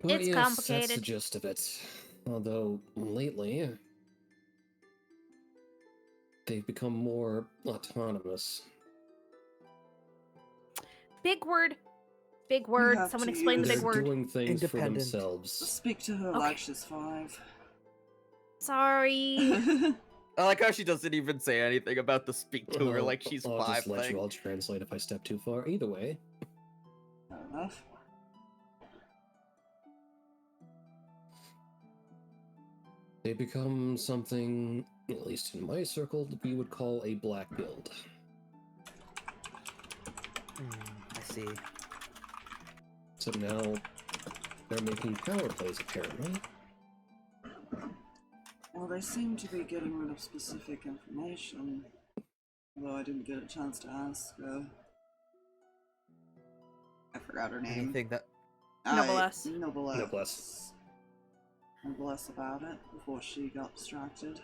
But It's yes, that's complicated. the gist of it. Although, lately, they've become more autonomous. Big word. Big word. have Someone to explain the use- big They're word. doing things for Independent. themselves. Speak to her Okay. like she's 5. Sorry. I like how she doesn't even say anything about the speak to her Well, like she's I'll 5 just let thing. you all translate if I step too far. Either way, Fair enough. they become something, at least in my circle, that we would call a black guild. I see. So now they're making power plays, apparently. Well, they seem to be getting rid of specific information. Although I didn't get a chance to ask. I forgot her name. Anything that Noblesse. Noblesse. Noblesse about it before she got distracted.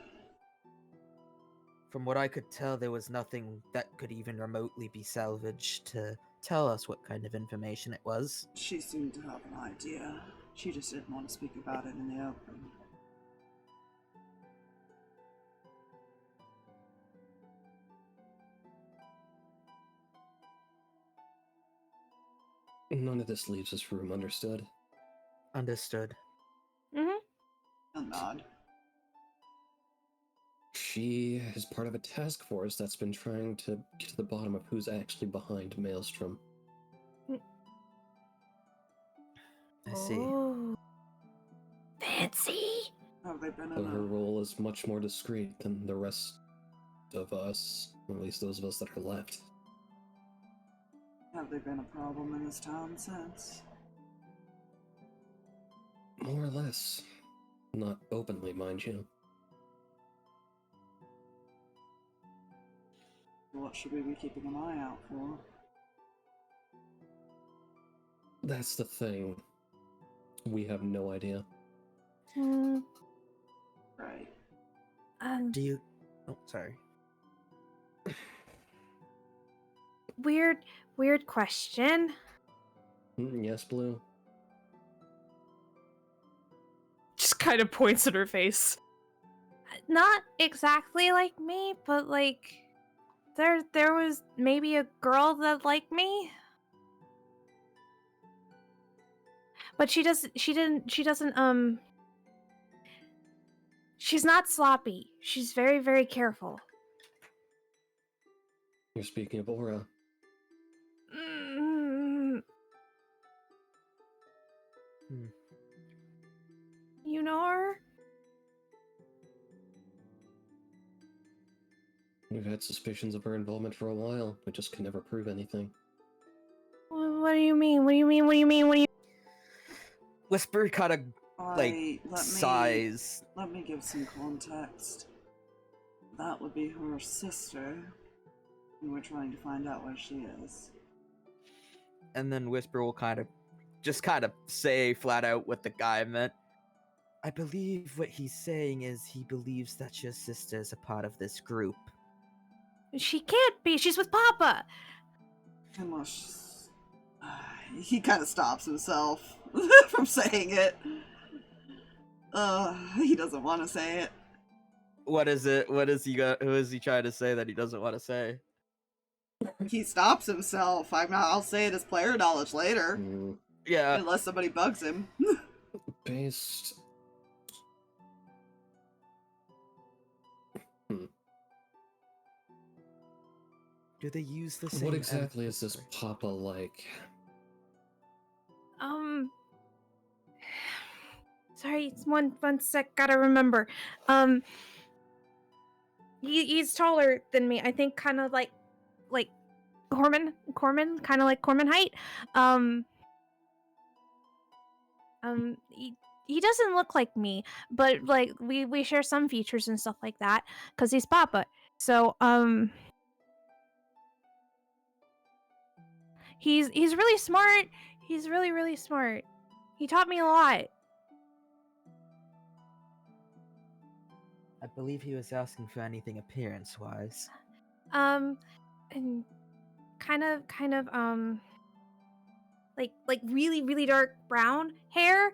From what I could tell, there was nothing that could even remotely be salvaged to tell us what kind of information it was. She seemed to have an idea. She just didn't want to speak about it in the open. None of this leaves this room, understood? Understood. A nod. She is part of a task force that's been trying to get to the bottom of who's actually behind Maelstrom. I see. Oh. Fancy. Have they been Though in her a... role is much more discreet than the rest of us, at least those of us that are left. Have they been a problem in this town since? More or less. Not openly, mind you. What should we be keeping an eye out for? That's the thing. We have no idea. Right. Do you... Oh, sorry. Weird question. Yes, Blue? Just kind of points at her face. Not exactly like me, but like there was maybe a girl that liked me. But she doesn't she's not sloppy. She's very, very careful. You're speaking of Aura. You know her? We've had suspicions of her involvement for a while. We just can never prove anything. What do you mean? What do you mean? What do you mean? What do you Whisper kind of like Let sighs. me give some context. That would be her sister, and we're trying to find out where she is. And then Whisper will kind of say flat out what the guy meant. I believe what he's saying is he believes that your sister is a part of this group. She can't be. She's with Papa. Unless he kind of stops himself from saying it. He doesn't want to say it. What is it? What is he got? Who is he trying to say that he doesn't want to say? He stops himself. I'll say it as player knowledge later, Yeah. unless somebody bugs him. Based... Do they use the same? What exactly is this Papa like? Sorry, it's one sec. Gotta remember. He's taller than me. I think, kind of like Corman, kind of like Corman height. He doesn't look like me, but like we share some features and stuff like that because he's Papa. So, he's really smart. He's really, really smart. He taught me a lot. I believe he was asking for anything appearance-wise. And kind of, like really, really dark brown hair.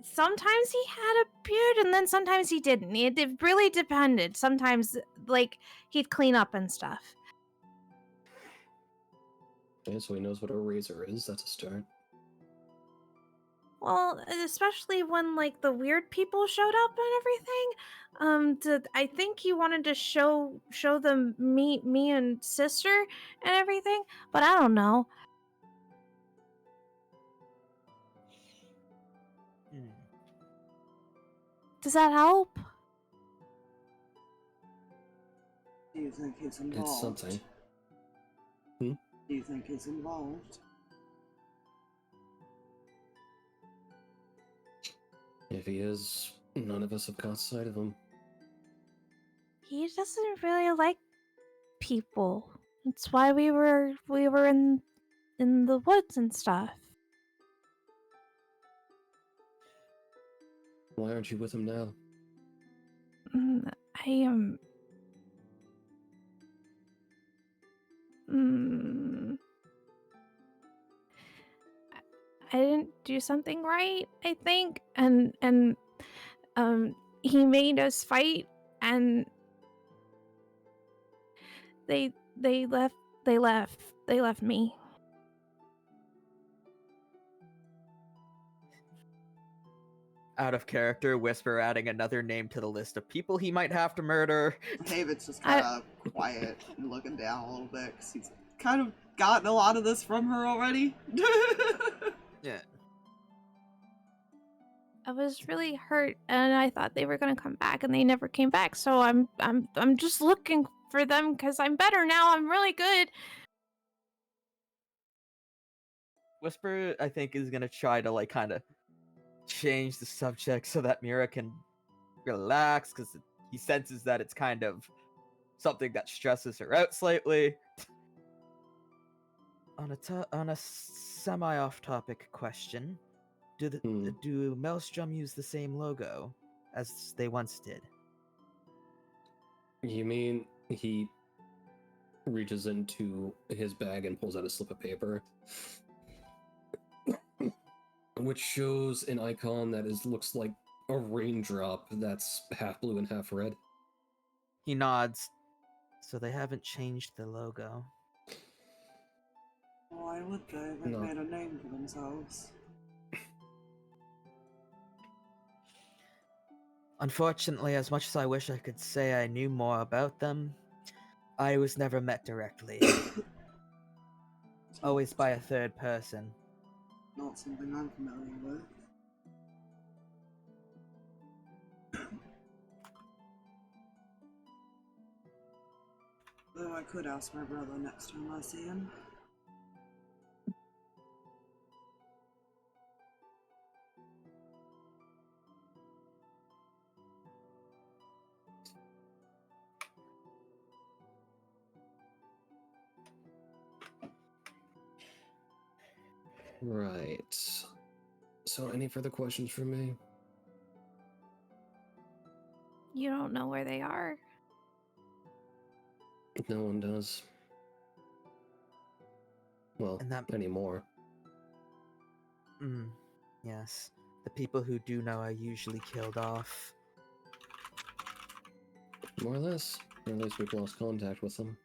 Sometimes he had a beard, and then sometimes he didn't. It really depended. Sometimes, like, he'd clean up and stuff. Okay, so he knows what a razor is. That's a start. Well, especially when like the weird people showed up and everything. I think he wanted to show them me and sister and everything, but I don't know. Does that help? Do you think he's involved? It's something. Hmm? Do you think he's involved? If he is, none of us have caught sight of him. He doesn't really like people. That's why we were in the woods and stuff. Why aren't you with him now? I am. I didn't do something right, I think, and he made us fight, and they left me. Out of character, Whisper adding another name to the list of people he might have to murder. David's just kind of quiet and looking down a little bit because he's kind of gotten a lot of this from her already. Yeah. I was really hurt, and I thought they were gonna come back, and they never came back. So I'm just looking for them because I'm better now. I'm really good. Whisper, I think, is gonna try to like kind of change the subject so that Meira can relax, because he senses that it's kind of something that stresses her out slightly. On a semi off-topic question, do Maelstrom use the same logo as they once did? You mean he reaches into his bag and pulls out a slip of paper, which shows an icon that looks like a raindrop that's half blue and half red. He nods. So they haven't changed the logo. Why would they? They've made a name for themselves. Unfortunately, as much as I wish I could say I knew more about them, I was never met directly. Always by a third person. Not something I'm familiar with. Though I could ask my brother next time I see him. Right. So, any further questions for me? You don't know where they are. No one does. Well, anymore. Yes. The people who do know are usually killed off. More or less. Or at least we've lost contact with them.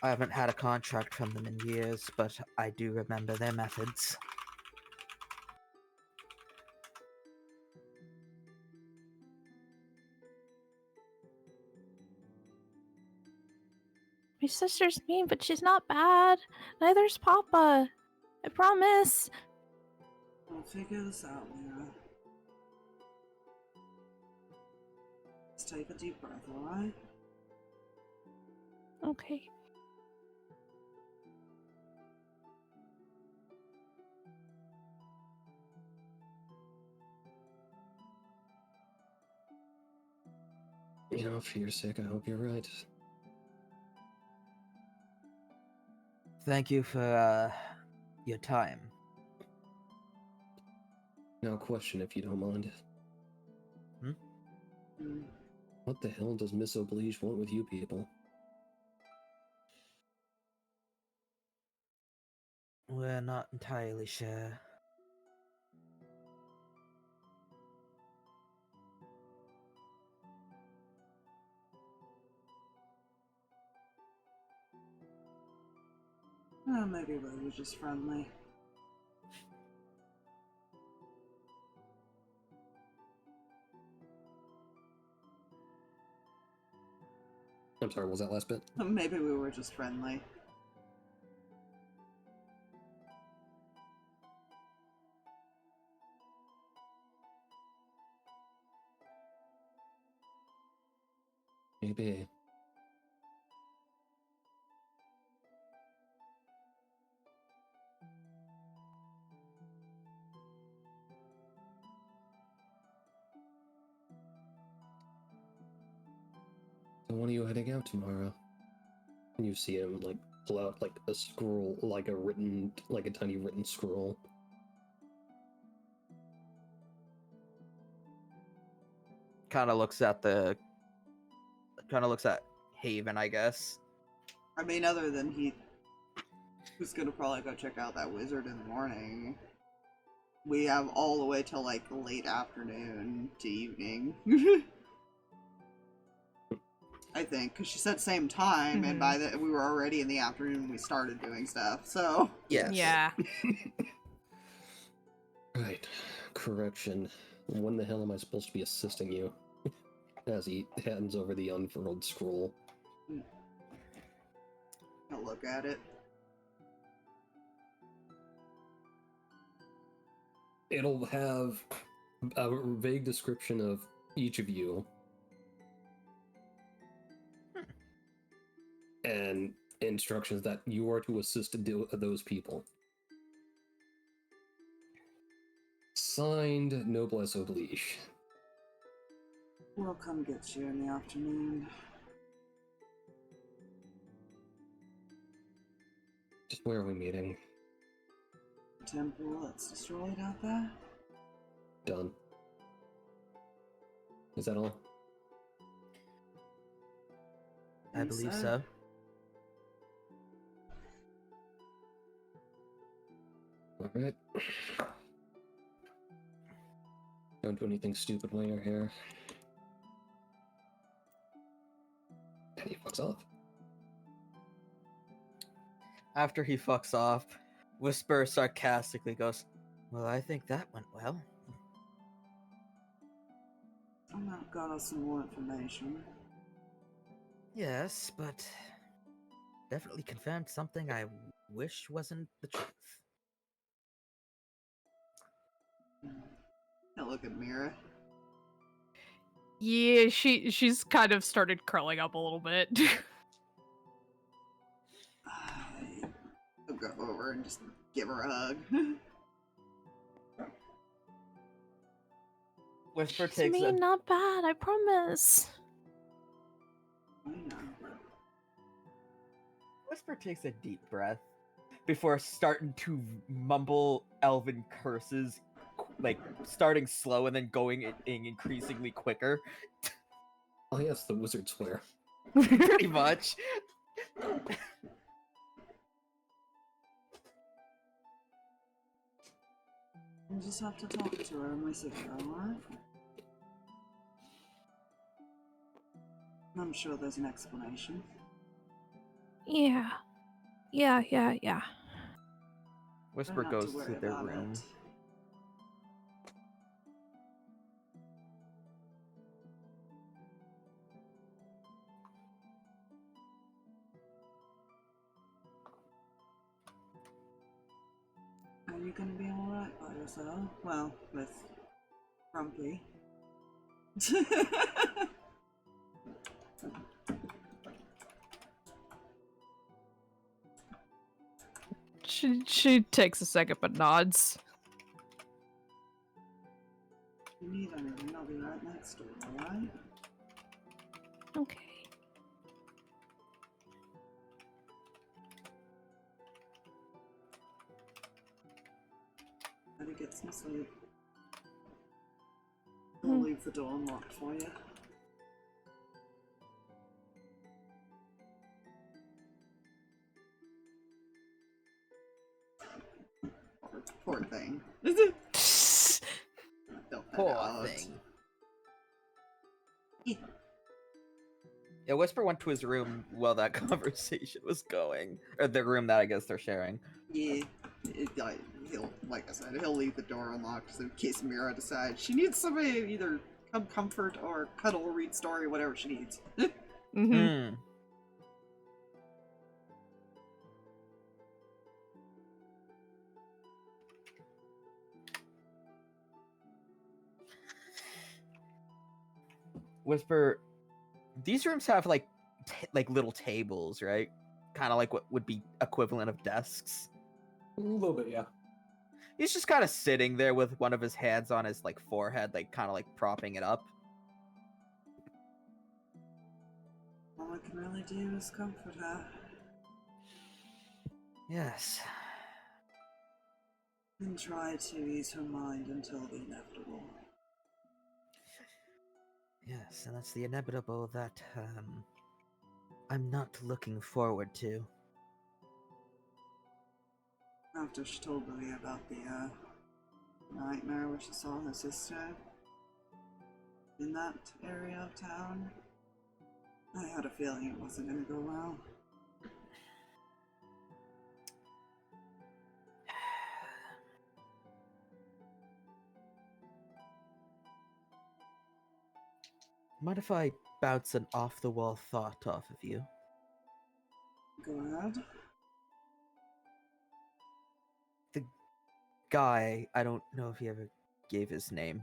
I haven't had a contract from them in years, but I do remember their methods. My sister's mean, but she's not bad. Neither's Papa. I promise. We'll figure this out, Meira. Let's take a deep breath, alright? Okay. You know, for your sake, I hope you're right. Thank you for your time. Now, question if you don't mind. What the hell does Miss Oblige want with you people? We're not entirely sure. Maybe we were just friendly. I'm sorry, what was that last bit? Maybe we were just friendly. Maybe. So when are you heading out tomorrow? And you see him, like, pull out, like, a scroll, like a tiny written scroll. Kind of looks at Haven, I guess. I mean, other than who's gonna probably go check out that wizard in the morning. We have all the way till like late afternoon to evening. I think, because she said same time, and by the we were already in the afternoon when we started doing stuff. So Yes. Yeah. Right. Correction. When the hell am I supposed to be assisting you? As he hands over the unfurled scroll. I'll look at it. It'll have a vague description of each of you. And instructions that you are to assist those people. Signed, Noblesse Oblige. We'll come get you in the afternoon. Just where are we meeting? Temple that's destroyed out there. Done. Is that all? I believe so. Alright. Don't do anything stupid while you're here. And he fucks off. After he fucks off, Whisper sarcastically goes, "Well, I think that went well." I might have got us some more information. Yes, but definitely confirmed something I wish wasn't the truth. Now look at Meira. Yeah, she's kind of started curling up a little bit. I'll go over and just give her a hug. Whisper It's takes me, a not bad, I promise. I know. Whisper takes a deep breath before starting to mumble elven curses, like starting slow and then going increasingly quicker. Oh yes, the wizard swear. Pretty much. We'll just have to talk to her when we see her, alright? I'm sure there's an explanation. Yeah. Whisper Not to goes worry to their about room. it. Are you gonna be alright by yourself? Well, with Grumpy. She takes a second but nods. If you need anything, I'll be right next door, alright? asleep. I'll leave the door unlocked for you. Poor thing. Don't Poor out. thing. Yeah, Whisper went to his room while that conversation was going. Or the room that I guess they're sharing. Yeah, he'll, like I said, he'll leave the door unlocked in case Meira decides she needs somebody to either come comfort or cuddle or read story, whatever she needs. Hmm. Whisper, these rooms have like little tables, right? Kind of like what would be equivalent of desks. A little bit, yeah. He's just kind of sitting there with one of his hands on his like forehead, like kind of like propping it up. All I can really do is comfort her. Yes. And try to ease her mind until the inevitable. Yes, and that's the inevitable that I'm not looking forward to. After she told me about the nightmare where she saw her sister in that area of town, I had a feeling it wasn't going to go well. Mind if I bounce an off-the-wall thought off of you? Go ahead. The guy, I don't know if he ever gave his name.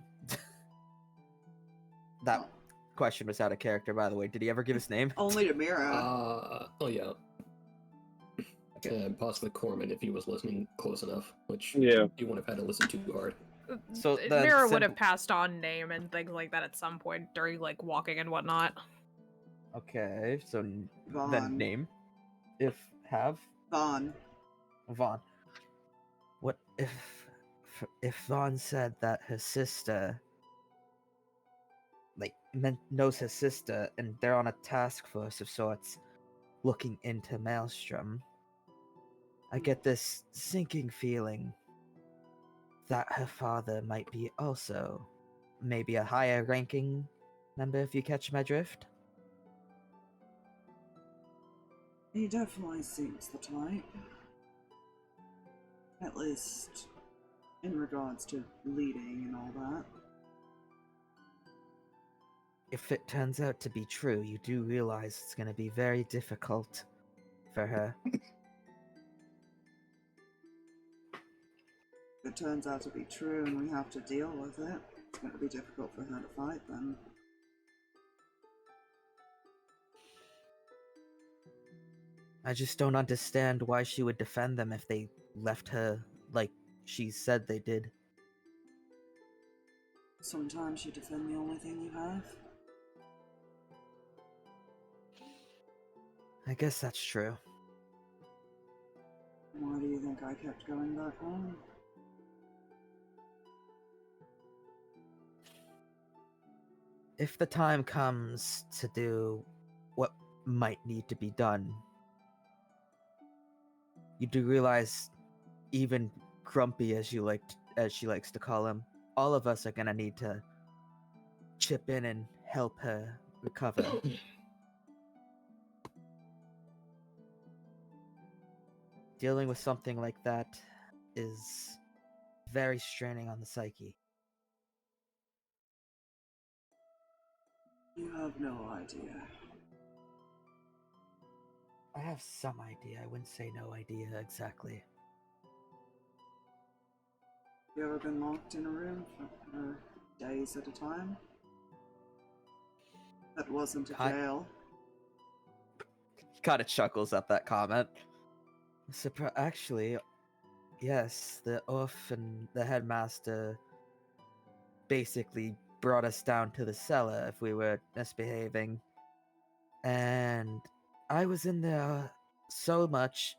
That question was out of character, by the way. Did he ever give his name? Only to Meira. Oh yeah. Possibly Corman if he was listening close enough, which Yeah. you wouldn't have had to listen too hard. So the Meira would simple- have passed on name and things like that at some point during like walking and whatnot. Okay, so Vaughn. then name. Vaughn. Vaughn. What if Vaughn said that his sister knows his sister and they're on a task force of sorts looking into Maelstrom? I get this sinking feeling that her father might be also maybe a higher ranking member, if you catch my drift. He definitely seems the type. At least in regards to leading and all that. If it turns out to be true, you do realize it's going to be very difficult for her. If it turns out to be true and we have to deal with it, it's going to be difficult for her to fight then. I just don't understand why she would defend them if they left her like she said they did. Sometimes you defend the only thing you have. I guess that's true. Why do you think I kept going back home? If the time comes to do what might need to be done, you do realize, even grumpy as she likes to call him, all of us are gonna need to chip in and help her recover. Dealing with something like that is very straining on the psyche. You have no idea. I have some idea. I wouldn't say no idea exactly. You ever been locked in a room for days at a time? That wasn't a jail. He kind of chuckles at that comment. Actually, yes, the Orf and the headmaster basically brought us down to the cellar if we were misbehaving. And I was in there so much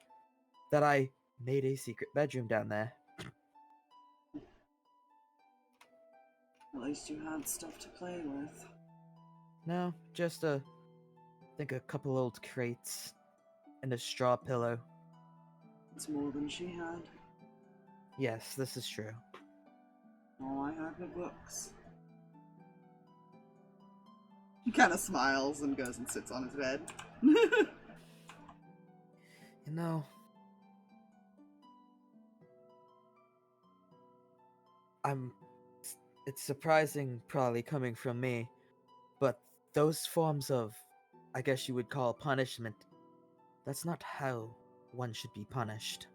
that I made a secret bedroom down there. At least you had stuff to play with. No, just I think a couple old crates and a straw pillow. It's more than she had. Yes, this is true. All I had were books. He kind of smiles and goes and sits on his bed. You know, it's surprising probably coming from me, but those forms of, I guess you would call punishment, that's not how one should be punished.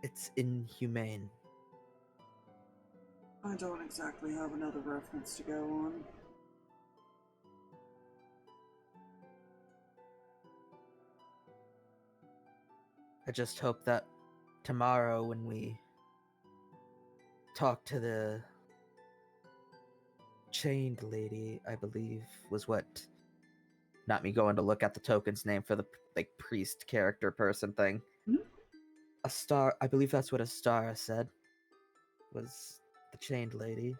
It's inhumane. I don't exactly have another reference to go on. I just hope that tomorrow when we talk to the chained lady, I believe was what, not me going to look at the token's name for the like priest character person thing. Hmm? A star, I believe that's what Astara said, was the chained lady.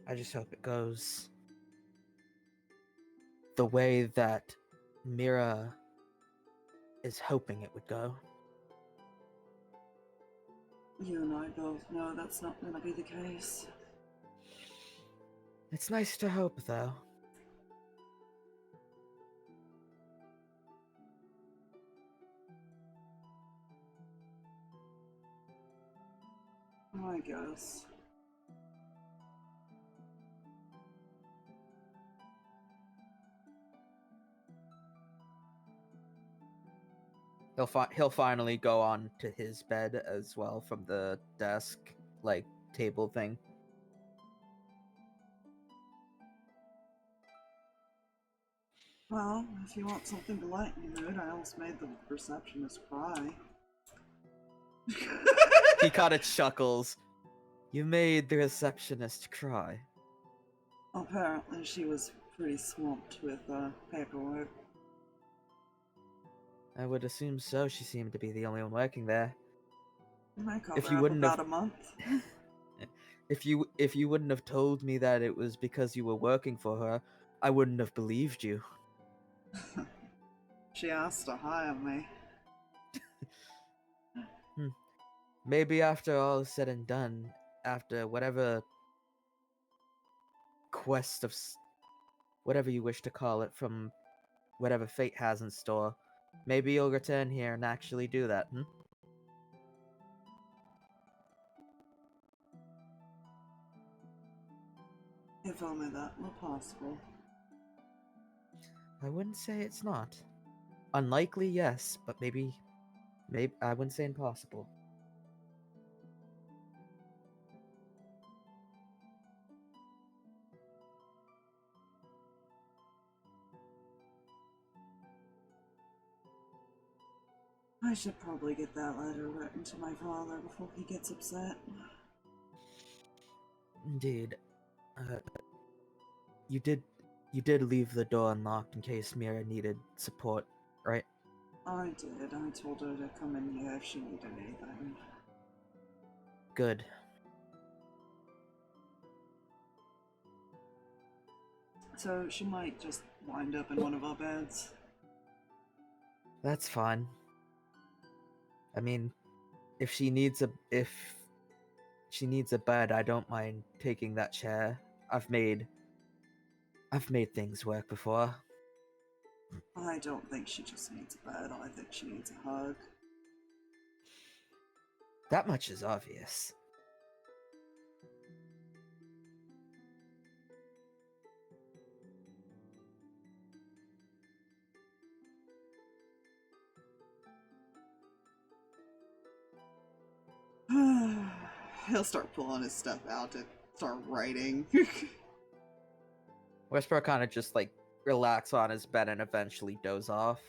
I just hope it goes the way that Meira is hoping it would go. You and I both know that's not going to be the case. It's nice to hope, though. I guess. He'll finally go on to his bed as well from the desk, like, table thing. Well, if you want something to lighten your mood, I almost made the receptionist cry. He kind of chuckles. You made the receptionist cry. Apparently she was pretty swamped with paperwork. I would assume so. She seemed to be the only one working there. I cover If you up wouldn't about have- a month. If you wouldn't have told me that it was because you were working for her, I wouldn't have believed you. She asked to hire me. Maybe after all is said and done, after whatever quest of whatever you wish to call it, from whatever fate has in store, maybe you'll return here and actually do that, If only that were possible. I wouldn't say it's not. Unlikely, yes, but maybe I wouldn't say impossible. I should probably get that letter written to my father before he gets upset. Indeed. You did leave the door unlocked in case Meira needed support, right? I did. I told her to come in here if she needed anything. Good. So she might just wind up in one of our beds. That's fine. I mean, if she needs a bed, I don't mind taking that chair. I've made things work before. I don't think she just needs a bed. I think she needs a hug. That much is obvious. He'll start pulling his stuff out to start writing. Whisper kind of just like relax on his bed and eventually doze off.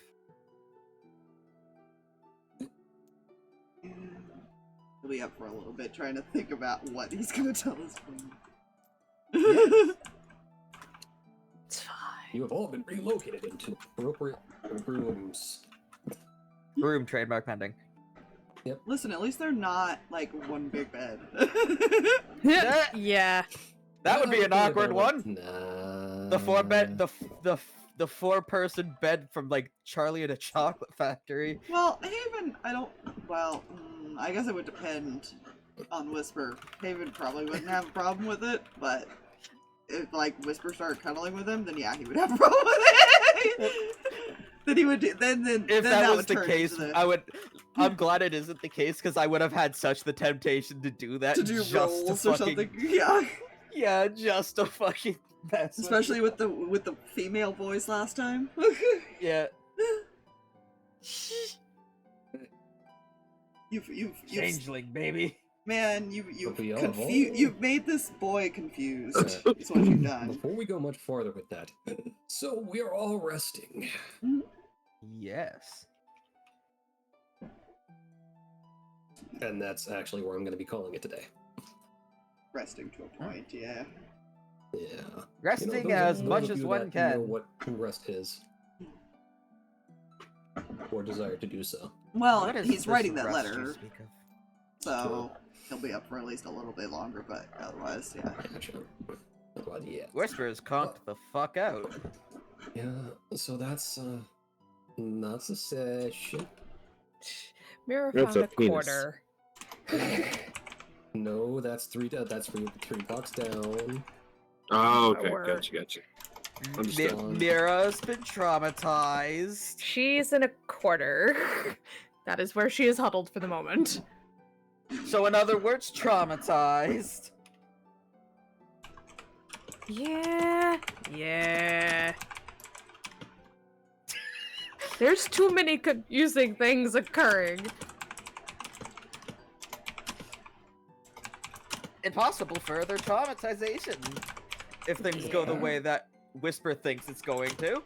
He'll be up for a little bit trying to think about what he's gonna tell his friend. It's fine. You have all been relocated into appropriate rooms. Room trademark pending. Listen, at least they're not like one big bed. Yeah. That would be an awkward one. Nah. The four bed, the 4-person bed from like Charlie and a Chocolate Factory. Well, Haven, I don't. Well, I guess it would depend on Whisper. Haven probably wouldn't have a problem with it, but if like Whisper started cuddling with him, then yeah, he would have a problem with it. Then he would. Then If that was would the turn case, into I would. I'm glad it isn't the case because I would have had such the temptation to do that. to do just rolls to or fucking, something. Yeah. Yeah, just to fucking mess with Especially with the female voice last time. Yeah. You've Changeling, baby. man, you've We are you've made this boy confused. Uh, Is what you've done. Before we go much farther with that, so we are all resting. Yes. And that's actually where I'm going to be calling it today. Resting to a point, yeah. Yeah. Resting those as of much you as that one know can. what rest is. Or desire to do so. Well, What is he's this writing that rest you letter, speak of? so he'll be up for at least a little bit longer. But otherwise, yeah. Gotcha. Otherwise, yeah. Whisper is conked the fuck out. Yeah, so that's a session. Meira That's found a a penis. quarter. No, that's three blocks down. Oh, okay, Or- gotcha. Understood. Mira's been traumatized. She's in a quarter. That is where she is huddled for the moment. So in other words, traumatized. Yeah. Yeah. There's too many confusing things occurring. And possible further traumatization. If things go the Yeah. way that Whisper thinks it's going to.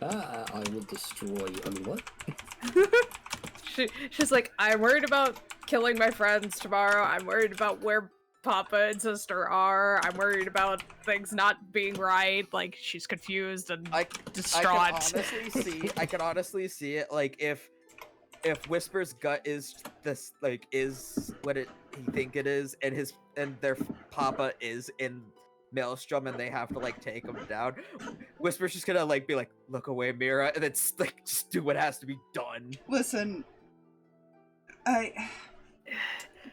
I will destroy you. I mean, what? She's like, I'm worried about killing my friends tomorrow. I'm worried about where Papa and sister are. I'm worried about things not being right. Like, she's confused and distraught. I can honestly see it. Like if Whisper's gut is this, like, is what he think it is, and their Papa is in Maelstrom, and they have to like take him down. Whisper's just gonna like be like, "Look away, Meira," and it's like just do what has to be done. Listen, I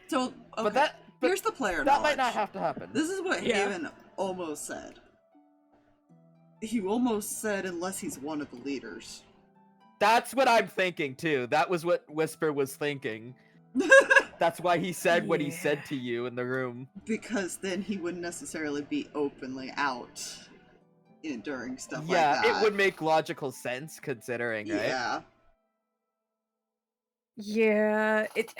don't. Okay. But here's the player that knowledge. might not have to happen. This is what Yeah. Haven almost said. He almost said, unless he's one of the leaders. That's what I'm thinking too. That was what Whisper was thinking. That's why he said what he said to you in the room. Because then he wouldn't necessarily be openly out during stuff Yeah, like that. it would make logical sense considering, right? Yeah. Yeah, it.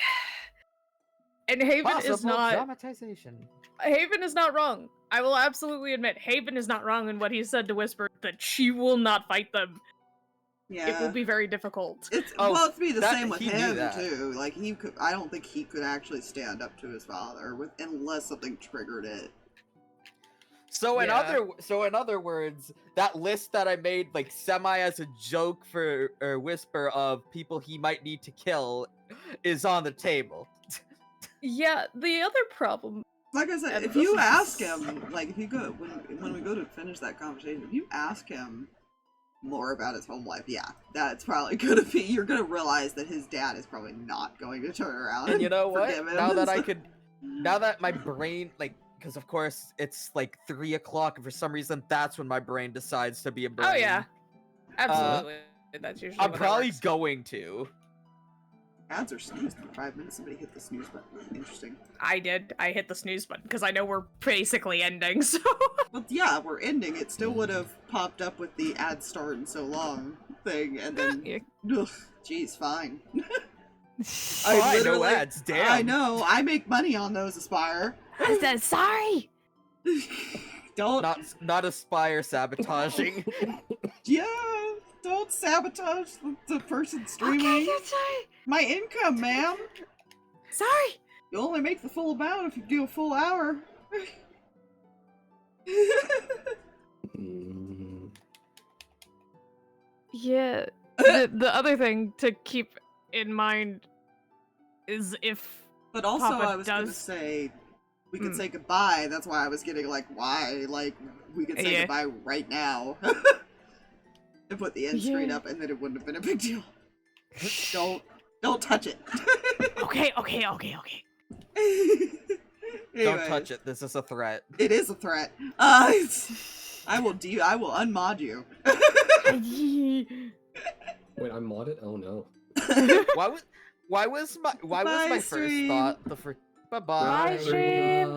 And Haven is Possible not. dramatization. Haven is not wrong. I will absolutely admit, Haven is not wrong in what he said to Whisper that she will not fight them. Yeah. It will be very difficult. It's Oh, well, it'd be the that- same with he knew him that. too. Like he could, I don't think he could actually stand up to his father unless something triggered it. So in Yeah. other words, that list that I made like semi as a joke for Whisper of people he might need to kill is on the table. Yeah, the other problem. Like I said, And if you this ask is- him, like if you go when we go to finish that conversation, if you ask him more about his home life, yeah, that's probably gonna be. You're gonna realize that his dad is probably not going to turn around. And you know what? forgive him. Now that my brain, like, because of course it's like 3 o'clock, and for some reason that's when my brain decides to be a brain. Oh yeah, absolutely. That's usually. I'm when it probably works. going to. Ads are snoozed for 5 minutes. Somebody hit the snooze button. Interesting. I did. I hit the snooze button because I know we're basically ending. So. But yeah, we're ending. It still would have popped up with the ad start in so long thing, and then, Yeah. ugh, geez, fine. I know literally- ads. Damn. I know. I make money on those, Aspire. I said sorry. Don't. Not Aspire sabotaging. Yeah. Don't sabotage the person streaming. Okay, good, sorry. My income, ma'am. Sorry. You only make the full amount if you do a full hour. Yeah. The other thing to keep in mind is if But also, Papa I was gonna does- say we could say goodbye. That's why I was getting like, why? Like, we could say Yeah. goodbye right now. And put the end screen Yeah. up, and then it wouldn't have been a big deal. Don't touch it. Okay. Don't touch it. This is a threat. It is a threat. I will unmod you. Wait, I'm modded? Oh no. Why was my Bye, first stream. thought the Bye Bye, bye. stream.